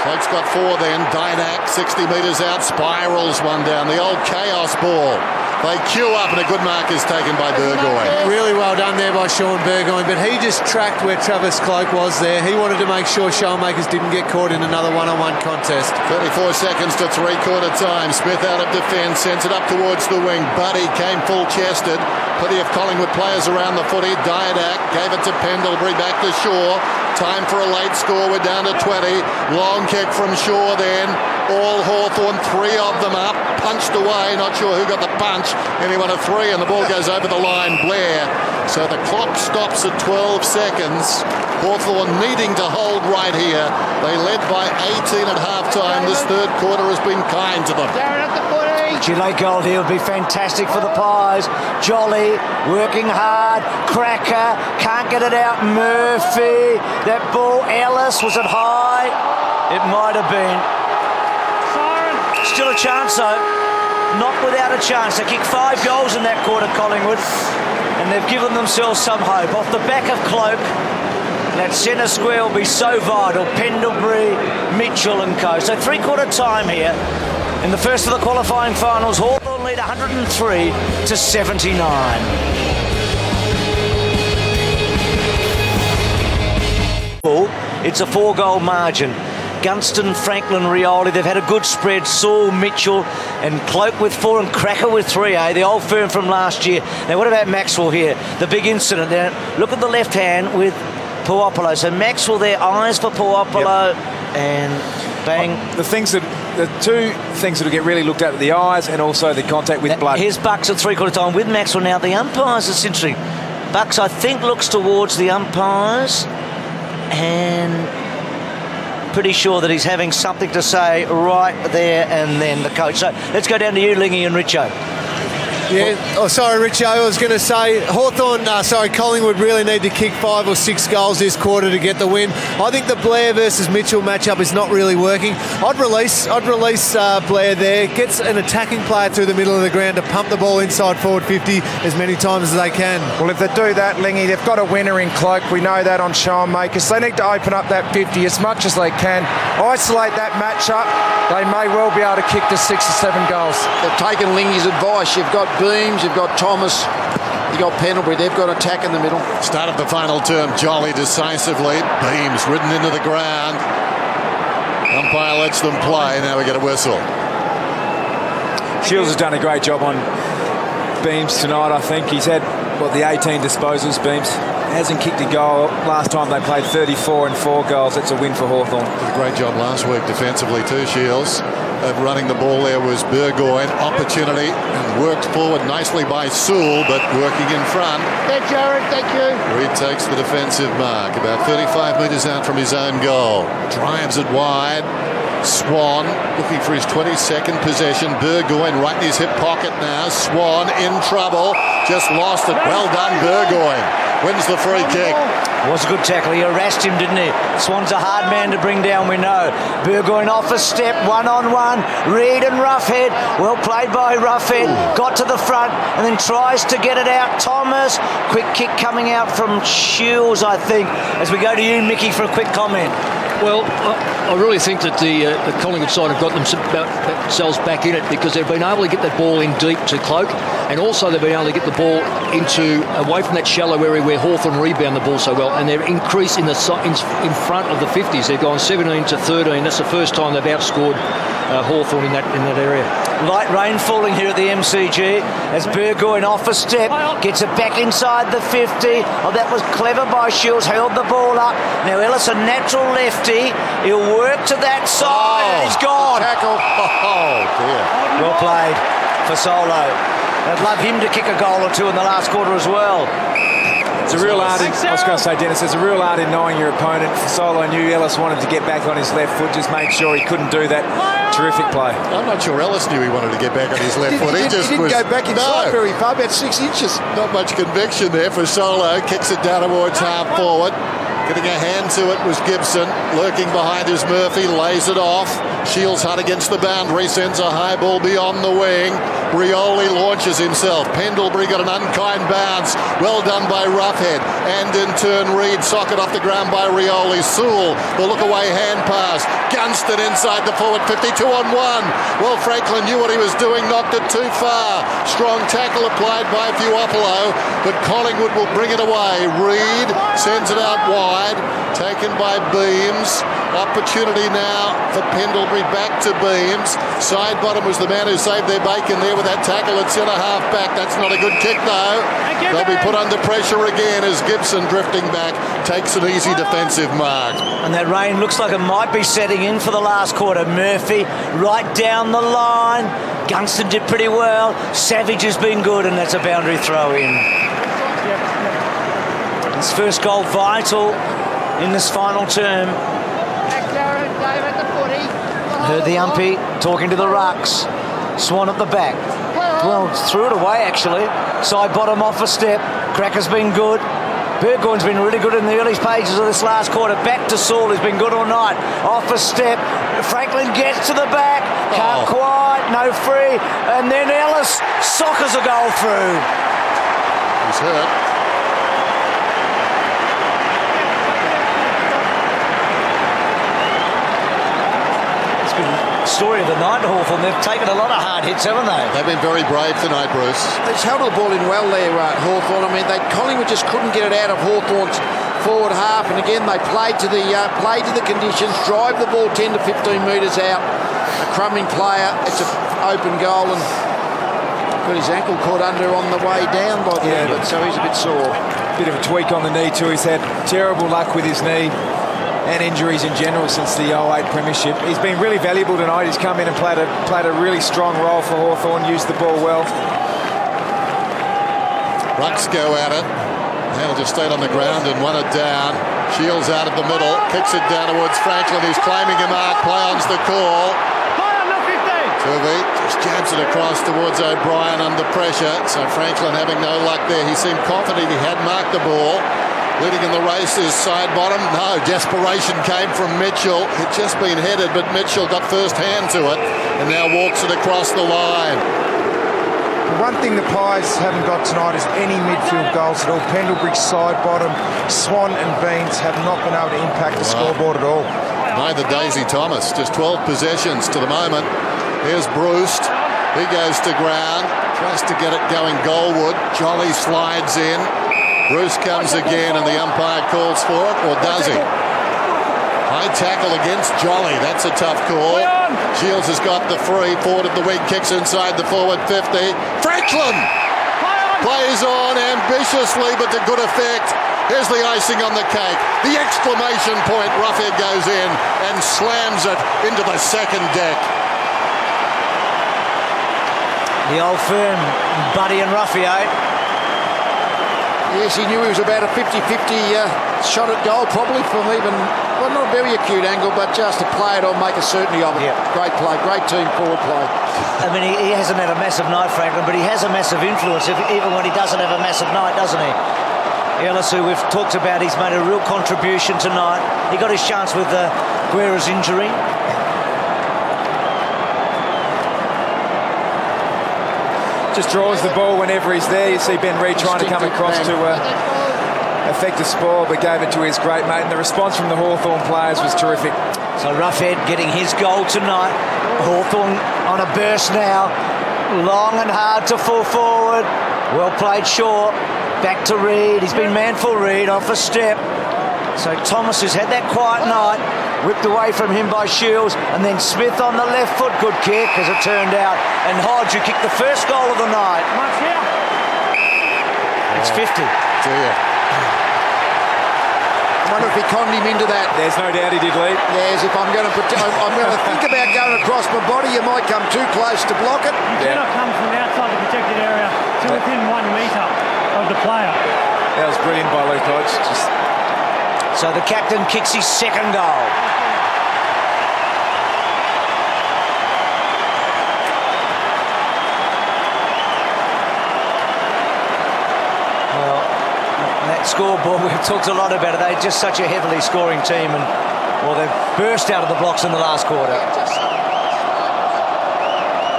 Cloak's got 4 then. Didak 60 metres out, spirals one down. The old chaos ball. They queue up, and a good mark is taken by Burgoyne. Really well done there by Sean Burgoyne, but he just tracked where Travis Cloak was there. He wanted to make sure Showmakers didn't get caught in another one-on-one contest. 34 seconds to three-quarter time. Smith out of defence, sends it up towards the wing. Buddy came full-chested. Plenty of Collingwood players around the footy. Didak gave it to Pendlebury, back to Shaw. Time for a late score. We're down to 20. Long kick from Shaw then. All Hawthorn, 3 of them up. Punched away. Not sure who got the punch. Anyone of 3, and the ball goes over the line. Blair. So the clock stops at 12 seconds. Hawthorn needing to hold right here. They led by 18 at half-time. This third quarter has been kind to them. Gillet Gold here would be fantastic for the Pies. Jolly, working hard. Cracker, can't get it out. Murphy, that ball. Ellis, was it high? It might have been. Still a chance though. Not without a chance. They kicked 5 goals in that quarter, Collingwood, and they've given themselves some hope. Off the back of Cloak, that centre square will be so vital. Pendlebury, Mitchell and co. So three-quarter time here. In the first of the qualifying finals, Hawthorn lead 103 to 79. It's a 4-goal margin. Gunston, Franklin, Rioli, they've had a good spread. Saul, Mitchell and Cloak with 4 and Cracker with 3, the old firm from last year. Now what about Maxwell here? The big incident there. Look at the left hand with Puopolo. So Maxwell there, eyes for Puopolo, and bang. The 2 things that will get really looked at are the eyes and also the contact with blood. Here's Bucks at three-quarter time with Maxwell now. The umpires, it's interesting. Bucks, I think, looks towards the umpires, and pretty sure that he's having something to say right there and then, the coach. So let's go down to you, Lingy and Richo. Yeah, Richo, I was going to say Collingwood really need to kick 5 or 6 goals this quarter to get the win. I think the Blair versus Mitchell matchup is not really working. I'd release Blair there, gets an attacking player through the middle of the ground to pump the ball inside forward 50 as many times as they can. Well, if they do that, Lingy, they've got a winner in Cloak. We know that on Sean Makers. They need to open up that 50 as much as they can, isolate that matchup. They may well be able to kick to 6 or 7 goals. They've taken Lingy's advice. You've got Beams, you've got Thomas, you've got Pendlebury. They've got attack in the middle. Started the final term jolly decisively. Beams ridden into the ground. Umpire lets them play. Now we get a whistle. Shields has done a great job on Beams tonight, I think. He's had, the 18 disposals, Beams. Hasn't kicked a goal. Last time they played 34 and 4 goals. That's a win for Hawthorn. Did a great job last week defensively too, Shields. Running the ball there was Burgoyne. Opportunity and worked forward nicely by Sewell, but working in front. Thank you, Jared. Thank you. Reid takes the defensive mark, about 35 metres out from his own goal. Drives it wide. Swan looking for his 22nd possession. Burgoyne right in his hip pocket now. Swan in trouble. Just lost it. Well done, Burgoyne. Wins the free kick. Was a good tackle. He harassed him, didn't he? Swan's a hard man to bring down, we know. Burgoyne off a step, 1-on-1. Reid and Roughhead. Well played by Roughhead. Got to the front and then tries to get it out. Thomas. Quick kick coming out from Shields, I think. As we go to you, Mickey, for a quick comment. Well, I really think that the Collingwood side have got themselves back in it because they've been able to get that ball in deep to Cloak, and also they've been able to get the ball away from that shallow area where Hawthorn rebound the ball so well, and they're increased in front of the 50s. They've gone 17 to 13. That's the first time they've outscored Hawthorn in that area. Light rain falling here at the MCG as Burgoyne off a step, gets it back inside the 50. Oh, that was clever by Shields, held the ball up. Now Ellis, a natural lefty. He'll work to that side and he's gone. Tackle. Oh, dear. Well played for Solo. I'd love him to kick a goal or two in the last quarter as well. It's a real art in, I was going to say, Dennis, there's a real art in knowing your opponent. Solo knew Ellis wanted to get back on his left foot, just made sure he couldn't do that. Terrific play. I'm not sure Ellis knew he wanted to get back on his left foot. He didn't go back inside very far, about 6 inches. Not much conviction there for Solo. Kicks it down towards half forward. Getting a hand to it was Gibson. Lurking behind is Murphy. Lays it off. Shields hard against the boundary. Sends a high ball beyond the wing. Rioli launches himself. Pendlebury got an unkind bounce. Well done by Roughhead. And in turn, Reid socket off the ground by Rioli. Sewell, the look-away hand pass. Gunston inside the forward 52 on 1. Well, Franklin knew what he was doing. Knocked it too far. Strong tackle applied by Fuopolo. But Collingwood will bring it away. Reid sends it out wide. Taken by Beams. Opportunity now for Pendlebury back to Beams. Side bottom was the man who saved their bacon there with that tackle at centre half back. That's not a good kick though. They'll be put under pressure again as Gibson drifting back takes an easy defensive mark. And that rain looks like it might be setting in for the last quarter. Murphy right down the line. Gunston did pretty well. Savage has been good, and that's a boundary throw in. His first goal vital in this final term. Heard the umpy talking to the rucks. Swan at the back. Well, threw it away actually. Side bottom off a step. Cracker's been good. Burgoyne's been really good in the early pages of this last quarter. Back to Saul, who's been good all night. Off a step. Franklin gets to the back. Can't quite. No free. And then Ellis soccers a goal through. He's hurt. Story of the night, Hawthorn. They've taken a lot of hard hits, haven't they? They've been very brave tonight, Bruce. They've held the ball in well there, Hawthorn. I mean, Collingwood just couldn't get it out of Hawthorn's forward half, and again they played to the conditions, drive the ball 10 to 15 metres out. A crumbing player, it's an open goal, and got his ankle caught under on the way down by the end, so he's a bit sore. Bit of a tweak on the knee too. He's had terrible luck with his knee and injuries in general since the 08 premiership. He's been really valuable tonight. He's come in and played a really strong role for Hawthorn, used the ball well. Rucks go at it. They'll just stayed on the ground and won it down. Shields out of the middle, kicks it down towards Franklin, who's claiming a mark, play on's the call. Turvey just jabs it across towards O'Brien under pressure, so Franklin having no luck there. He seemed confident he had marked the ball. Leading in the race is side bottom. No, desperation came from Mitchell. It's just been headed, but Mitchell got first hand to it and now walks it across the line. One thing the Pies haven't got tonight is any midfield goals at all. Pendlebury side bottom, Swan and Beans have not been able to impact the scoreboard at all. Neither Daisy Thomas, just 12 possessions to the moment. Here's Bruce. He goes to ground, tries to get it going goalward. Jolly slides in. Bruce comes again and the umpire calls for it, or does he? High tackle against Jolly. That's a tough call. Shields has got the free. Forward of the wing, kicks inside the forward 50. Franklin plays on ambitiously, but to good effect. Here's the icing on the cake. The exclamation point. Roughhead goes in and slams it into the second deck. The old firm, Buddy and Roughhead. Yes, he knew he was about a 50-50 shot at goal, probably from even, well, not a very acute angle, but just to play it on, make a certainty of it. Yeah. Great play, great team forward play. I mean, he hasn't had a massive night, Franklin, but he has a massive influence, even when he doesn't have a massive night, doesn't he? Ellis, who we've talked about, he's made a real contribution tonight. He got his chance with Guerra's injury. Just draws the ball whenever he's there. You see Ben Reid trying to come across to affect a spoil, but gave it to his great mate. And the response from the Hawthorn players was terrific. So Roughhead getting his goal tonight. Hawthorn on a burst now. Long and hard to full forward. Well played short. Back to Reid. He's been man for Reid off a step. So Thomas has had that quiet night. Whipped away from him by Shields, and then Smith on the left foot. Good kick, as it turned out. And Hodge, who kicked the first goal of the night. It's 50. I wonder if he conned him into that. There's no doubt he did, Lee. Yes, if I'm going to think about going across my body, you might come too close to block it. You cannot come from outside the protected area to within 1 metre of the player. That was brilliant by Luke Hodge. So the captain kicks his second goal. Well, that scoreboard, we've talked a lot about it. They're just such a heavily scoring team, and well, they've burst out of the blocks in the last quarter.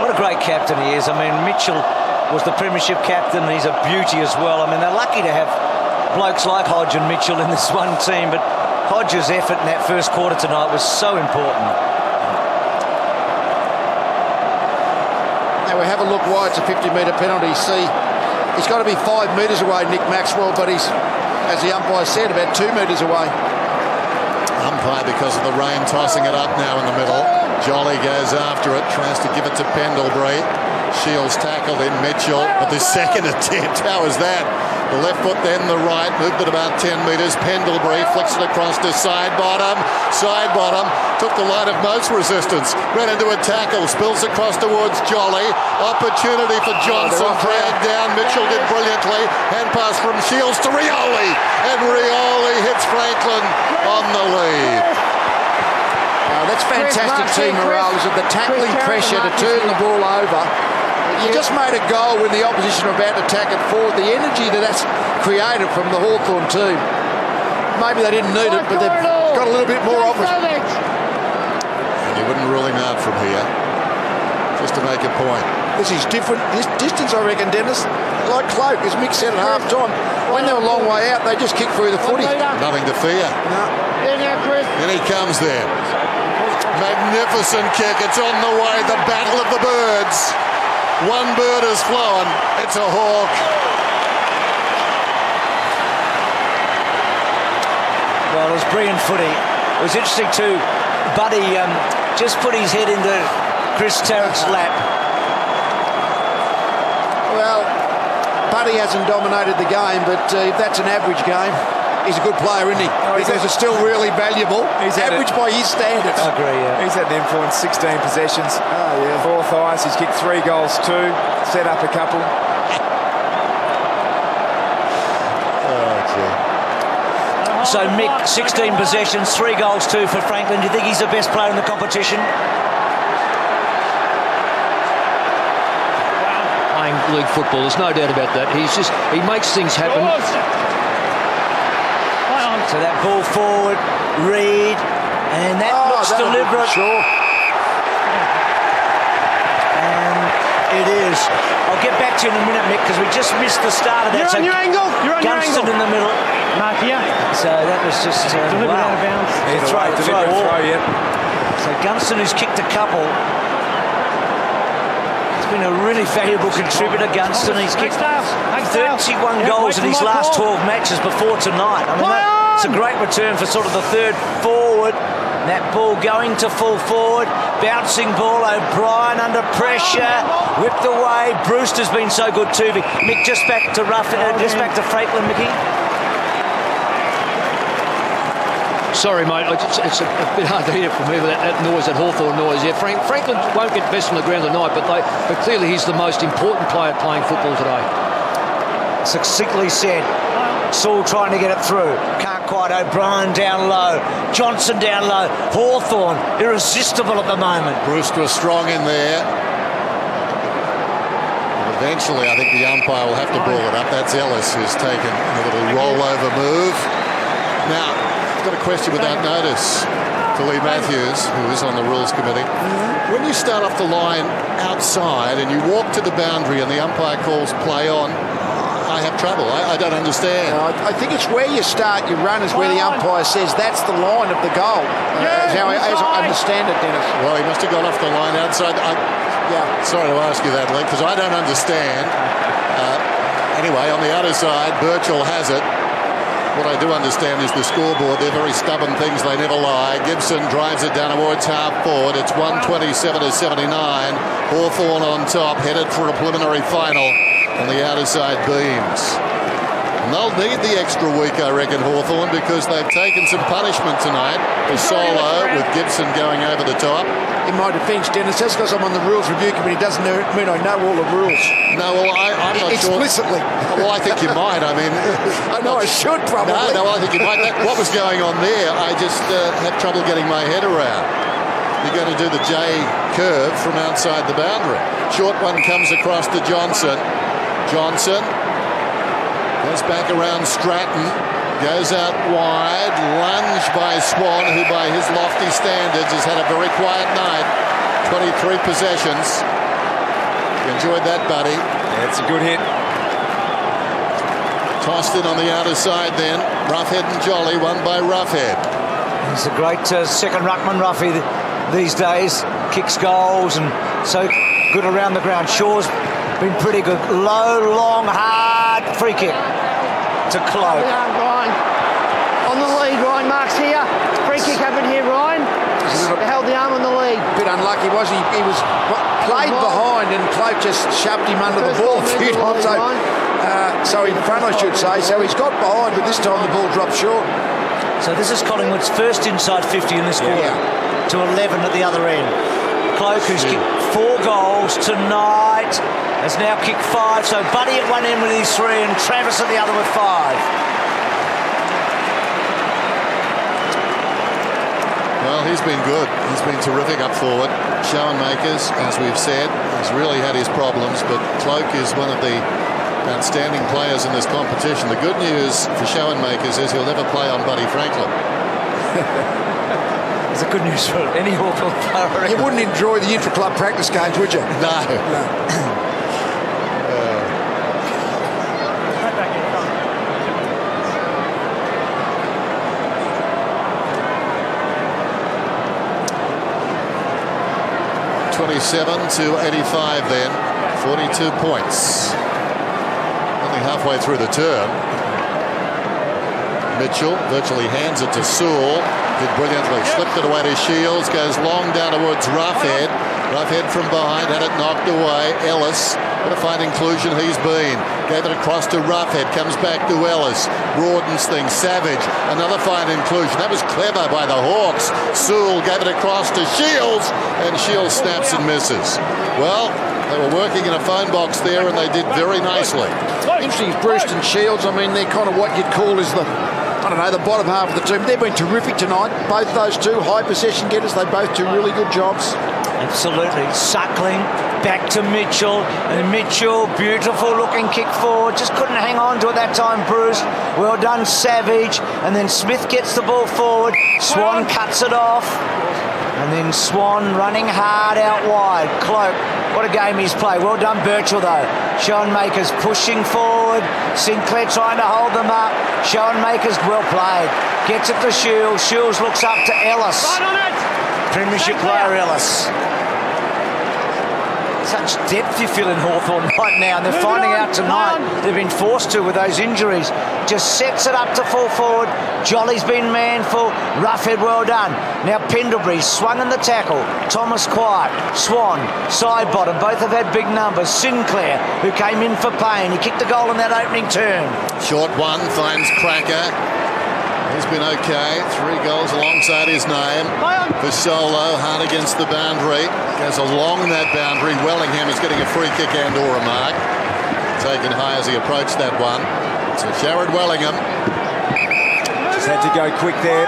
What a great captain he is. I mean, Mitchell was the premiership captain, and he's a beauty as well. I mean, they're lucky to have blokes like Hodge and Mitchell in this one team, but Hodge's effort in that first quarter tonight was so important. Now we have a look why it's a 50-metre penalty. See, he's got to be 5 metres away, Nick Maxwell, but he's, as the umpire said, about 2 metres away. Umpire, because of the rain, tossing it up now in the middle. Jolly goes after it, tries to give it to Pendlebury. Shields tackled in Mitchell, but the second attempt, how was that? The left foot, then the right, moved it about 10 metres. Pendlebury flicks it across to side bottom. Side bottom, took the line of most resistance. Ran into a tackle, spills across towards Jolly. Opportunity for Johnson, dragged down. Mitchell did brilliantly. Hand pass from Shields to Rioli. And Rioli hits Franklin on the lead. That's fantastic team morale, is it? The tackling pressure to turn the ball over. You just made a goal when the opposition are about to tack it forward. The energy that's created from the Hawthorn team. Maybe they didn't need it, but they've got a little bit more of it. And you wouldn't rule him out from here, just to make a point. This is different. This distance, I reckon, Dennis, like Cloak, as Mick said at half-time, when they're a long way out, they just kick through the footy. Nothing to fear. No. And he comes there. Magnificent kick. It's on the way. The battle of the birds. One bird has flown. It's a hawk. Well, it was brilliant footy. It was interesting too. Buddy just put his head into Chris Tarrant's lap. Well, Buddy hasn't dominated the game, but if that's an average game, he's a good player, isn't he? Because it's still really valuable. He's average by his standards. I agree, yeah. He's had an influence, 16 possessions. Oh, yeah. 4 thighs. He's kicked 3 goals too. Set up a couple. So Mick, 16 possessions, 3 goals, 2 for Franklin. Do you think he's the best player in the competition? Playing league football, there's no doubt about that. He makes things happen. So that ball forward, Reid, and that looks deliberate. Sure. And it is. I'll get back to you in a minute, Mick, because we just missed the start of that. You're on your angle. You're on Gunston your angle. in the middle. Mark here. So that was just deliberate wow. out of bounds. Throw, yeah. So Gunston, who's kicked a couple, he's been a really valuable contributor. Gunston, he's kicked 31 goals in his last 12 matches before tonight. I mean, that's a great return for sort of the third forward. That ball going to full forward, bouncing ball. O'Brien under pressure, whipped away. Brewster's been so good too. Mick, just back to just back to Franklin, Mickey. Sorry, mate. It's a bit hard to hear from me with that noise, that Hawthorn noise. Yeah, Franklin won't get best on the ground tonight, but clearly he's the most important player playing football today. Succinctly said. Saul trying to get it through. Can't quite. O'Brien down low. Johnson down low. Hawthorn irresistible at the moment. Brewster strong in there. And eventually, I think the umpire will have to ball it up. That's Ellis who's taken a little rollover move. Now, I've got a question without notice to Lee Matthews, who is on the rules committee. When you start off the line outside and you walk to the boundary and the umpire calls play on, I have trouble. I don't understand. I think it's where you start your run is where the umpire says that's the line of the goal. As I understand it, Dennis. Well, he must have gone off the line outside. Sorry to ask you that, Lee, because I don't understand. Anyway, on the other side, Birchall has it. What I do understand is the scoreboard. They're very stubborn things. They never lie. Gibson drives it down towards half forward. It's 127-79. Hawthorn on top, headed for a preliminary final on the outer side beams. And they'll need the extra week, I reckon, Hawthorn, because they've taken some punishment tonight for Solo with Gibson going over the top. In my defence, Dennis, that's because I'm on the Rules Review Committee doesn't mean I know all the rules. No, well, I'm not explicitly. Sure. Well, I think you might. I mean, I know I should probably. No, I think you might. What was going on there, I just have trouble getting my head around. You're going to do the J curve from outside the boundary. Short one comes across to Johnson. Johnson goes back around Stratton, goes out wide, lunge by Swan, who by his lofty standards has had a very quiet night. 23 possessions. You enjoyed that, buddy. Yeah, it's a good hit. Tossed in on the outer side then. Roughhead and Jolly, won by Roughhead. He's a great second ruckman, Ruffy, these days. Kicks goals and so good around the ground. Shaw's been pretty good. Low, long, hard free kick to Cloak. Ryan. On the lead, Ryan. Mark's here. Free kick happened here, Ryan. They held the arm on the lead. A bit unlucky, was he? He was played behind and Cloak just shoved him under the ball a few times. So in front, I should say. So he's got behind, but this time the ball dropped short. So this is Collingwood's first inside 50 in this quarter to 11 at the other end. Cloak, who's kicked 4 goals tonight, has now kicked 5. So Buddy at one end with his 3 and Travis at the other with 5. Well, he's been good. He's been terrific up forward. Schoenmakers, as we've said, has really had his problems, but Cloak is one of the outstanding players in this competition. The good news for Schoenmakers is he'll never play on Buddy Franklin. It's a good news for any Hawthorn player. You wouldn't enjoy the intra-club practice games, would you? No. $27-85 then. 42 points. Only halfway through the term. Mitchell virtually hands it to Sewell. Did brilliantly. Slipped it away to Shields. Goes long down towards Roughhead. Roughhead from behind. Had it knocked away. Ellis. What a fine inclusion he's been. Gave it across to Roughhead. Comes back to Ellis. Rawdon's thing. Savage. Another fine inclusion. That was clever by the Hawks. Sewell gave it across to Shields. And Shields snaps and misses. Well, they were working in a phone box there and they did very nicely. Interesting, Bruce and Shields. I mean, they're kind of what you'd call is the, I don't know, the bottom half of the team. They've been terrific tonight. Both those two high possession getters, they both do really good jobs. Absolutely. Suckling back to Mitchell, and Mitchell, beautiful looking kick forward, just couldn't hang on to it that time. Bruce, well done. Savage, and then Smith gets the ball forward. Swan cuts it off, and then Swan running hard out wide. Cloak, what a game he's played. Well done Birchall though. Schoenmakers pushing forward, Sinclair trying to hold them up. Schoenmakers well played, gets it to Shields. Shields looks up to Ellis. Premiership player Ellis. Such depth you feel in Hawthorn right now, and they're finding out tonight they've been forced to with those injuries. Just sets it up to full forward. Jolly's been manful. Roughhead, well done. Now Pendlebury swung in the tackle. Thomas quiet. Swan, side bottom. Both have had big numbers. Sinclair, who came in for pain. He kicked the goal in that opening turn. Short one finds Cracker. He's been okay. 3 goals alongside his name. For Solo, hard against the boundary. Goes along that boundary. Wellingham is getting a free kick and or a mark. Taken high as he approached that one. So Jared Wellingham. Just had to go quick there.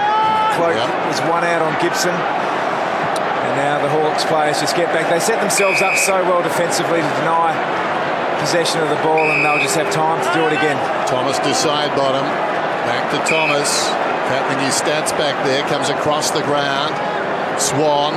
Cloak was one out on Gibson. And now the Hawks players just get back. They set themselves up so well defensively to deny possession of the ball, and they'll just have time to do it again. Thomas to side bottom. Back to Thomas. Patting his stats back there. Comes across the ground. Swan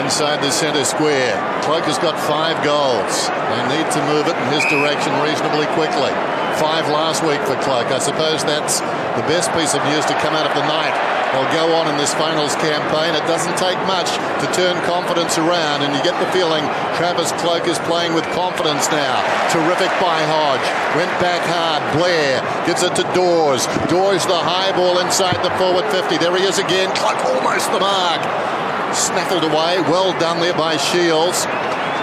inside the centre square. Cloak has got 5 goals. They need to move it in his direction reasonably quickly. 5 last week for Cloak. I suppose that's the best piece of news to come out of the night. They'll go on in this finals campaign. It doesn't take much to turn confidence around, and you get the feeling Travis Cloak is playing with confidence now. Terrific by Hodge. Went back hard. Blair gives it to Dawes. Dawes the high ball inside the forward 50. There he is again. Cloak almost the mark. Snaffled away. Well done there by Shields.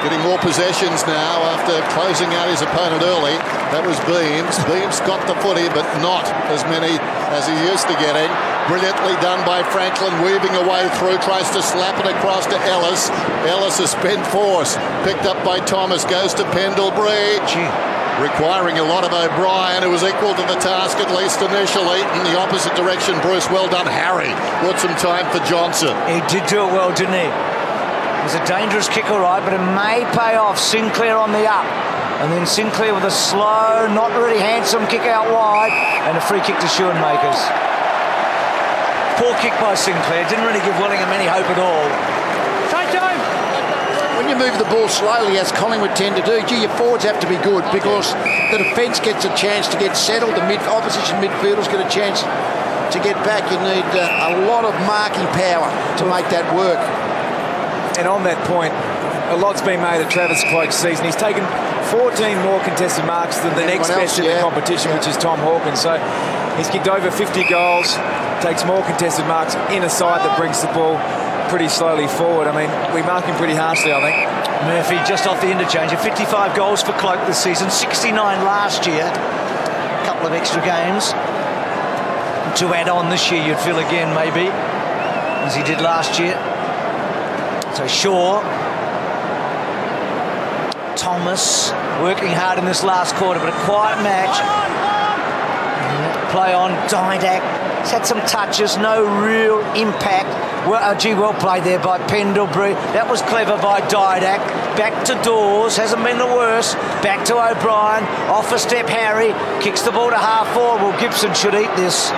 Getting more possessions now after closing out his opponent early. That was Beams. Beams got the footy, but not as many as he used to getting. Brilliantly done by Franklin, weaving away through, tries to slap it across to Ellis. Ellis has spent force. Picked up by Thomas, goes to Pendlebury. Requiring a lot of O'Brien, who was equal to the task at least initially. In the opposite direction, Bruce, well done. Harry brought some time for Johnson. He did do it well, didn't he? It was a dangerous kick, all right, but it may pay off. Sinclair on the up. And then Sinclair with a slow, not really handsome kick out wide, and a free kick to Schoenmakers. Poor kick by Sinclair. Didn't really give Wellingham any hope at all. When you move the ball slowly, as Collingwood tend to do, your forwards have to be good because the defence gets a chance to get settled. The opposition midfielders get a chance to get back. You need a lot of marking power to make that work. And on that point, a lot's been made of Travis Cloak's season. He's taken 14 more contested marks than the next best in the competition, which is Tom Hawkins. So he's kicked over 50 goals, takes more contested marks in a side that brings the ball pretty slowly forward. I mean, we mark him pretty harshly, I think. Murphy just off the interchange. 55 goals for Cloak this season, 69 last year. A couple of extra games to add on this year, you'd feel again, maybe, as he did last year. So Shaw, Thomas working hard in this last quarter, but a quiet match. Play on Didak. He's had some touches, no real impact. Well played there by Pendlebury. That was clever by Didak. Back to Dawes, hasn't been the worst. Back to O'Brien. Off a step Harry. Kicks the ball to half forward. Well, Gibson should eat this.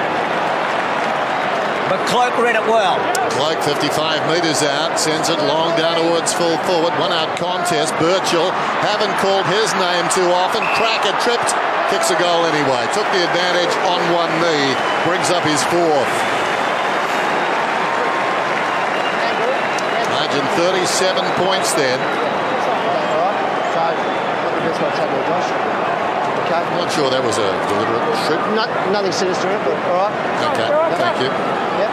But Cloak read it well. Cloak 55 metres out, sends it long down towards full forward. 1-out contest. Birchall, haven't called his name too often. Cracker tripped, kicks a goal anyway. Took the advantage on one knee, brings up his 4th. Margin 37 points then. I'm not sure that was a deliberate trip. Nothing sinister, but all right. Okay, thank you. Yep.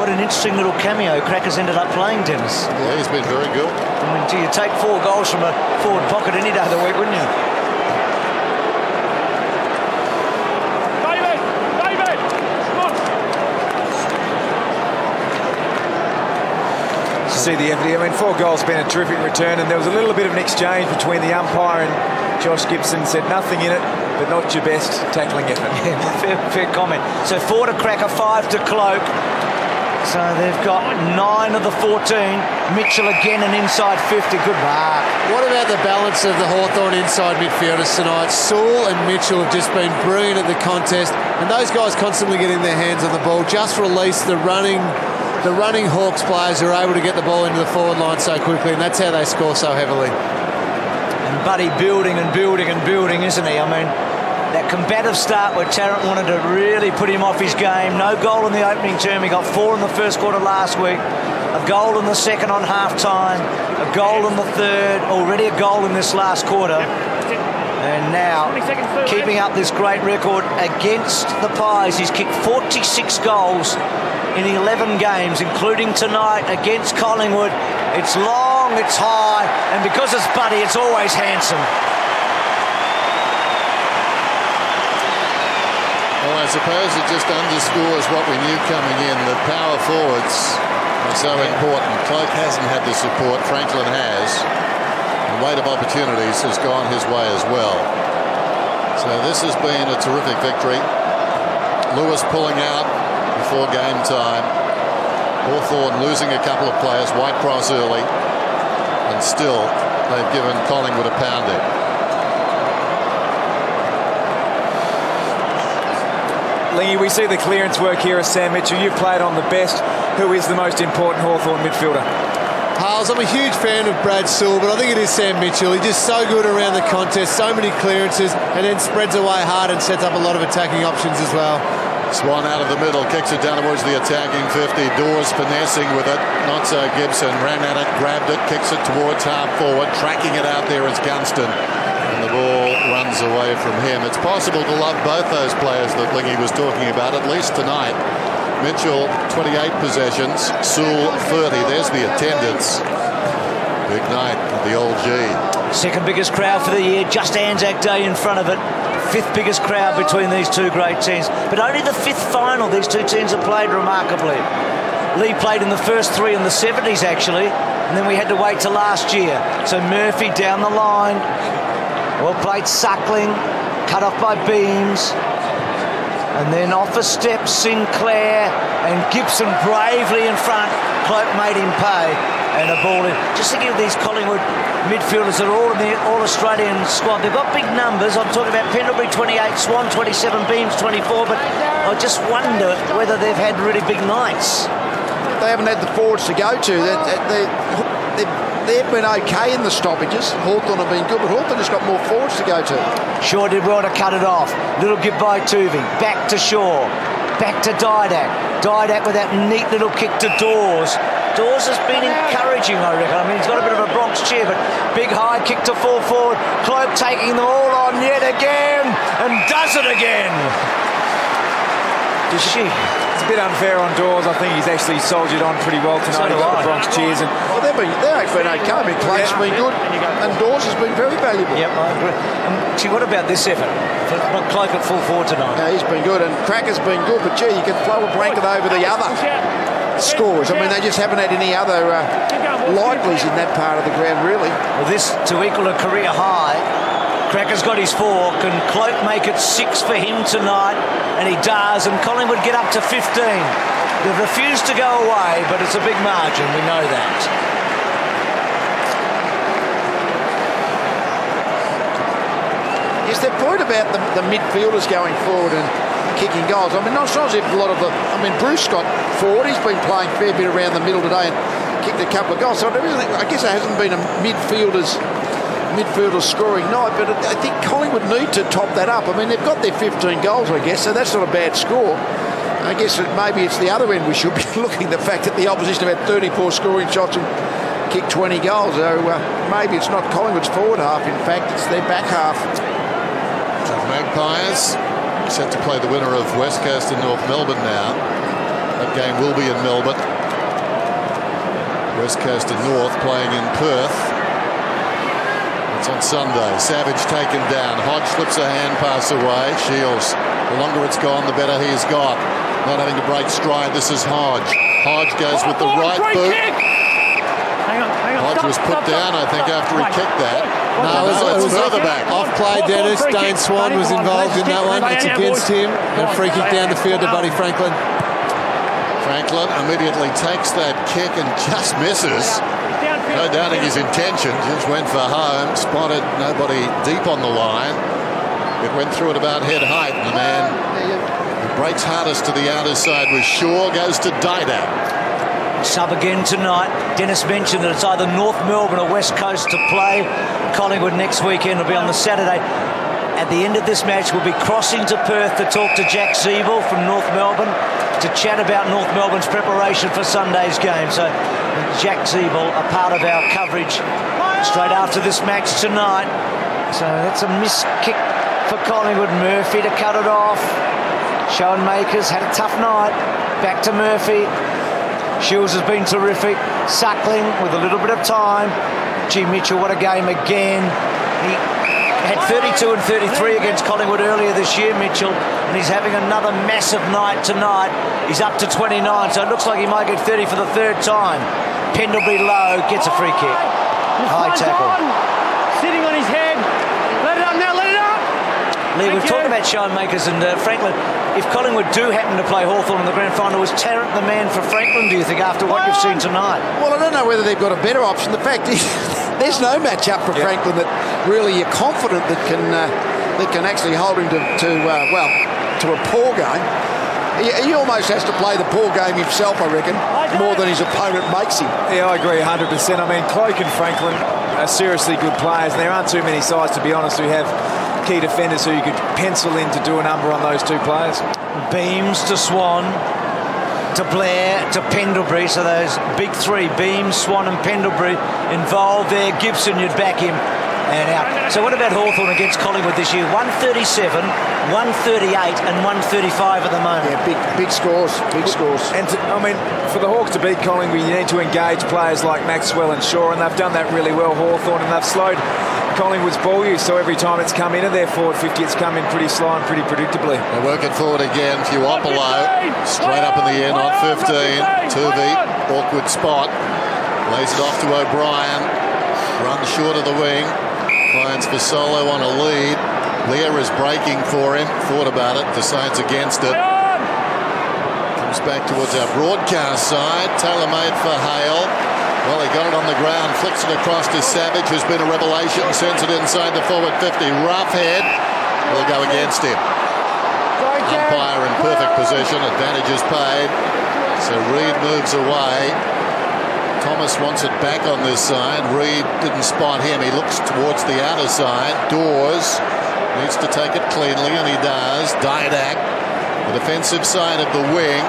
What an interesting little cameo Cracker's ended up playing, Dennis. Yeah, he's been very good. I mean, do you take 4 goals from a forward pocket any day of the week, wouldn't you? David! Come on! See the effort. I mean, 4 goals been a terrific return, and there was a little bit of an exchange between the umpire and Josh Gibson. Said nothing in it. but not your best tackling effort. Yeah, fair comment. So 4 to Cracker, 5 to Cloak. So they've got 9 of the 14. Mitchell again an inside 50. Good mark. What about the balance of the Hawthorn inside midfielders tonight? Sewell and Mitchell have just been brilliant at the contest, and those guys constantly getting their hands on the ball. Just release the running Hawks players who are able to get the ball into the forward line so quickly, and that's how they score so heavily. And Buddy building and building and building, isn't he? I mean, that combative start where Tarrant wanted to really put him off his game. No goal in the opening term. He got 4 in the first quarter last week. A goal in the second on half-time. A goal in the third. Already a goal in this last quarter. And now, keeping up this great record against the Pies. He's kicked 46 goals in 11 games, including tonight against Collingwood. It's long, it's high, and because it's Buddy, it's always handsome. Well, I suppose it just underscores what we knew coming in, that power forwards are so important. Cloak hasn't had the support, Franklin has. The weight of opportunities has gone his way as well. So this has been a terrific victory. Lewis pulling out before game time. Hawthorn losing a couple of players, Whitecross early, and still they've given Collingwood a pounding. Lingy, we see the clearance work here as Sam Mitchell. You've played on the best. Who is the most important Hawthorn midfielder? Hales, I'm a huge fan of Brad Sewell, but I think it is Sam Mitchell. He's just so good around the contest, so many clearances, and then spreads away hard and sets up a lot of attacking options as well. Swan out of the middle, kicks it down towards the attacking 50. Dawes finessing with it. Not so Gibson. Ran at it, grabbed it, kicks it towards half forward. Tracking it out there is Gunston. And the ball runs away from him. It's possible to love both those players that Lingy was talking about, at least tonight. Mitchell, 28 possessions. Sewell, 30. There's the attendance. Big night at the old G. Second biggest crowd for the year, just Anzac Day in front of it. 5th biggest crowd between these two great teams. But only the 5th final these two teams have played remarkably. Lee played in the first 3 in the 70s, actually, and then we had to wait till last year. So Murphy down the line. Well played Suckling, cut off by Beams. And then off a step, Sinclair, and Gibson bravely in front. Cloak made him pay, and a ball in. Just thinking of these Collingwood midfielders that are all in the All-Australian squad. They've got big numbers. I'm talking about Pendlebury 28, Swan 27, Beams 24, but I just wonder whether they've had really big nights. They haven't had the forwards to go to. They've been okay in the stoppages. Hawthorn have been good, but Hawthorn has got more forwards to go to. Shaw did well to cut it off. Little give by Tuvey. Back to Shaw. Back to Didak. Didak with that neat little kick to Dawes. Dawes has been encouraging, I reckon. I mean, he's got a bit of a Bronx cheer, but big high kick to full forward. Cloak taking them all on yet again, and does it again. Does she? It's a bit unfair on Dawes. I think he's actually soldiered on pretty well tonight. He's got the Bronx cheers. And well, they've been okay. I mean, Cloak's been good, and Dawes has been very valuable. Yep, I agree. See, what about this effort? Cloak at full forward tonight. Yeah, he's been good, and Cracker's been good, but gee, you can throw a blanket over the other scores. I mean, they just haven't had any other likelies in that part of the ground, really. Well, this to equal a career high. Cracker's got his 4. Can Cloak make it 6 for him tonight? And he does, and Collingwood get up to 15. They've refused to go away, but it's a big margin, we know that. Yes, their point about the midfielders going forward and kicking goals. I mean, not as if a lot of the... I mean, Bruce got forward. He's been playing a fair bit around the middle today and kicked a couple of goals. So I guess there hasn't been a midfielders scoring night, but I think Collingwood need to top that up. I mean, they've got their 15 goals, I guess, so that's not a bad score. I guess maybe it's the other end we should be looking, the fact that the opposition have had 34 scoring shots and kicked 20 goals. So maybe it's not Collingwood's forward half, in fact, it's their back half. The Magpies set to play the winner of West Coast and North Melbourne now. That game will be in Melbourne. West Coast and North playing in Perth. It's on Sunday. Savage taken down. Hodge slips a hand pass away. Shields. The longer it's gone, the better he's got. Not having to break stride. This is Hodge. Hodge goes with the right boot. Hang on. Hodge was put down, I think, after he kicked that. No, it was further back. Off play, Dennis. Dane Swan was involved in that one. It's against him. And a free kick down the field to Buddy Franklin. Franklin immediately takes that kick and just misses. No doubting his intention. Just went for home. Spotted nobody deep on the line. It went through at about head height. And the man who breaks hardest to the outer side was Shaw. Goes to Didak. Sub again tonight. Dennis mentioned that it's either North Melbourne or West Coast to play. Collingwood next weekend will be on the Saturday. At the end of this match, we'll be crossing to Perth to talk to Jack Siebel from North Melbourne to chat about North Melbourne's preparation for Sunday's game. So Jack Siebel, a part of our coverage straight after this match tonight. So that's a missed kick for Collingwood. Murphy to cut it off. Showen Makers had a tough night. Back to Murphy. Shields has been terrific. Suckling with a little bit of time. Gee, Mitchell, what a game again. He had 32 and 33 against Collingwood earlier this year, Mitchell, and he's having another massive night tonight. He's up to 29, so it looks like he might get 30 for the third time. Pendlebury low, gets a free kick. High tackle. Sitting on his head. Let it up now, let it up. Lee, we've talked about Showen Makers and Franklin. If Collingwood do happen to play Hawthorn in the grand final, is Tarrant the man for Franklin, do you think, after what you've seen tonight? Well, I don't know whether they've got a better option. The fact is, there's no match up for Franklin that really you're confident that can actually hold him to a poor game. He almost has to play the poor game himself, I reckon, more than his opponent makes him. Yeah, I agree 100%. I mean, Cloak and Franklin are seriously good players, and there aren't too many sides, to be honest, who have key defenders who you could pencil in to do a number on those two players. Beams to Swan, to Blair, to Pendlebury. So those big three, Beams, Swan and Pendlebury involved there. Gibson, you'd back him and out. So what about Hawthorn against Collingwood this year? 137, 138 and 135 at the moment. Yeah, big scores, big scores. And for the Hawks to beat Collingwood, you need to engage players like Maxwell and Shaw, and they've done that really well, Hawthorn, and they've slowed Collingwood's ball use, so every time it's come into their forward 50, it's come in pretty slow and pretty predictably. They're working forward again. Fuopolo straight up in the air, not 15. Turvey, awkward spot. Lays it off to O'Brien. Runs short of the wing. Finds for Solo on a lead. Lear is breaking for him. Thought about it. Decides against it. Comes back towards our broadcast side. Tailor-made for Hale. Well, he got it on the ground, flicks it across to Savage, who's been a revelation, sends it inside the forward 50. Rough head will go against him. Umpire in perfect position, advantage is paid. So Reid moves away. Thomas wants it back on this side. Reid didn't spot him. He looks towards the outer side. Dawes needs to take it cleanly, and he does. Didak, the defensive side of the wing,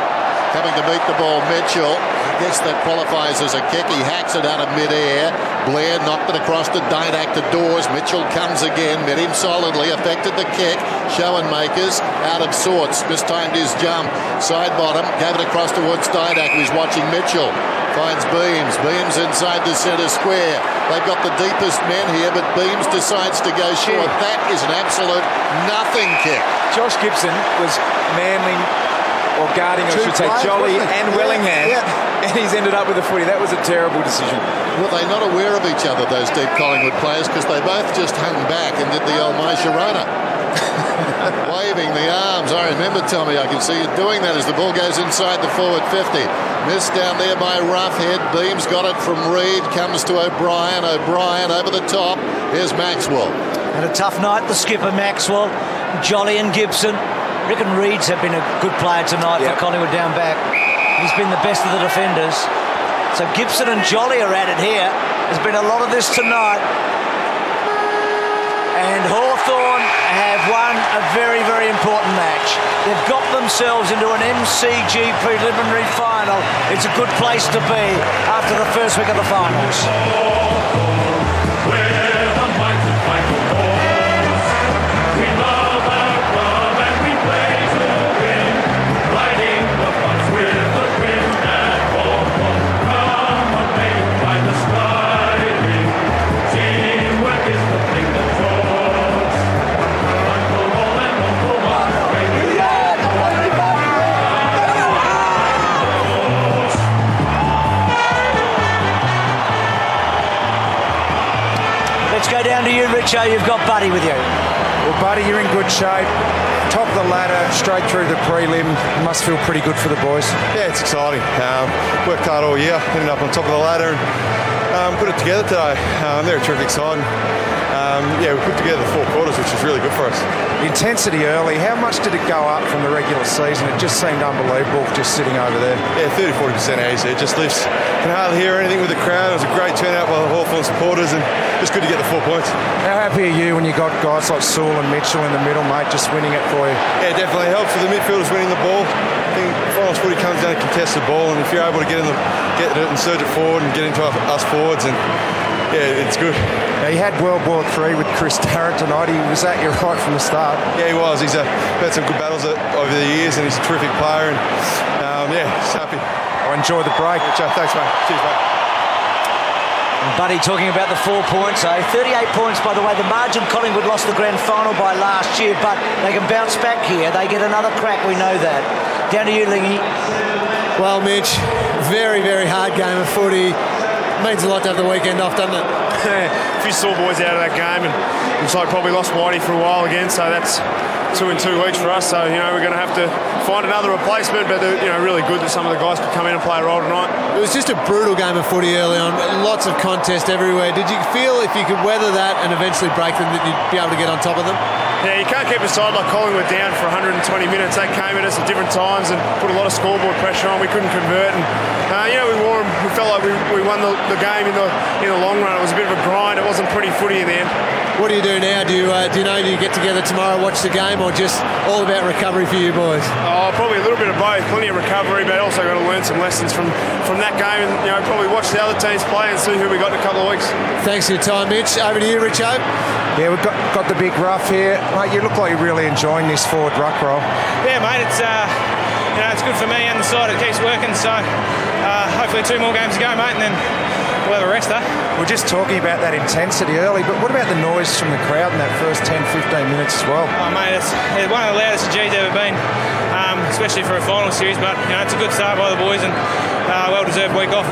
coming to meet the ball. Mitchell. I guess that qualifies as a kick. He hacks it out of mid-air. Blair knocked it across to Didak to Dawes. Mitchell comes again, met him solidly, affected the kick. Showen Makers out of sorts, mistimed his jump. Side bottom, gave it across towards Didak, who's watching Mitchell. Finds Beams. Beams inside the centre square. They've got the deepest men here, but Beams decides to go short. That is an absolute nothing kick. Josh Gibson was manling or guarding, I should say, Jolly and Wellingham. And he's ended up with a footy. That was a terrible decision. Were they not aware of each other, those deep Collingwood players? Because they both just hung back and did the old Maisharona. Waving the arms. I remember, Tommy, I can see you doing that as the ball goes inside the forward 50. Missed down there by Roughhead. Beams got it from Reid. Comes to O'Brien. O'Brien over the top. Here's Maxwell. Had a tough night, the skipper Maxwell. Jolly and Gibson. Reckon Reid's have been a good player tonight for Collingwood down back. He's been the best of the defenders. So Gibson and Jolly are at it here. There's been a lot of this tonight. And Hawthorn have won a very, very important match. They've got themselves into an MCG preliminary final. It's a good place to be after the first week of the finals. Richo, you've got Buddy with you. Well, Buddy, you're in good shape. Top of the ladder, straight through the prelim. Must feel pretty good for the boys. Yeah, it's exciting. Worked hard all year, ended up on top of the ladder and put it together today. They're a terrific side. We put together the 4 quarters, which is really good for us. The intensity early, how much did it go up from the regular season? It just seemed unbelievable just sitting over there. Yeah, 30-40% easy. It just lifts. Can hardly hear anything with the crowd. It was a great turnout by the Hawthorn supporters and just good to get the 4 points. How happy are you when you got guys like Sewell and Mitchell in the middle, mate, just winning it for you? Yeah, definitely helps with the midfielders winning the ball. I think finals footy comes down to contested ball, and if you're able to get it and surge it forward and get into us forwards, and yeah, it's good. Now, he had World War III with Chris Tarrant tonight. He was at your right from the start. Yeah, he was. He's had some good battles over the years, and he's a terrific player. And just happy. I enjoy the break. Thanks, mate. Cheers, mate. And Buddy talking about the 4 points. 38 points, by the way. The margin Collingwood lost the grand final by last year, but they can bounce back here. They get another crack. We know that. Down to you, Lingy. Well, Mitch, very, very hard game of footy. Means a lot to have the weekend off, doesn't it? A few sore boys out of that game, and looks like probably lost Whitey for a while again, so that's 2 in 2 weeks for us. So we're going to have to find another replacement, but really good that some of the guys could come in and play a role tonight. It was just a brutal game of footy early on, lots of contest everywhere. Did you feel if you could weather that and eventually break them that you'd be able to get on top of them? Yeah, you can't keep a side like Collingwood down for 120 minutes. They came at us at different times and put a lot of scoreboard pressure on. We couldn't convert, and we wore them. We felt like we won the game in the long run. It was a bit of a grind. It wasn't pretty footy in the end. What do you do now? Do you get together tomorrow, watch the game, or just all about recovery for you boys? Oh, probably a little bit of both. Plenty of recovery, but also got to learn some lessons from that game, and probably watch the other teams play and see who we got in a couple of weeks. Thanks for your time, Mitch. Over to you, Richo. Yeah, we've got the big rough here, mate. You look like you're really enjoying this forward ruck roll. Yeah, mate. It's it's good for me and the side. It keeps working. So hopefully 2 more games to go, mate, and then we'll have a rest, We're just talking about that intensity early, but what about the noise from the crowd in that first 10-15 minutes as well? Oh, mate, it's one of the loudest the G's ever been, especially for a final series, but it's a good start by the boys and well-deserved week off.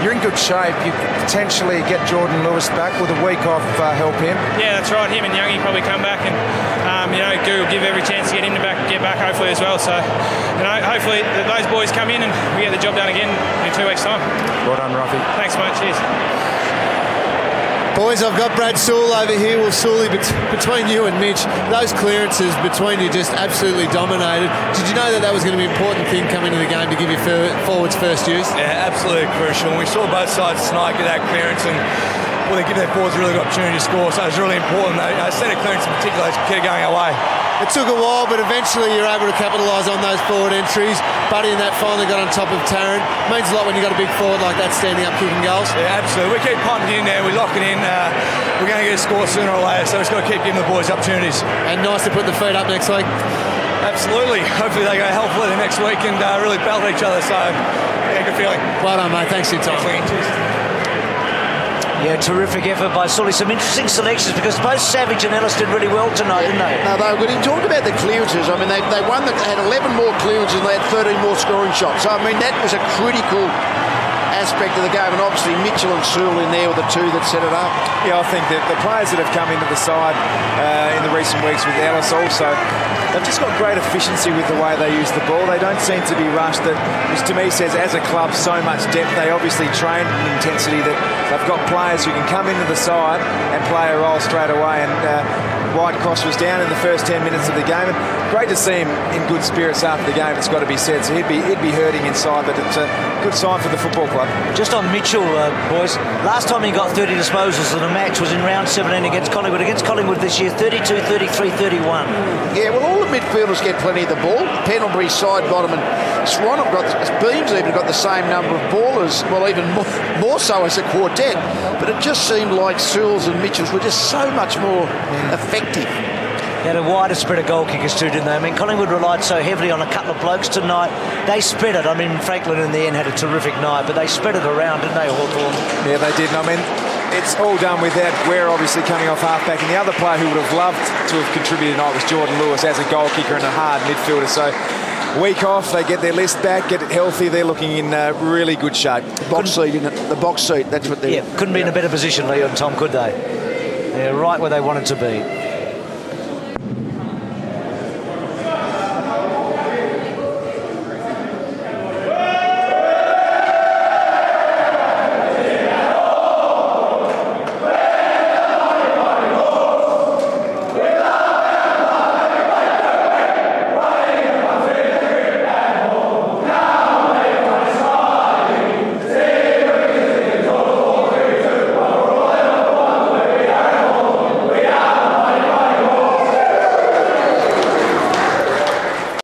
You're in good shape. You could potentially get Jordan Lewis back. Will the week off help him? Yeah, that's right. Him and Youngie probably come back, and Goo will give every chance to get him to get back hopefully as well. So, hopefully those boys come in and we get the job done again in 2 weeks' time. Well done, Ruffy. Thanks, mate. Cheers. Boys, I've got Brad Sewell over here. Well, Sewell, between you and Mitch, those clearances between you just absolutely dominated. Did you know that was going to be an important thing coming into the game to give your forwards first use? Yeah, absolutely crucial. We saw both sides tonight get that clearance and they give their forwards a really good opportunity to score, so it's really important. Centre clearance in particular is key going our way. It took a while, but eventually you're able to capitalise on those forward entries. Buddy and that finally got on top of Tarrant. Means a lot when you've got a big forward like that standing up kicking goals. Yeah, absolutely. We keep pumping in there, we lock it in. We're going to get a score sooner or later, so we've just got to keep giving the boys opportunities. And nice to put the feet up next week. Absolutely. Hopefully they go healthily the next week and really battle each other, so yeah, good feeling. Well done, mate. Thanks for your time. Yeah, terrific effort by Sully. Some interesting selections because both Savage and Ellis did really well tonight, didn't they? No, they were good. He talked about the clearances. I mean, they won. They had 11 more clearances and they had 13 more scoring shots. So, I mean, that was a critical aspect of the game, and obviously Mitchell and Sewell in there were the two that set it up. Yeah, I think that the players that have come into the side in the recent weeks with Ellis also, they've just got great efficiency with the way they use the ball. They don't seem to be rushed. That, which to me says, as a club, so much depth. They obviously train in intensity that they've got players who can come into the side and play a role straight away. And Whitecross was down in the first 10 minutes of the game. And great to see him in good spirits after the game, it's got to be said. So he'd be hurting inside, but it's a good sign for the football club. Just on Mitchell, boys, last time he got 30 disposals in a match was in round 17 against Collingwood. Against Collingwood this year, 32, 33, 31. Yeah, well, all the midfielders get plenty of the ball. Pendlebury, side bottom, and Swan have got, Beams even got the same number of ballers, well, even more so as a quartet. But it just seemed like Sewell's and Mitchell's were just so much more effective. They had a wider spread of goal kickers too, didn't they? I mean, Collingwood relied so heavily on a couple of blokes tonight. They spread it. I mean, Franklin in the end had a terrific night, but they spread it around, didn't they, Hawthorn? Yeah, they did. And I mean, it's all done without Ware obviously coming off halfback. And the other player who would have loved to have contributed tonight was Jordan Lewis as a goal kicker and a hard midfielder. So week off, they get their list back, get it healthy. They're looking in really good shape. The box seat, isn't it? The box seat, that's what they're... Yeah, couldn't be in a better position, Leo and Tom, could they? They're right where they wanted to be.